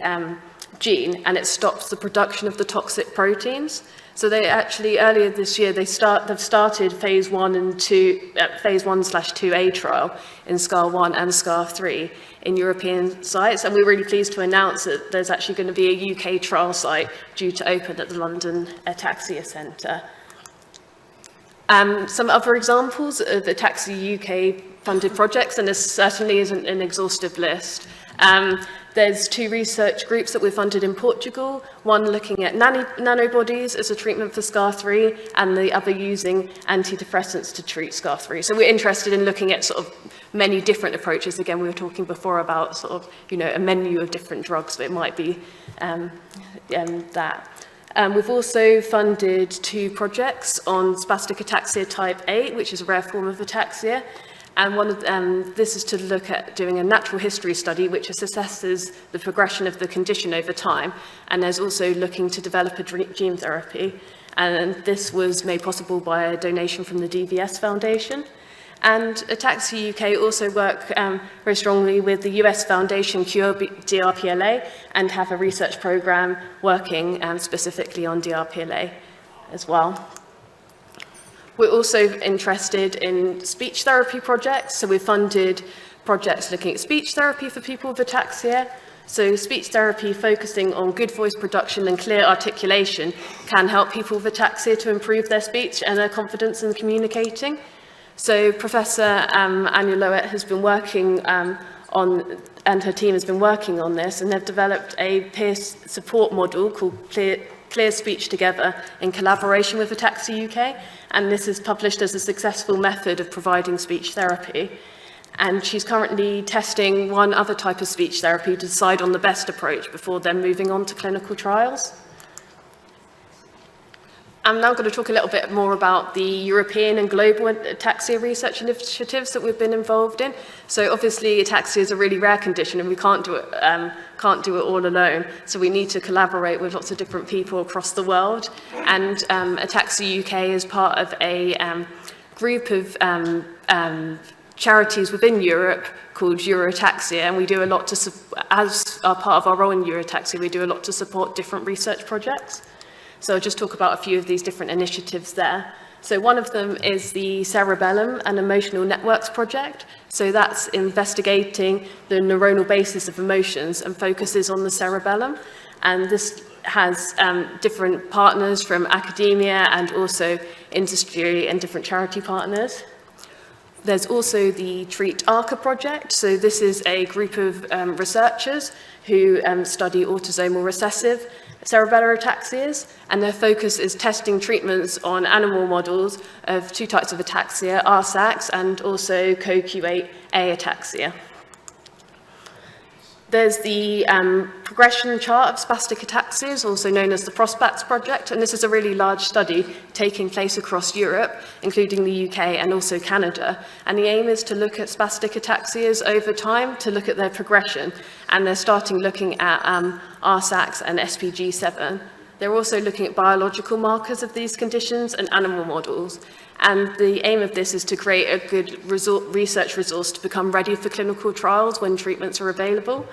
gene, and it stops the production of the toxic proteins. So they actually, earlier this year, they've started phase 1/2A trial in SCAR1 and SCAR3 in European sites. And we're really pleased to announce that there's actually going to be a UK trial site due to open at the London Ataxia Centre. Some other examples of Ataxia UK funded projects, and this certainly isn't an exhaustive list. There's 2 research groups that we've funded in Portugal, one looking at nanobodies as a treatment for SCAR3, and the other using antidepressants to treat SCAR3. So we're interested in looking at sort of many different approaches. Again, we were talking before about sort of, you know, a menu of different drugs, but it might be that. We've also funded 2 projects on spastic ataxia type 8, which is a rare form of ataxia. And one of this is to look at doing a natural history study which assesses the progression of the condition over time, and there's also looking to develop a gene therapy. And this was made possible by a donation from the DVS Foundation. And Ataxia UK also work very strongly with the US Foundation DRPLA and have a research program working specifically on DRPLA as well. We're also interested in speech therapy projects, so we've funded projects looking at speech therapy for people with ataxia. So speech therapy focusing on good voice production and clear articulation can help people with ataxia to improve their speech and their confidence in communicating. So Professor Anya Lowett has been working and her team has been working on this, and they've developed a peer support model called Clear Speech Together in collaboration with Ataxia UK, and this is published as a successful method of providing speech therapy. And she's currently testing one other type of speech therapy to decide on the best approach before then moving on to clinical trials. I'm now going to talk a little bit more about the European and global ataxia research initiatives that we've been involved in. So obviously ataxia is a really rare condition and we can't do it all alone. So we need to collaborate with lots of different people across the world. And Ataxia UK is part of a group of charities within Europe called Eurotaxia, and we do a lot to, as a part of our role in Eurotaxia, we do a lot to support different research projects. So I'll just talk about a few of these different initiatives there. So one of them is the Cerebellum and Emotional Networks project. So that's investigating the neuronal basis of emotions and focuses on the cerebellum. And this has different partners from academia and also industry and different charity partners. There's also the Treat ARCA project. So this is a group of researchers who study autosomal recessive cerebellar ataxias, and their focus is testing treatments on animal models of 2 types of ataxia, RSACs and also CoQ8A ataxia. There's the progression chart of spastic ataxias, also known as the PROSPACS project, and this is a really large study taking place across Europe, including the UK and also Canada. And the aim is to look at spastic ataxias over time, to look at their progression, and they're starting looking at RSACs and SPG7. They're also looking at biological markers of these conditions and animal models. And the aim of this is to create a good research resource to become ready for clinical trials when treatments are available.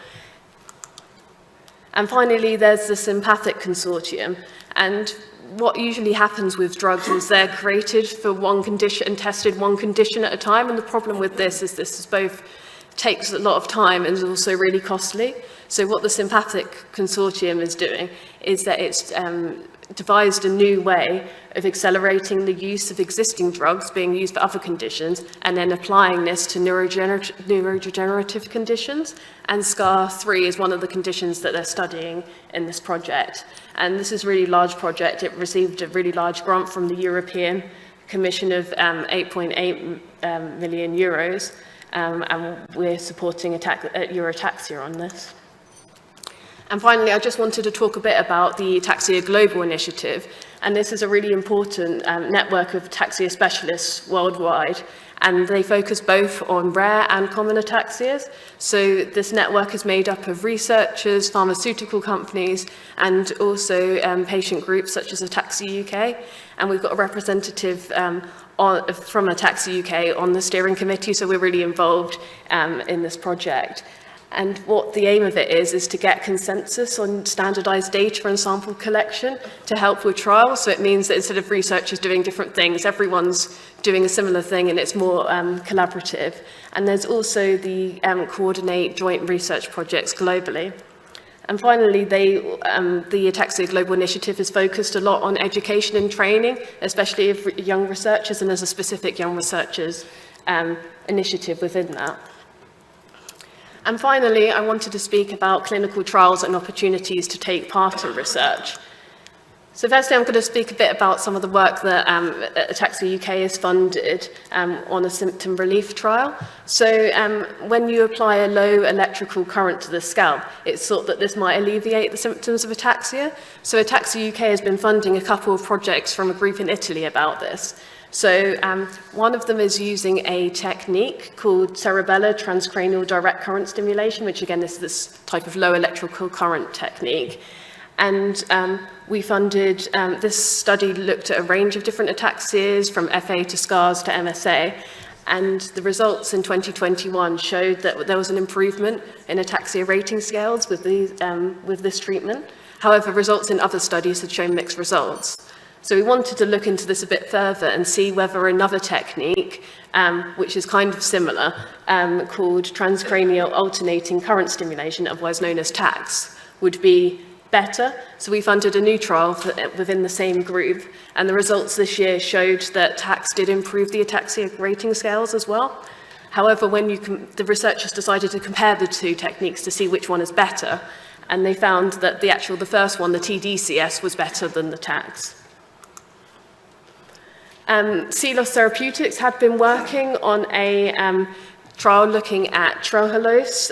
And finally, there's the Sympathic Consortium. And what usually happens with drugs is they're created for one condition and tested one condition at a time. And the problem with this is both takes a lot of time and is also really costly. So what the Sympathic Consortium is doing is that it's devised a new way of accelerating the use of existing drugs being used for other conditions and then applying this to neurodegenerative conditions. And SCAR3 is one of the conditions that they're studying in this project. And this is a really large project. It received a really large grant from the European Commission of 8.8 million euros, and we're supporting Eurotaxia on this. And finally, I just wanted to talk a bit about the Ataxia Global Initiative. And this is a really important network of ataxia specialists worldwide. and they focus both on rare and common ataxias. So this network is made up of researchers, pharmaceutical companies, and also patient groups such as Ataxia UK. And we've got a representative from Ataxia UK on the steering committee, so we're really involved in this project. And what the aim of it is to get consensus on standardized data and sample collection to help with trials. So it means that instead of researchers doing different things, everyone's doing a similar thing and it's more collaborative. And there's also the coordinate joint research projects globally. And finally, the Ataxia Global Initiative is focused a lot on education and training, especially of young researchers, and there's a specific young researchers initiative within that. And finally, I wanted to speak about clinical trials and opportunities to take part in research. So firstly, I'm going to speak a bit about some of the work that Ataxia UK has funded on a symptom relief trial. So when you apply a low electrical current to the scalp, it's thought that this might alleviate the symptoms of ataxia. So Ataxia UK has been funding a couple of projects from a group in Italy about this. So one of them is using a technique called cerebellar transcranial direct current stimulation, which again is this type of low electrical current technique. And we funded, this study looked at a range of different ataxias from FA to SCARS to MSA. And the results in 2021 showed that there was an improvement in ataxia rating scales with this treatment. However, results in other studies had shown mixed results. So we wanted to look into this a bit further and see whether another technique, which is kind of similar, called transcranial alternating current stimulation, otherwise known as TACS, would be better. So we funded a new trial within the same group, and the results this year showed that TACS did improve the ataxia rating scales as well. However, when the researchers decided to compare the two techniques to see which one is better, and they found that the first one, the TDCS, was better than the TACS. Celos Therapeutics had been working on a trial looking at trehalose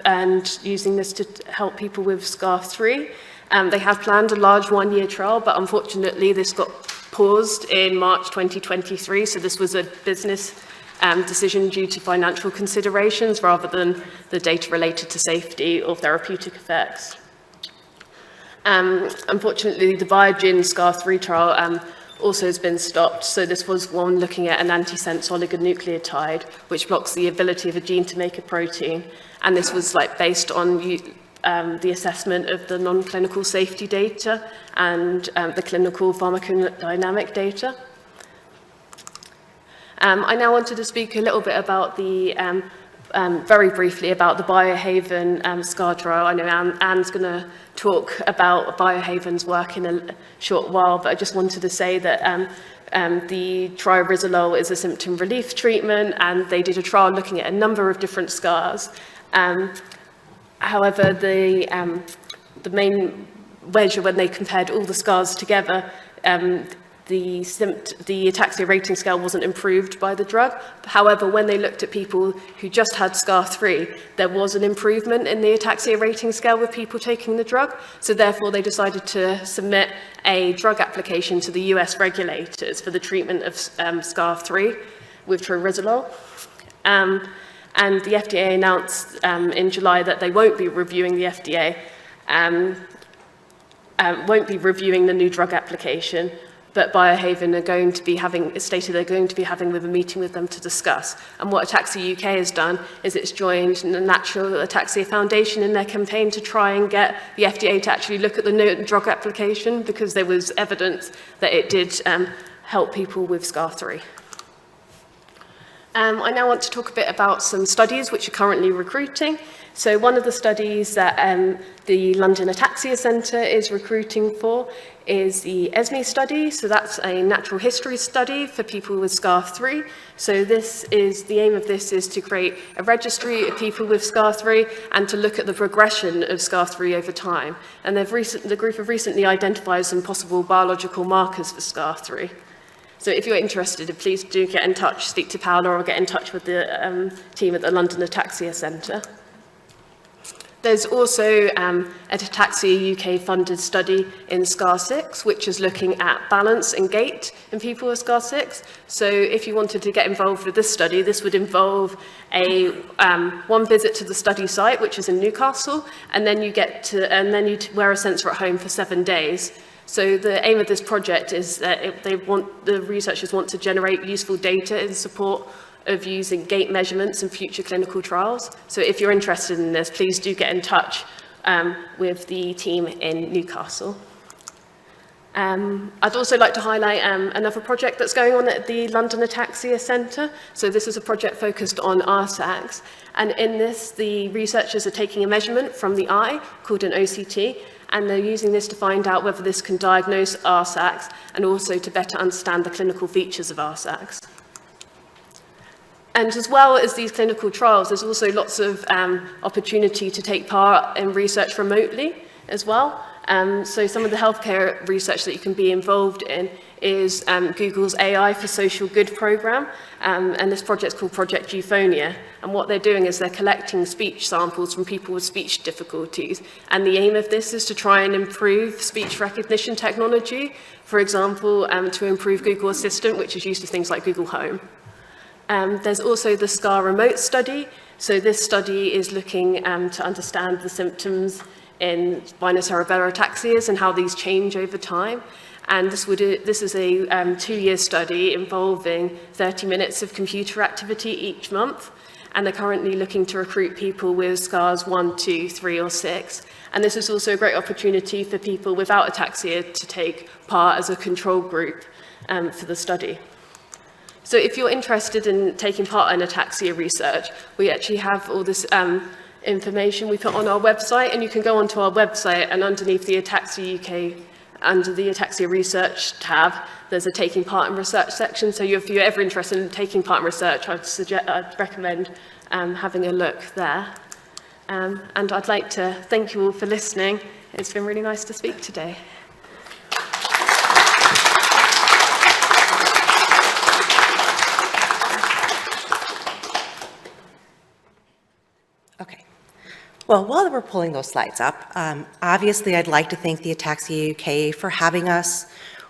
and using this to help people with SCAR3. They had planned a large one-year trial, but unfortunately this got paused in March 2023, so this was a business decision due to financial considerations rather than the data related to safety or therapeutic effects. Unfortunately, the Biogen SCAR3 trial also has been stopped. So this was one looking at an antisense oligonucleotide, which blocks the ability of a gene to make a protein. And this was based on the assessment of the non-clinical safety data and the clinical pharmacodynamic data. I now wanted to speak a little bit about the, very briefly about the Biohaven SCAR trial. I know Anne's going to talk about Biohaven's work in a short while, but I just wanted to say that the triarizolol is a symptom relief treatment, and they did a trial looking at a number of different scars. However, the main measure when they compared all the scars together, the ataxia rating scale wasn't improved by the drug. However, when they looked at people who just had SCAR3, there was an improvement in the ataxia rating scale with people taking the drug. So therefore, they decided to submit a drug application to the US regulators for the treatment of SCAR3 with triarizolol. And the FDA announced in July that they won't be reviewing the FDA, won't be reviewing the new drug application, but Biohaven are going to be stated they're going to be having a meeting with them to discuss. And what Ataxia UK has done is it's joined the Natural Ataxia Foundation in their campaign to try and get the FDA to actually look at the new drug application, because there was evidence that it did help people with SCAR3. I now want to talk a bit about some studies which are currently recruiting. So one of the studies that the London Ataxia Centre is recruiting for is the ESME study. So that's a natural history study for people with SCAR3. So the aim of this is to create a registry of people with SCAR3 and to look at the progression of SCAR3 over time. And the group have recently identified some possible biological markers for SCAR3. So if you're interested, please do get in touch, speak to Paola, or get in touch with the team at the London Ataxia Centre. There's also an Ataxia UK funded study in SCAR6, which is looking at balance and gait in people with SCAR6. So if you wanted to get involved with this study, this would involve one visit to the study site, which is in Newcastle, and then you wear a sensor at home for 7 days. So the aim of this project is that the researchers want to generate useful data in support of using gait measurements in future clinical trials. So if you're interested in this, please do get in touch with the team in Newcastle. I'd also like to highlight another project that's going on at the London Ataxia Centre. So this is a project focused on RSACs. And in this, the researchers are taking a measurement from the eye called an OCT, and they're using this to find out whether this can diagnose RSACs and also to better understand the clinical features of RSACs. And as well as these clinical trials, there's also lots of opportunity to take part in research remotely as well. So some of the healthcare research that you can be involved in is Google's AI for Social Good program, and this project's called Project Euphonia. And what they're doing is they're collecting speech samples from people with speech difficulties. And the aim of this is to try and improve speech recognition technology, for example, to improve Google Assistant, which is used to things like Google Home. There's also the SCAR remote study. So this study is looking to understand the symptoms in spinocerebellar ataxias and how these change over time. And this is a 2-year study involving 30 minutes of computer activity each month. And they're currently looking to recruit people with SCARs 1, 2, 3, or 6. And this is also a great opportunity for people without ataxia to take part as a control group for the study. So if you're interested in taking part in ataxia research, we actually have all this information we put on our website, and you can go onto our website, and underneath the Ataxia UK, under the Ataxia Research tab, there's a taking part in research section. So if you're ever interested in taking part in research, I'd recommend having a look there. And I'd like to thank you all for listening. It's been really nice to speak today. Okay. Well, while we're pulling those slides up, obviously I'd like to thank the Ataxia UK for having us.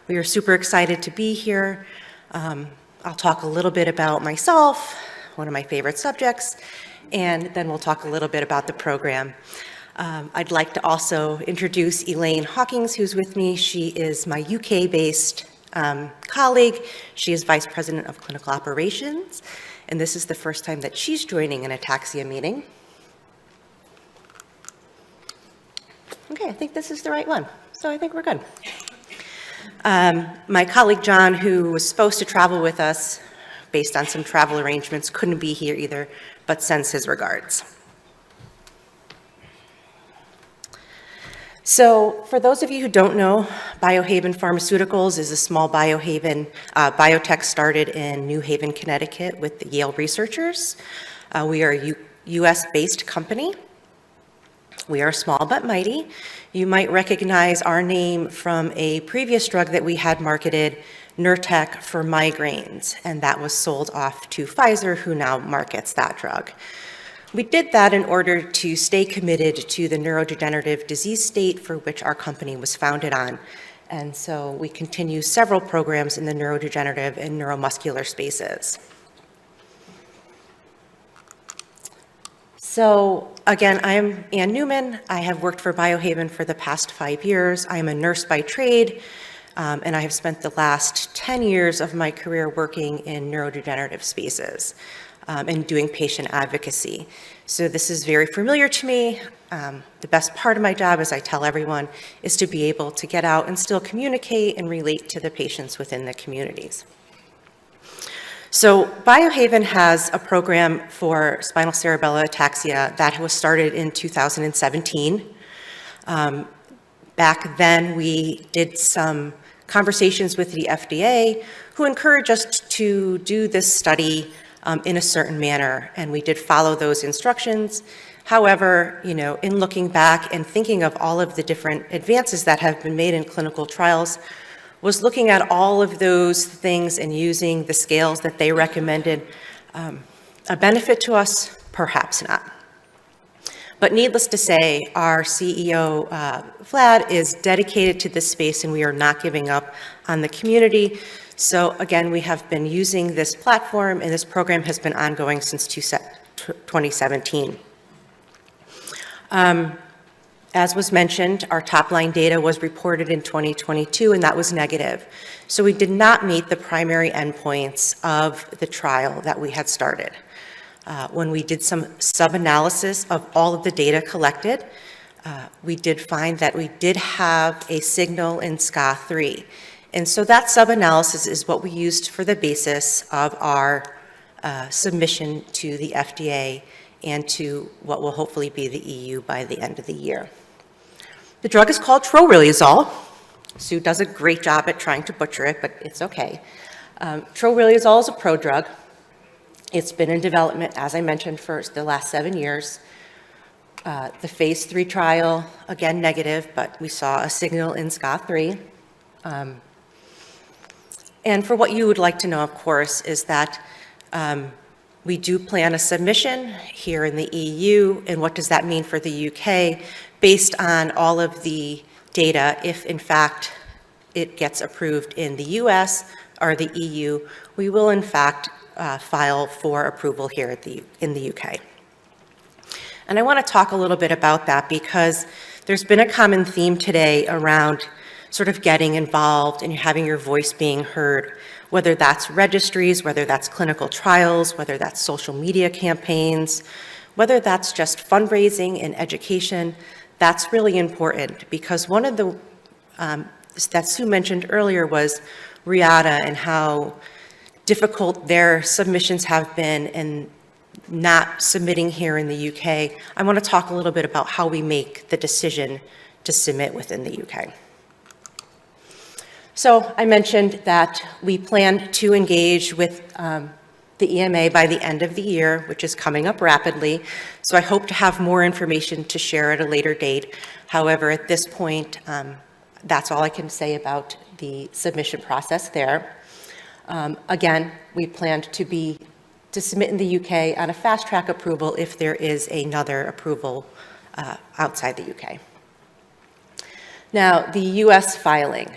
We are super excited to be here. I'll talk a little bit about myself, one of my favorite subjects, and then we'll talk a little bit about the program. I'd like to also introduce Elaine Hawkins, who's with me. She is my UK-based colleague. She is Vice President of Clinical Operations, and this is the first time that she's joining an ataxia meeting. Okay, I think this is the right one, so I think we're good. My colleague John, who was supposed to travel with us based on some travel arrangements, couldn't be here either, but sends his regards. So for those of you who don't know, Biohaven Pharmaceuticals is a small biotech started in New Haven, Connecticut with the Yale researchers. We are a US-based company. We are small but mighty. You might recognize our name from a previous drug that we had marketed, Nurtec, for migraines, and that was sold off to Pfizer, who now markets that drug. We did that in order to stay committed to the neurodegenerative disease state for which our company was founded on. And so we continue several programs in the neurodegenerative and neuromuscular spaces. So again, I'm Ann Neuman. I have worked for Biohaven for the past 5 years. I'm a nurse by trade, and I have spent the last 10 years of my career working in neurodegenerative spaces and doing patient advocacy. So this is very familiar to me. The best part of my job, as I tell everyone, is to be able to get out and still communicate and relate to the patients within the communities. So Biohaven has a program for spinocerebellar ataxia that was started in 2017. Back then, we did some conversations with the FDA, who encouraged us to do this study in a certain manner, and we did follow those instructions. However, in looking back and thinking of all of the different advances that have been made in clinical trials, was looking at all of those things and using the scales that they recommended a benefit to us? Perhaps not. But needless to say, our CEO, Vlad, is dedicated to this space, and we are not giving up on the community. So again, we have been using this platform, and this program has been ongoing since 2017. As was mentioned, our top-line data was reported in 2022, and that was negative. So we did not meet the primary endpoints of the trial that we had started. When we did some sub-analysis of all of the data collected, we did find that we did have a signal in SCA3. And so that sub-analysis is what we used for the basis of our submission to the FDA and to what will hopefully be the EU by the end of the year. The drug is called troriluzole. Sue does a great job at trying to butcher it, but it's okay. Troriluzole is a prodrug. It's been in development, as I mentioned, for the last 7 years. The phase 3 trial, again, negative, but we saw a signal in SCA3. And for what you would like to know, of course, is that we do plan a submission here in the EU, and what does that mean for the UK, based on all of the data, if in fact it gets approved in the US or the EU, we will in fact file for approval here in the UK. And I want to talk a little bit about that because there's been a common theme today around sort of getting involved and having your voice being heard, whether that's registries, whether that's clinical trials, whether that's social media campaigns, whether that's just fundraising and education. That's really important because one of the, that Sue mentioned earlier was RIATA and how difficult their submissions have been and not submitting here in the UK. I want to talk a little bit about how we make the decision to submit within the UK. So I mentioned that we plan to engage with the EMA by the end of the year, which is coming up rapidly. So I hope to have more information to share at a later date. However, at this point, that's all I can say about the submission process there. Again, we plan to submit in the UK on a fast-track approval if there is another approval outside the UK. Now, the US filing.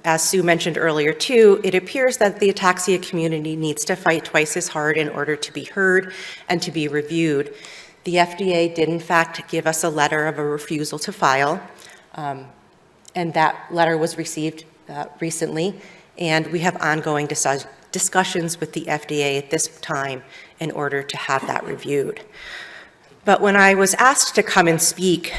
As Sue mentioned earlier too, it appears that the ataxia community needs to fight twice as hard in order to be heard and to be reviewed. The FDA did in fact give us a letter of a refusal to file, and that letter was received recently, and we have ongoing discussions with the FDA at this time in order to have that reviewed. But when I was asked to come and speak,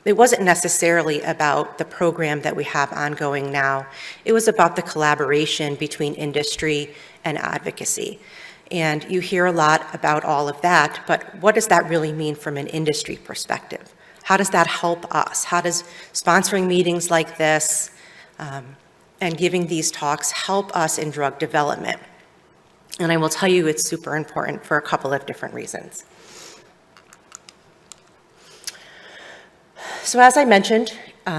it wasn't necessarily about the program that we have ongoing now. It was about the collaboration between industry and advocacy. And you hear a lot about all of that, but what does that really mean from an industry perspective? How does that help us? How does sponsoring meetings like this and giving these talks help us in drug development? And I will tell you it's super important for a couple of different reasons. So as I mentioned,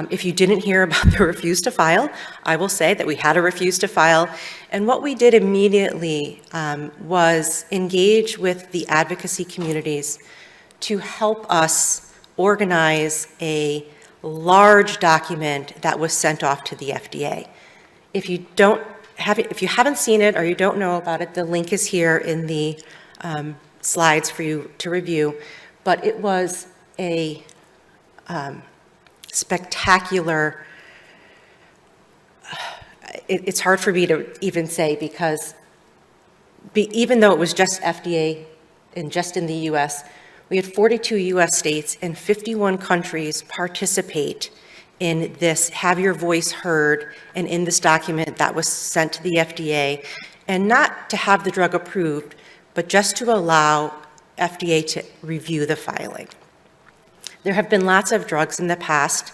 if you didn't hear about the refuse to file, I will say that we had a refuse to file. And what we did immediately was engage with the advocacy communities to help us organize a large document that was sent off to the FDA. If you haven't seen it or you don't know about it, the link is here in the slides for you to review. But it was a spectacular, it's hard for me to even say because even though it was just FDA and just in the US, we had 42 US states and 51 countries participate in this Have Your Voice Heard and in this document that was sent to the FDA, and not to have the drug approved, but just to allow FDA to review the filing. There have been lots of drugs in the past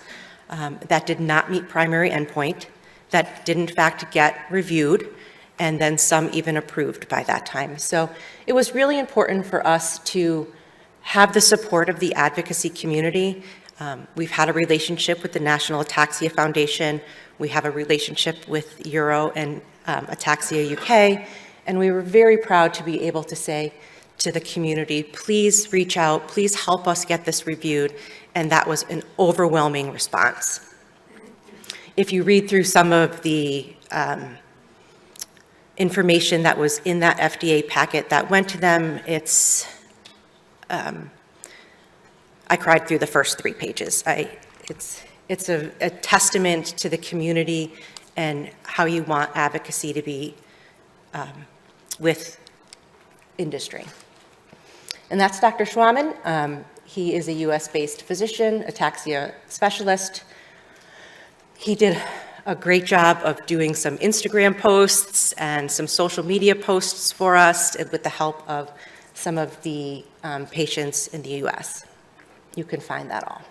that did not meet primary endpoint, that did in fact get reviewed, and then some even approved by that time. So it was really important for us to have the support of the advocacy community. We've had a relationship with the National Ataxia Foundation. We have a relationship with Euro and Ataxia UK, and we were very proud to be able to say, to the community, please reach out, please help us get this reviewed, and that was an overwhelming response. If you read through some of the information that was in that FDA packet that went to them, it's, I cried through the first 3 pages. It's a testament to the community and how you want advocacy to be with industry. And that's Dr. Schwaman. He is a US-based physician, ataxia specialist. He did a great job of doing some Instagram posts and some social media posts for us with the help of some of the patients in the US. You can find that all.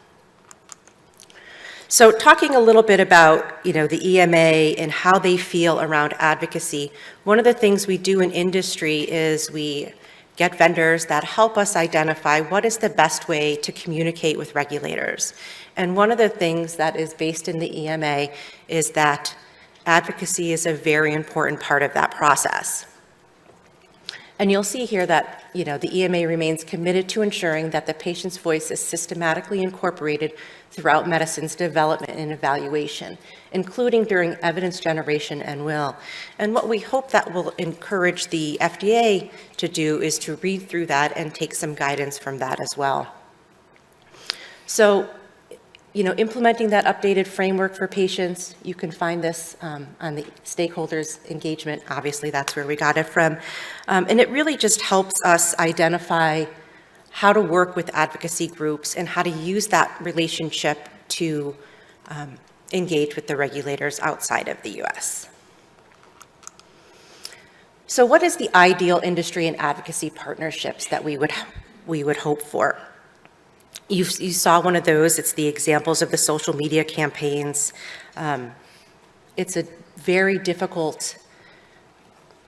So talking a little bit about, the EMA and how they feel around advocacy, one of the things we do in industry is we get vendors that help us identify what is the best way to communicate with regulators. And one of the things that is based in the EMA is that advocacy is a very important part of that process. And you'll see here that, the EMA remains committed to ensuring that the patient's voice is systematically incorporated throughout medicine's development and evaluation, including during evidence generation and will. And what we hope that will encourage the FDA to do is to read through that and take some guidance from that as well. So, implementing that updated framework for patients, you can find this on the stakeholders engagement. Obviously, that's where we got it from. And it really just helps us identify how to work with advocacy groups and how to use that relationship to engage with the regulators outside of the US. So what is the ideal industry and advocacy partnerships that we would hope for? You saw one of those. It's the examples of the social media campaigns. It's a very difficult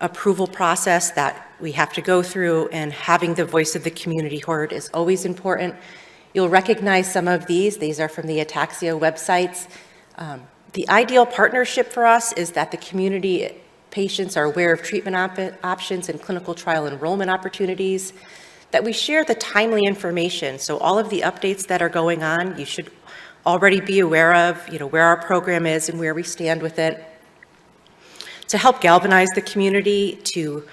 approval process that we have to go through, and having the voice of the community heard is always important. You'll recognize some of these. These are from the Ataxia websites. The ideal partnership for us is that the community patients are aware of treatment options and clinical trial enrollment opportunities, that we share the timely information. So all of the updates that are going on, you should already be aware of, where our program is and where we stand with it. To help galvanize the community, to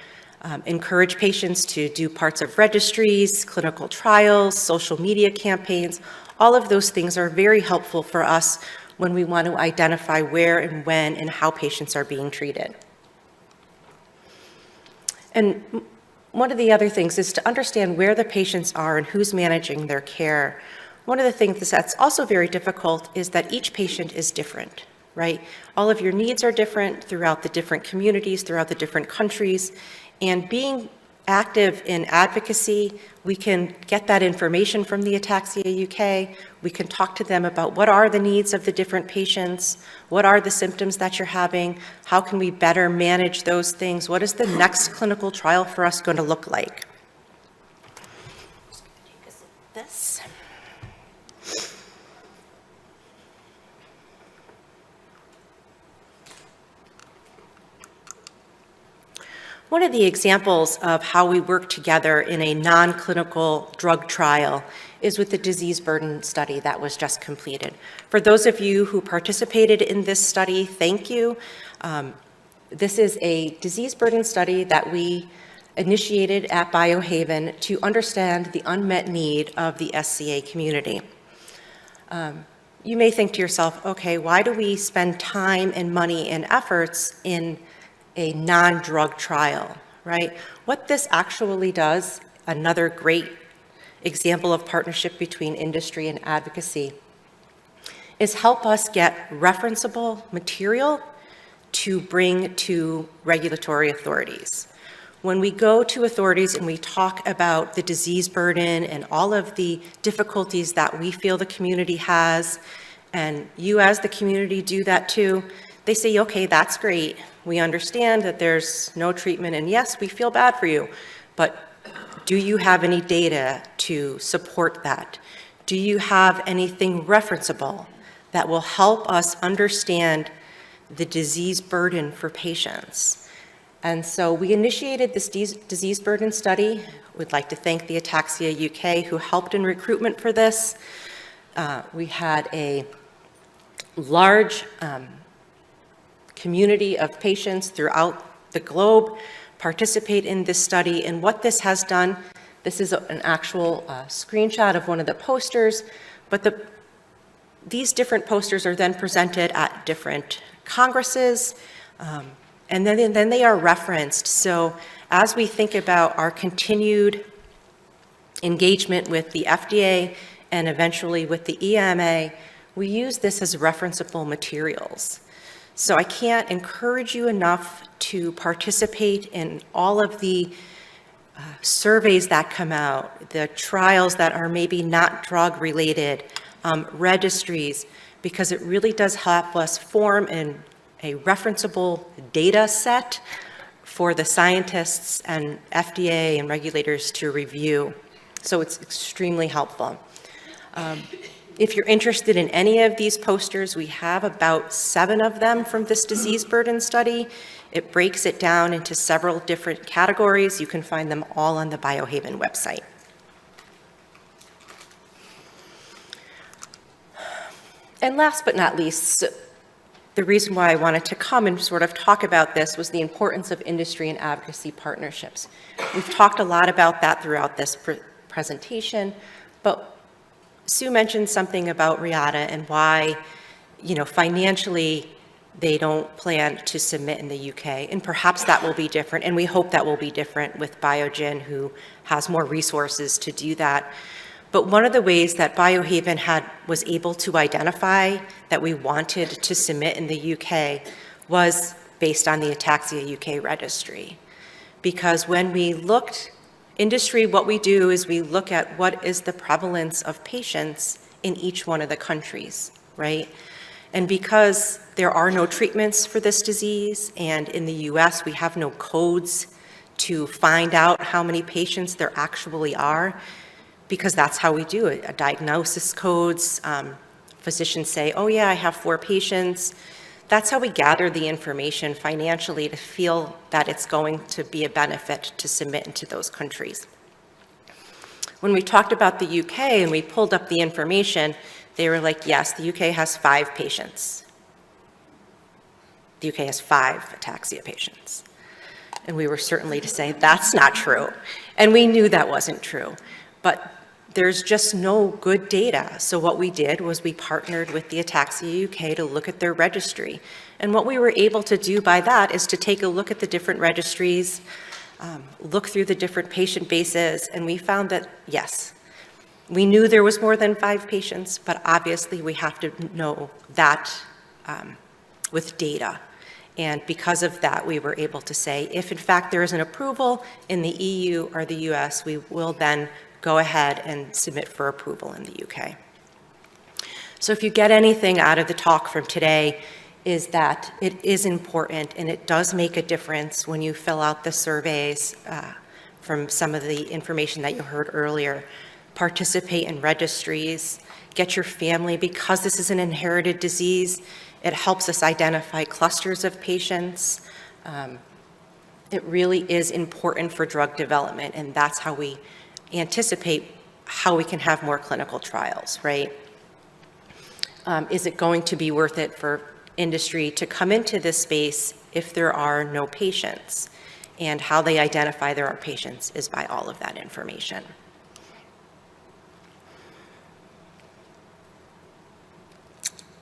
encourage patients to do parts of registries, clinical trials, social media campaigns. All of those things are very helpful for us when we want to identify where and when and how patients are being treated. And one of the other things is to understand where the patients are and who's managing their care. One of the things that's also very difficult is that each patient is different, right? All of your needs are different throughout the different communities, throughout the different countries, and being active in advocacy, we can get that information from the Ataxia UK. We can talk to them about what are the needs of the different patients, what are the symptoms that you're having, how can we better manage those things, what is the next clinical trial for us going to look like. Just going to take a sip of this. One of the examples of how we work together in a non-clinical drug trial is with the disease burden study that was just completed. For those of you who participated in this study, thank you. This is a disease burden study that we initiated at Biohaven to understand the unmet need of the SCA community. You may think to yourself, okay, why do we spend time and money and efforts in a non-drug trial, right? What this actually does, another great example of partnership between industry and advocacy, is help us get referenceable material to bring to regulatory authorities. When we go to authorities and we talk about the disease burden and all of the difficulties that we feel the community has, and you as the community do that too, they say, okay, that's great. We understand that there's no treatment, and yes, we feel bad for you, but do you have any data to support that? Do you have anything referenceable that will help us understand the disease burden for patients? And so we initiated this disease burden study. We'd like to thank the Ataxia UK who helped in recruitment for this. We had a large community of patients throughout the globe participate in this study. And what this has done, this is an actual screenshot of one of the posters, but these different posters are then presented at different congresses, and then they are referenced. So as we think about our continued engagement with the FDA and eventually with the EMA, we use this as referenceable materials. So I can't encourage you enough to participate in all of the surveys that come out, the trials that are maybe not drug related, registries, because it really does help us form a referenceable data set for the scientists and FDA and regulators to review. So it's extremely helpful. If you're interested in any of these posters, we have about 7 of them from this disease burden study. It breaks it down into several different categories. You can find them all on the Biohaven website. And last but not least, the reason why I wanted to come and sort of talk about this was the importance of industry and advocacy partnerships. We've talked a lot about that throughout this presentation, but Sue mentioned something about Reata and why, financially they don't plan to submit in the UK, and perhaps that will be different, and we hope that will be different with Biogen, who has more resources to do that. But one of the ways that Biohaven was able to identify that we wanted to submit in the UK was based on the Ataxia UK registry. Because when we looked, industry, what we do is we look at what is the prevalence of patients in each one of the countries, right? And because there are no treatments for this disease, and in the US we have no codes to find out how many patients there actually are, because that's how we do it, diagnosis codes. Physicians say, oh yeah, I have 4 patients. That's how we gather the information financially to feel that it's going to be a benefit to submit into those countries. When we talked about the UK and we pulled up the information, they were like, yes, the UK has 5 patients. The UK has 5 ataxia patients. And we were certainly to say, that's not true. And we knew that wasn't true. But there's just no good data. So what we did was we partnered with the Ataxia UK to look at their registry. And what we were able to do by that is to take a look at the different registries, look through the different patient bases, and we found that, yes, we knew there was more than 5 patients, but obviously we have to know that with data. And because of that, we were able to say, if in fact there is an approval in the EU or the US, we will then go ahead and submit for approval in the UK. So if you get anything out of the talk from today, is that it is important and it does make a difference when you fill out the surveys from some of the information that you heard earlier. Participate in registries, get your family, because this is an inherited disease, it helps us identify clusters of patients. It really is important for drug development, and that's how we anticipate how we can have more clinical trials, right? Is it going to be worth it for industry to come into this space if there are no patients? And how they identify there are patients is by all of that information.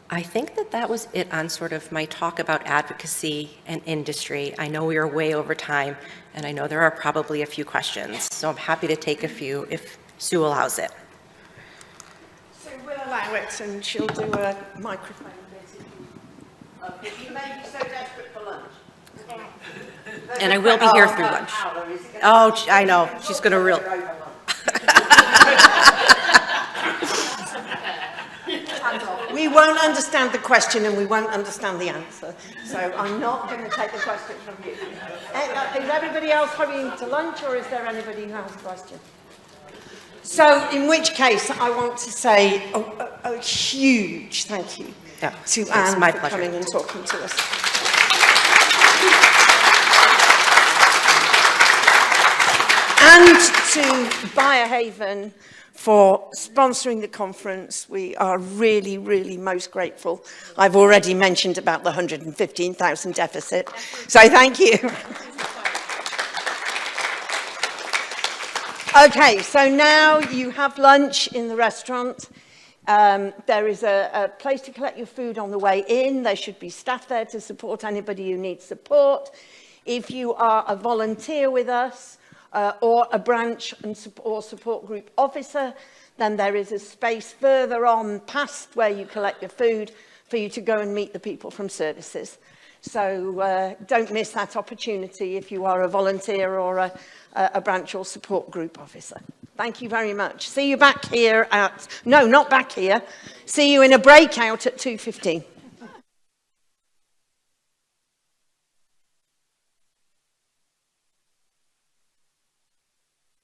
I think that was it on sort of my talk about advocacy and industry. I know we are way over time, and I know there are probably a few questions, so I'm happy to take a few if Sue allows it. So we'll allow it, and she'll do a microphone bit. You may be so desperate for lunch. And I will be here through lunch. Oh, I know, she's gonna real. We won't understand the question and we won't understand the answer. So I'm not going to take the question from you. Is everybody else hurrying to lunch, or is there anybody who has a question? So in which case, I want to say a huge thank you to Anne for coming and talking to us. and to Biohaven for sponsoring the conference. We are really, really most grateful. I've already mentioned about the 115,000 deficit, so thank you. Okay, so now you have lunch in the restaurant. There is a place to collect your food on the way in. There should be staff there to support anybody who needs support. If you are a volunteer with us or a branch or support group officer, then there is a space further on past where you collect your food for you to go and meet the people from services. So don't miss that opportunity if you are a volunteer or a branch or support group officer. Thank you very much. See you back here at, no, not back here. See you in a breakout at 2:15.